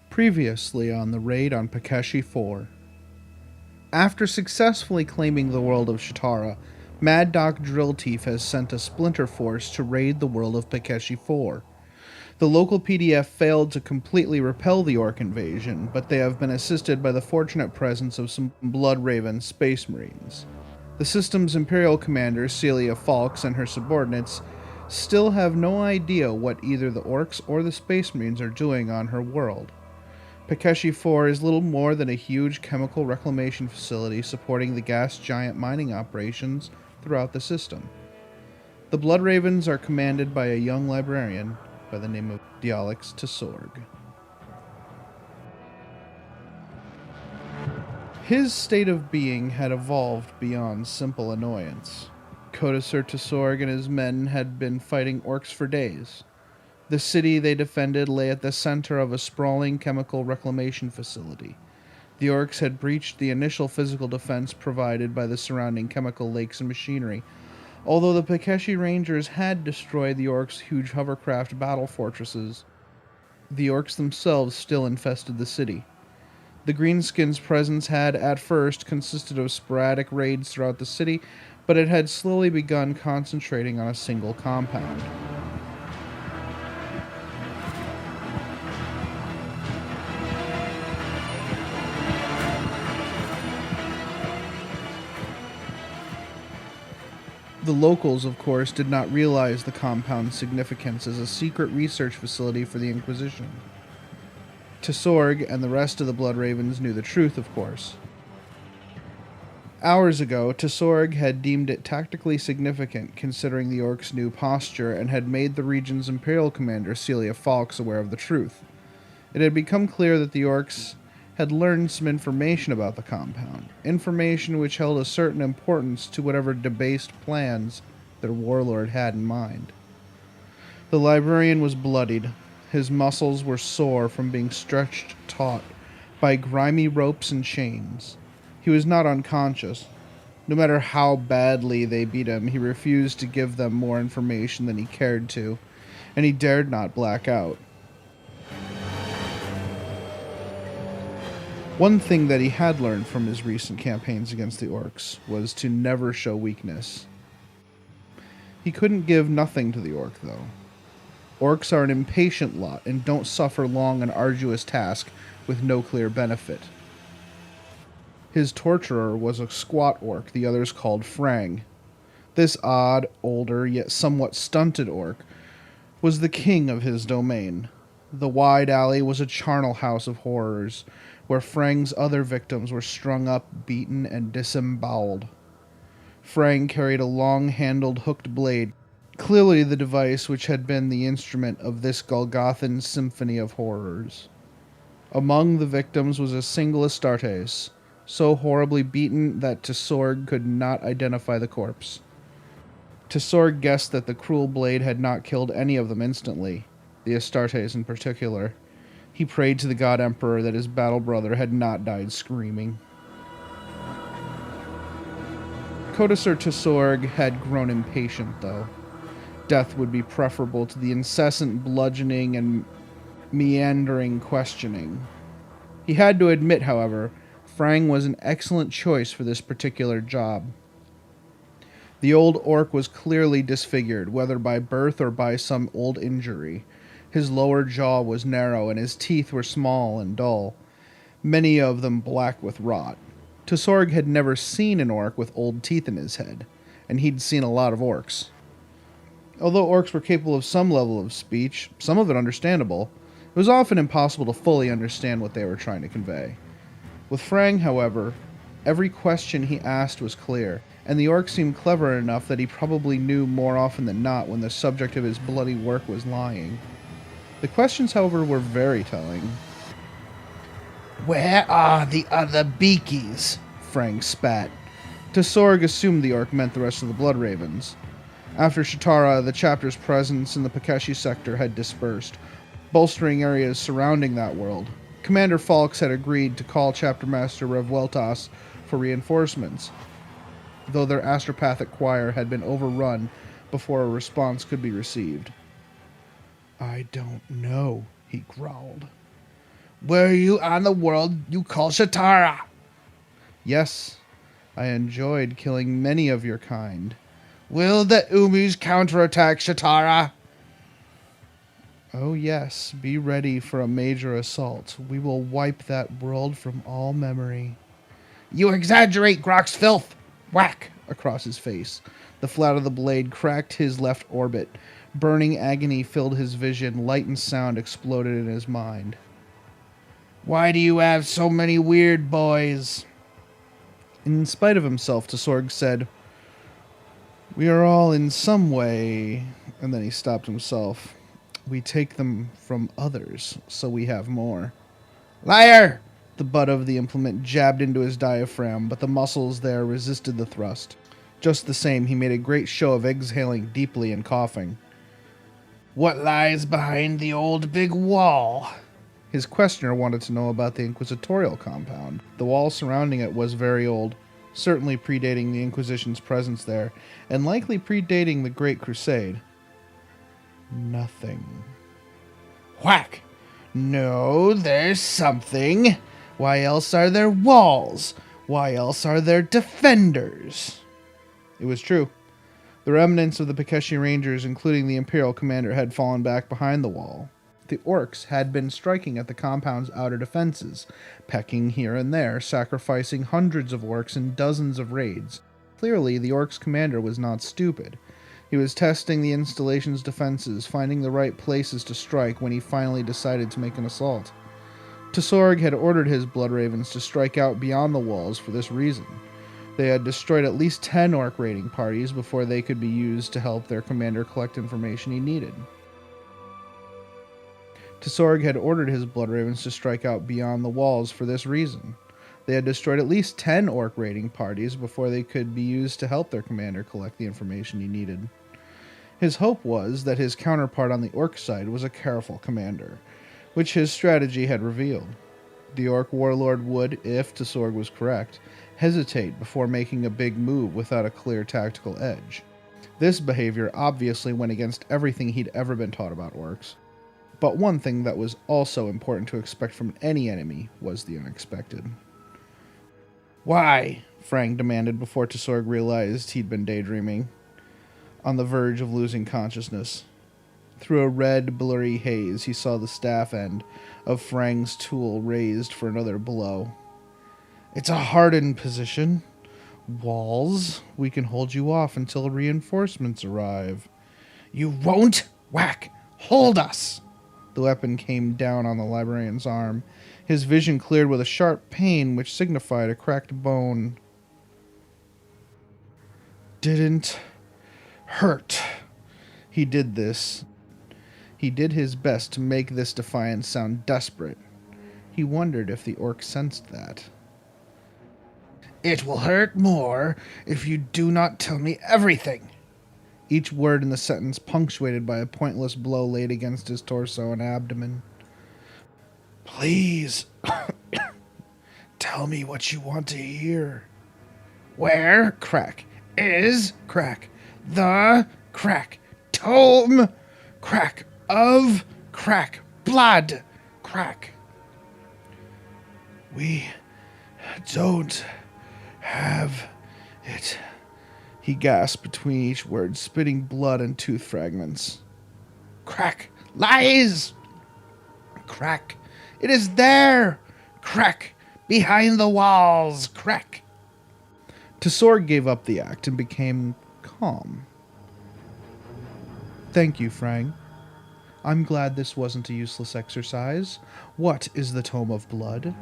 Previously on the raid on Pakeshi IV. After successfully claiming the world of Shatara, Mad Doc Drillteeth has sent a splinter force to raid the world of Pakeshi IV. The local PDF failed to completely repel the Orc invasion, but they have been assisted by the fortunate presence of some Bloodraven Space Marines. The system's Imperial commander, Celia Falks, and her subordinates still have no idea what either the Orcs or the Space Marines are doing on her world. Pakeshi IV is little more than a huge chemical reclamation facility supporting the gas giant mining operations throughout the system. The Bloodravens are commanded by a young librarian by the name of Dialix Tsorg. His state of being had evolved beyond simple annoyance. Codisir Tsorg and his men had been fighting Orcs for days. The city they defended lay at the center of a sprawling chemical reclamation facility. The Orcs had breached the initial physical defense provided by the surrounding chemical lakes and machinery, although the Pakeshi Rangers had destroyed the Orcs' huge hovercraft battle fortresses. The Orcs themselves still infested the city. The Greenskins' presence had, at first, consisted of sporadic raids throughout the city, but it had slowly begun concentrating on a single compound. The locals, of course, did not realize the compound's significance as a secret research facility for the Inquisition. Tsorg and the rest of the Bloodravens knew the truth, of course. Hours ago, Tsorg had deemed it tactically significant considering the Orcs' new posture and had made the region's Imperial commander, Celia Falks, aware of the truth. It had become clear that the Orcs had learned some information about the compound, information which held a certain importance to whatever debased plans their warlord had in mind. The librarian was bloodied. His muscles were sore from being stretched taut by grimy ropes and chains. He was not unconscious. No matter how badly they beat him, he refused to give them more information than he cared to, and he dared not black out. One thing that he had learned from his recent campaigns against the Orcs was to never show weakness. He couldn't give nothing to the Orc, though. Orcs are an impatient lot and don't suffer long an arduous task with no clear benefit. His torturer was a squat Orc the others called Frang. This odd, older, yet somewhat stunted Orc was the king of his domain. The wide alley was a charnel house of horrors, where Frang's other victims were strung up, beaten, and disemboweled. Frang carried a long-handled hooked blade, clearly the device which had been the instrument of this Golgothan symphony of horrors. Among the victims was a single Astartes, so horribly beaten that Tsorg could not identify the corpse. Tsorg guessed that the cruel blade had not killed any of them instantly, the Astartes in particular. He prayed to the God Emperor that his battle brother had not died screaming. Codisir Tsorg had grown impatient, though. Death would be preferable to the incessant bludgeoning and meandering questioning. He had to admit, however, Frang was an excellent choice for this particular job. The old Orc was clearly disfigured, whether by birth or by some old injury. His lower jaw was narrow, and his teeth were small and dull, many of them black with rot. Tsorg had never seen an Orc with old teeth in his head, and he'd seen a lot of Orcs. Although Orcs were capable of some level of speech, some of it understandable, it was often impossible to fully understand what they were trying to convey. With Frang, however, every question he asked was clear, and the Orc seemed clever enough that he probably knew more often than not when the subject of his bloody work was lying. The questions, however, were very telling. "Where are the other Beakies?" Frang spat. Tsorg assumed the Orc meant the rest of the Bloodravens. After Shatara, the chapter's presence in the Pakeshi sector had dispersed, bolstering areas surrounding that world. Commander Falks had agreed to call Chapter Master Revueltas for reinforcements, though their astropathic choir had been overrun before a response could be received. "I don't know," he growled. "Were you on the world you call Shatara?" "Yes. I enjoyed killing many of your kind. Will the Umus counterattack Shatara? Oh yes, be ready for a major assault. We will wipe that world from all memory. You exaggerate, Grok's filth! Whack! Across his face. The flat of the blade cracked his left orbit. Burning agony filled his vision. Light and sound exploded in his mind. Why do you have so many weird boys? In spite of himself, Tsorg said, We are all in some way... And then he stopped himself. We take them from others, so we have more. Liar! The butt of the implement jabbed into his diaphragm, but the muscles there resisted the thrust. Just the same, he made a great show of exhaling deeply and coughing. What lies behind the old big wall? His questioner wanted to know about the inquisitorial compound. The wall surrounding it was very old, certainly predating the Inquisition's presence there, and likely predating the Great Crusade. Nothing. Whack! No, there's something. Why else are there walls? Why else are there defenders? It was true. The remnants of the Pakeshi Rangers, including the Imperial commander, had fallen back behind the wall. The orcs had been striking at the compound's outer defenses, pecking here and there, sacrificing hundreds of orcs in dozens of raids. Clearly, the orcs' commander was not stupid. He was testing the installation's defenses, finding the right places to strike when he finally decided to make an assault. Tsorg had ordered his Blood Ravens to strike out beyond the walls for this reason. They had destroyed at least 10 orc raiding parties before they could be used to help their commander collect information he needed. Tsorg had ordered his Blood Ravens to strike out beyond the walls for this reason. They had destroyed at least 10 orc raiding parties before they could be used to help their commander collect the information he needed. His hope was that his counterpart on the orc side was a careful commander, which his strategy had revealed. The orc warlord would, if Tsorg was correct, hesitate before making a big move without a clear tactical edge. This behavior obviously went against everything he'd ever been taught about orcs. But one thing that was also important to expect from any enemy was the unexpected. Why? Frang demanded before Tsorg realized he'd been daydreaming, on the verge of losing consciousness. Through a red, blurry haze, he saw the staff end of Frang's tool raised for another blow. It's a hardened position. Walls. We can hold you off until reinforcements arrive. You won't? Whack! Hold us! The weapon came down on the librarian's arm. His vision cleared with a sharp pain which signified a cracked bone. Didn't hurt. He did this. He did his best to make this defiance sound desperate. He wondered if the orc sensed that. It will hurt more if you do not tell me everything. Each word in the sentence punctuated by a pointless blow laid against his torso and abdomen. Please, tell me what you want to hear. Where, crack, is, crack, the, crack, tome, crack, of, crack, blood, crack. We don't have it, he gasped between each word, spitting blood and tooth fragments. Crack, lies! Crack, it is there! Crack, behind the walls, crack. Tsorg gave up the act and became calm. Thank you, Frang. I'm glad this wasn't a useless exercise. What is the Tome of Blood?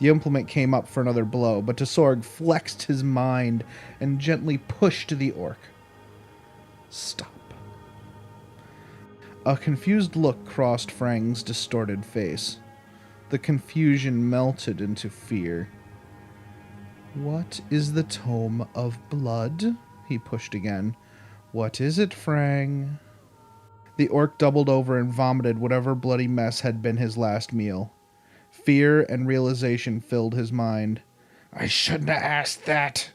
The implement came up for another blow, but Tsorg flexed his mind and gently pushed the orc. Stop. A confused look crossed Frang's distorted face. The confusion melted into fear. What is the Tome of Blood? He pushed again. What is it, Frang? The orc doubled over and vomited whatever bloody mess had been his last meal. Fear and realization filled his mind. I shouldn't have asked that.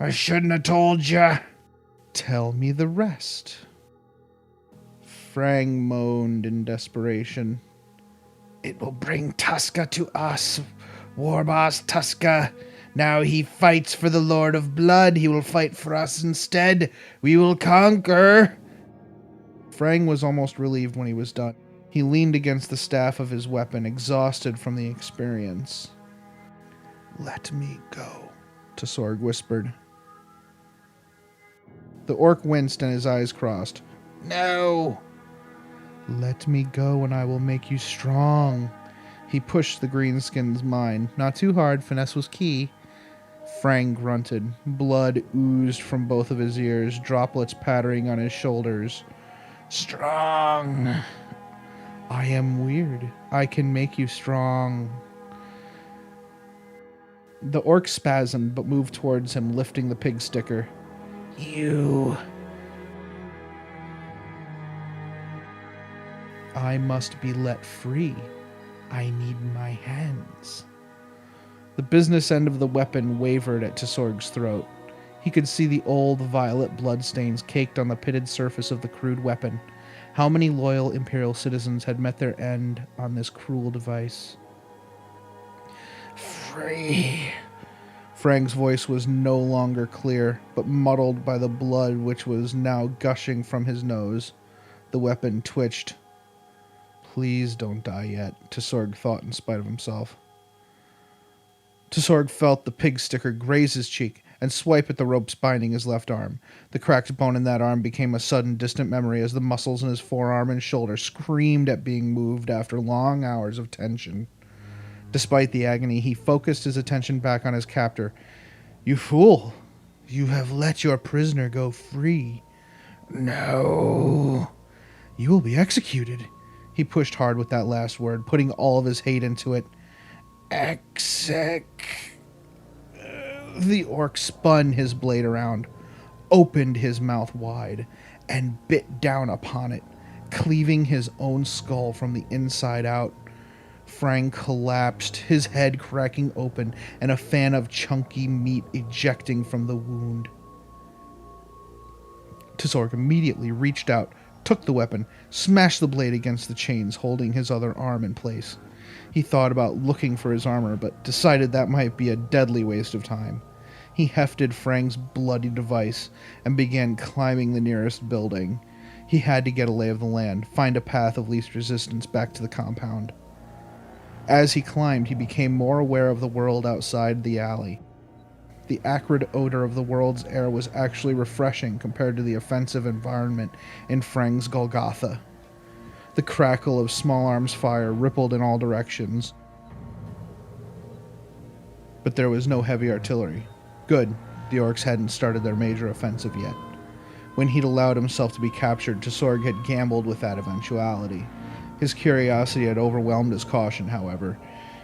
I shouldn't have told you. Tell me the rest. Frang moaned in desperation. It will bring Tuska to us. War boss Tuska. Now he fights for the Lord of Blood. He will fight for us instead. We will conquer. Frang was almost relieved when he was done. He leaned against the staff of his weapon, exhausted from the experience. Let me go, Tsorg whispered. The orc winced and his eyes crossed. No! Let me go and I will make you strong. He pushed the greenskin's mind. Not too hard, finesse was key. Frang grunted. Blood oozed from both of his ears, droplets pattering on his shoulders. Strong! I am weird. I can make you strong. The orc spasmed but moved towards him, lifting the pig sticker. You... I must be let free. I need my hands. The business end of the weapon wavered at Tsorg's throat. He could see the old violet bloodstains caked on the pitted surface of the crude weapon. How many loyal Imperial citizens had met their end on this cruel device? Free. Frang's voice was no longer clear, but muddled by the blood which was now gushing from his nose. The weapon twitched. Please don't die yet, Tsorg thought in spite of himself. Tsorg felt the pig sticker graze his cheek and swipe at the ropes binding his left arm. The cracked bone in that arm became a sudden distant memory as the muscles in his forearm and shoulder screamed at being moved after long hours of tension. Despite the agony, he focused his attention back on his captor. You fool! You have let your prisoner go free. No. You will be executed. He pushed hard with that last word, putting all of his hate into it. The orc spun his blade around, opened his mouth wide, and bit down upon it, cleaving his own skull from the inside out. Frang collapsed, his head cracking open, and a fan of chunky meat ejecting from the wound. Tsorg immediately reached out, took the weapon, smashed the blade against the chains holding his other arm in place. He thought about looking for his armor, but decided that might be a deadly waste of time. He hefted Frang's bloody device and began climbing the nearest building. He had to get a lay of the land, find a path of least resistance back to the compound. As he climbed, he became more aware of the world outside the alley. The acrid odor of the world's air was actually refreshing compared to the offensive environment in Frang's Golgotha. The crackle of small arms fire rippled in all directions. But there was no heavy artillery. Good, the orcs hadn't started their major offensive yet. When he'd allowed himself to be captured, Tsorg had gambled with that eventuality. His curiosity had overwhelmed his caution, however.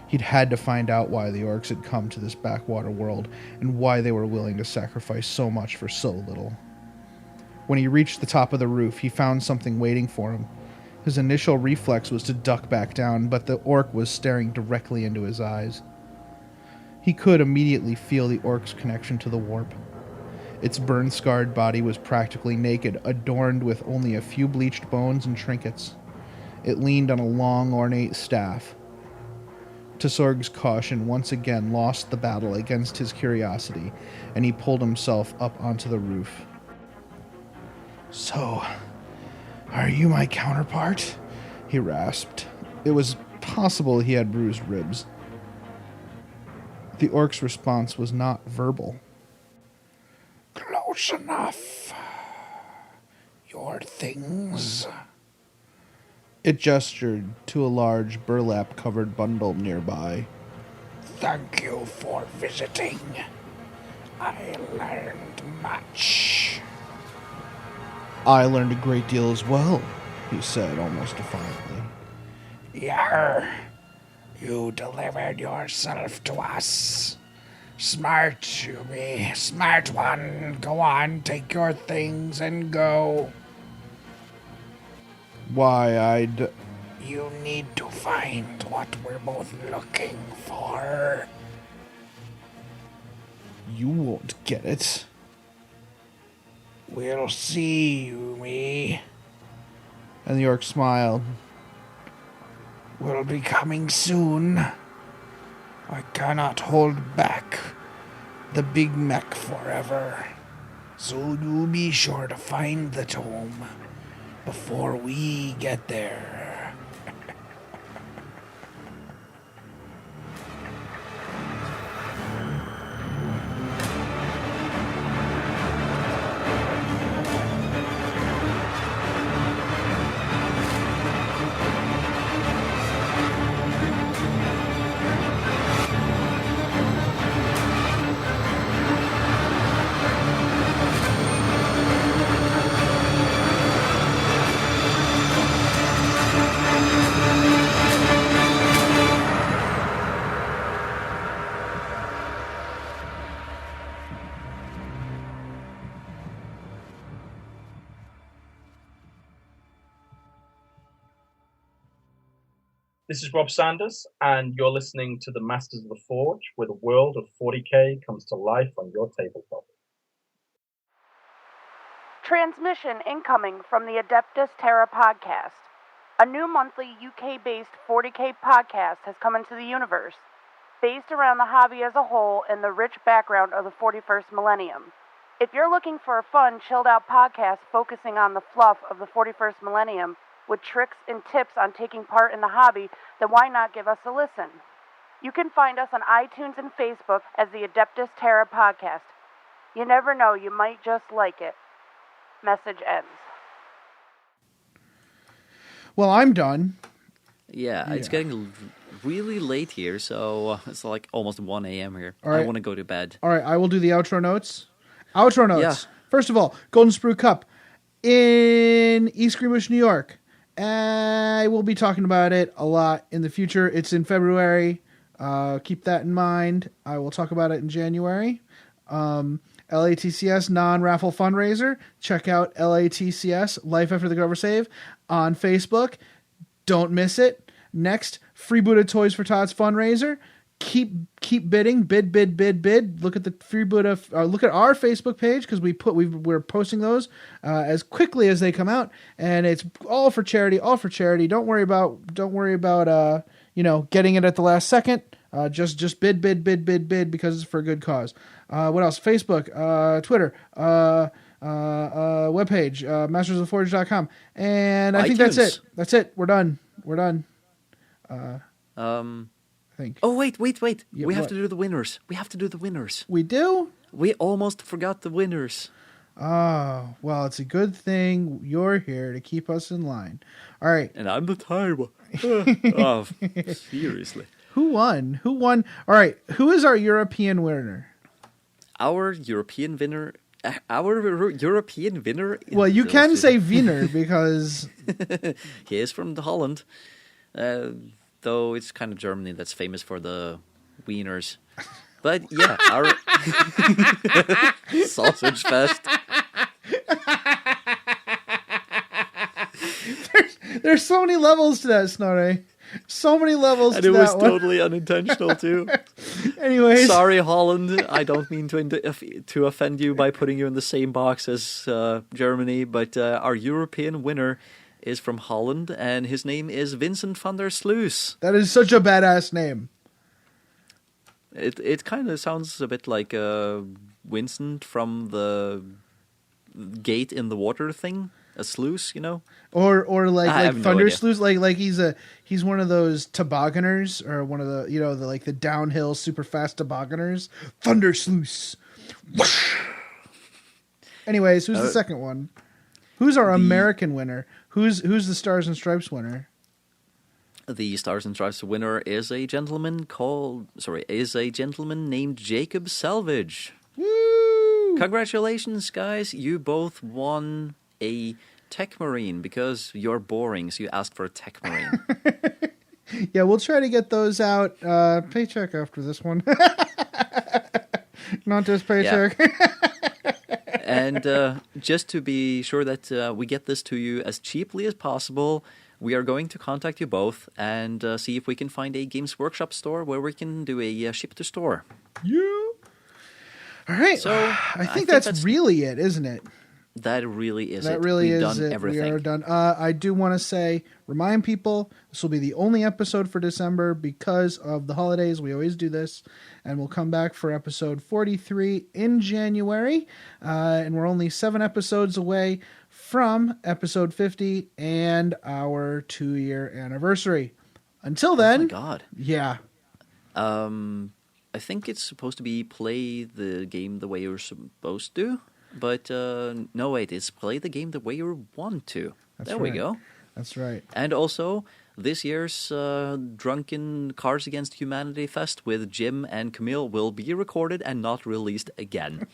He'd had to find out why the orcs had come to this backwater world, and why they were willing to sacrifice so much for so little. When he reached the top of the roof, he found something waiting for him. His initial reflex was to duck back down, but the orc was staring directly into his eyes. He could immediately feel the orc's connection to the warp. Its burn-scarred body was practically naked, adorned with only a few bleached bones and trinkets. It leaned on a long, ornate staff. Tsorg's caution once again lost the battle against his curiosity, and he pulled himself up onto the roof. So, are you my counterpart? He rasped. It was possible he had bruised ribs. The orc's response was not verbal. Close enough. Your things. It gestured to a large burlap-covered bundle nearby. Thank you for visiting. I learned much. I learned a great deal as well, he said almost defiantly. Yarr. You delivered yourself to us. Smart, Yubi. Smart one. Go on, take your things and go. Why, You need to find what we're both looking for. You won't get it. We'll see, Yumi. And the orc smiled. We'll be coming soon. I cannot hold back the Big Mac forever. So you be sure to find the tome before we get there. This is Rob Sanders, and you're listening to the Masters of the Forge, where the world of 40k comes to life on your tabletop. Transmission incoming from the Adeptus Terra podcast. A new monthly UK-based 40k podcast has come into the universe, based around the hobby as a whole and the rich background of the 41st millennium. If you're looking for a fun, chilled-out podcast focusing on the fluff of the 41st millennium, with tricks and tips on taking part in the hobby, then why not give us a listen? You can find us on iTunes and Facebook as the Adeptus Terra podcast. You never know, you might just like it. Message ends. Well, I'm done. Yeah, it's getting really late here, so it's like almost 1 a.m. here. All right. I want to go to bed. All right, I will do the outro notes. Outro notes. Yeah. First of all, Golden Sprue Cup in East Greenwich, New York. I will be talking about it a lot in the future. It's in February. Keep that in mind. I will talk about it in January. LATCS non-raffle fundraiser. Check out LATCS Life After the Cover Save on Facebook. Don't miss it. Next, Free Buddha Toys for Tots fundraiser. Keep bidding. Bid. Look at the Free Buddha. Look at our Facebook page because we're posting those as quickly as they come out, and it's all for charity. All for charity. Don't worry about getting it at the last second. Just bid because it's for a good cause. What else? Facebook, Twitter, webpage, mastersofforge.com. And I think that's it. That's it. We're done. I think. Oh, wait. Yeah, we have what? to do the winners. We do? We almost forgot the winners. Oh, well, it's a good thing you're here to keep us in line. All right. And I'm the timer. Oh, seriously. Who won? All right. Who is our European winner? Our European winner. Well, you can say Wiener because he is from Holland. Though it's kind of Germany that's famous for the wieners. But yeah, our sausage fest. There's so many levels to that, Snorri. So many levels And to it that was one. totally unintentional too. Anyways. Sorry, Holland. I don't mean to offend you by putting you in the same box as Germany, but our European winner is from Holland, and his name is Vincent van der Sluis. That is such a badass name. It kind of sounds a bit like Vincent from the gate in the water thing, a sluice, you know, or like Thunder idea. Sluice, like he's one of those tobogganers, or one of the the downhill super fast tobogganers. Thunder Sluice. Whoosh! Anyways, who's the second one? Who's our American winner? Who's the Stars and Stripes winner? The Stars and Stripes winner is a gentleman named Jacob Selvage. Woo! Congratulations, guys! You both won a Tech Marine because you're boring, so you asked for a Tech Marine. Yeah, we'll try to get those out. Paycheck after this one. Not just paycheck. Yeah. And just to be sure that we get this to you as cheaply as possible, we are going to contact you both and see if we can find a Games Workshop store where we can do a ship-to-store. Yeah. All right. So I think that's really it, isn't it? That really is That it. really We've is done it. everything. We are done. I do want to remind people, this will be the only episode for December because of the holidays. We always do this. And we'll come back for episode 43 in January. And we're only 7 episodes away from episode 50 and our 2-year anniversary. Until then. Oh my God. Yeah. I think it's supposed to be play the game the way you're supposed to. But no, wait, it's play the game the way you want to. There we go. That's right. And also, this year's Drunken Cards Against Humanity Fest with Jim and Camille will be recorded and not released again.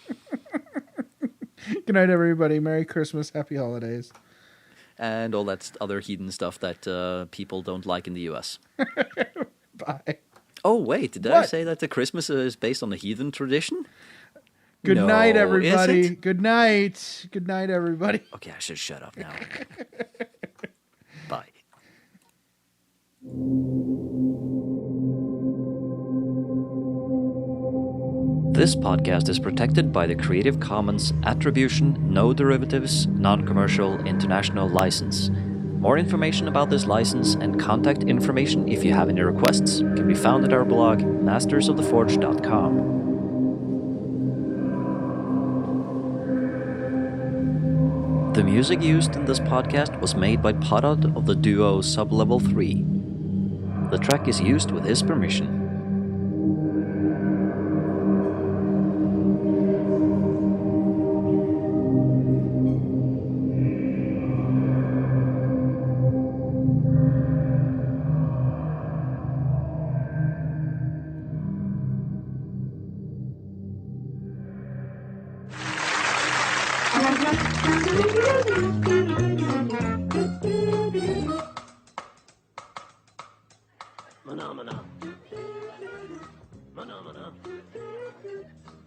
Good night, everybody. Merry Christmas. Happy holidays. And all that other heathen stuff that people don't like in the U.S. Bye. Oh, wait, did I say that the Christmas is based on a heathen tradition? Good night, everybody. Is it? Good night. Good night, everybody. Okay, I should shut up now. Bye. This podcast is protected by the Creative Commons Attribution, No Derivatives, Non-Commercial International License. More information about this license and contact information if you have any requests can be found at our blog, mastersoftheforge.com. The music used in this podcast was made by Podod of the duo Sublevel 3. The track is used with his permission.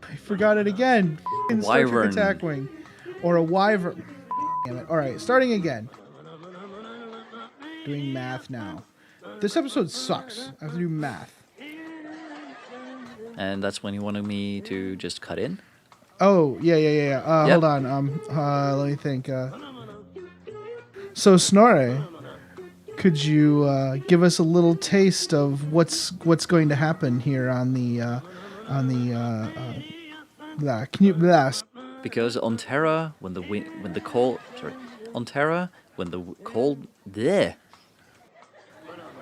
I forgot it again. Star Trek Wyvern. Attack Wing. Or a wyvern. Damn it. Alright, starting again. Doing math now. This episode sucks. I have to do math. And that's when you wanted me to just cut in? Oh, yeah. Yep. Hold on. Let me think. So, Snorre, could you give us a little taste of what's going to happen here on the can you blast? Because on Terra, when the cold bleh.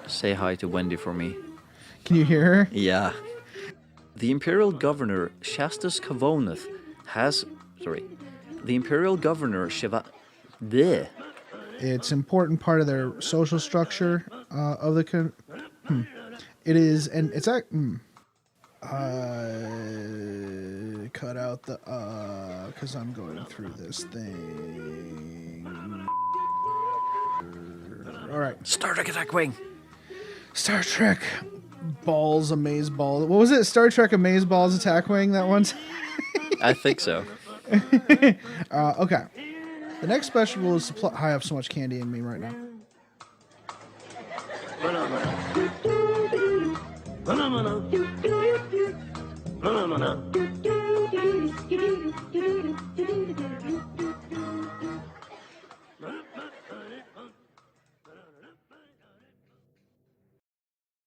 Say hi to Wendy for me. Can you hear her? Yeah. The Imperial Governor Shastas Kavonath the Imperial Governor Shiva bleh. It's an important part of their social structure of the It is, and it's cut out the because I'm going through this thing. All right, Star Trek Attack Wing. Star Trek Balls Amaze Balls. What was it? Star Trek Amaze Balls Attack Wing. That one. I think so. Okay. The next special rule is supply. I have so much candy in me right now.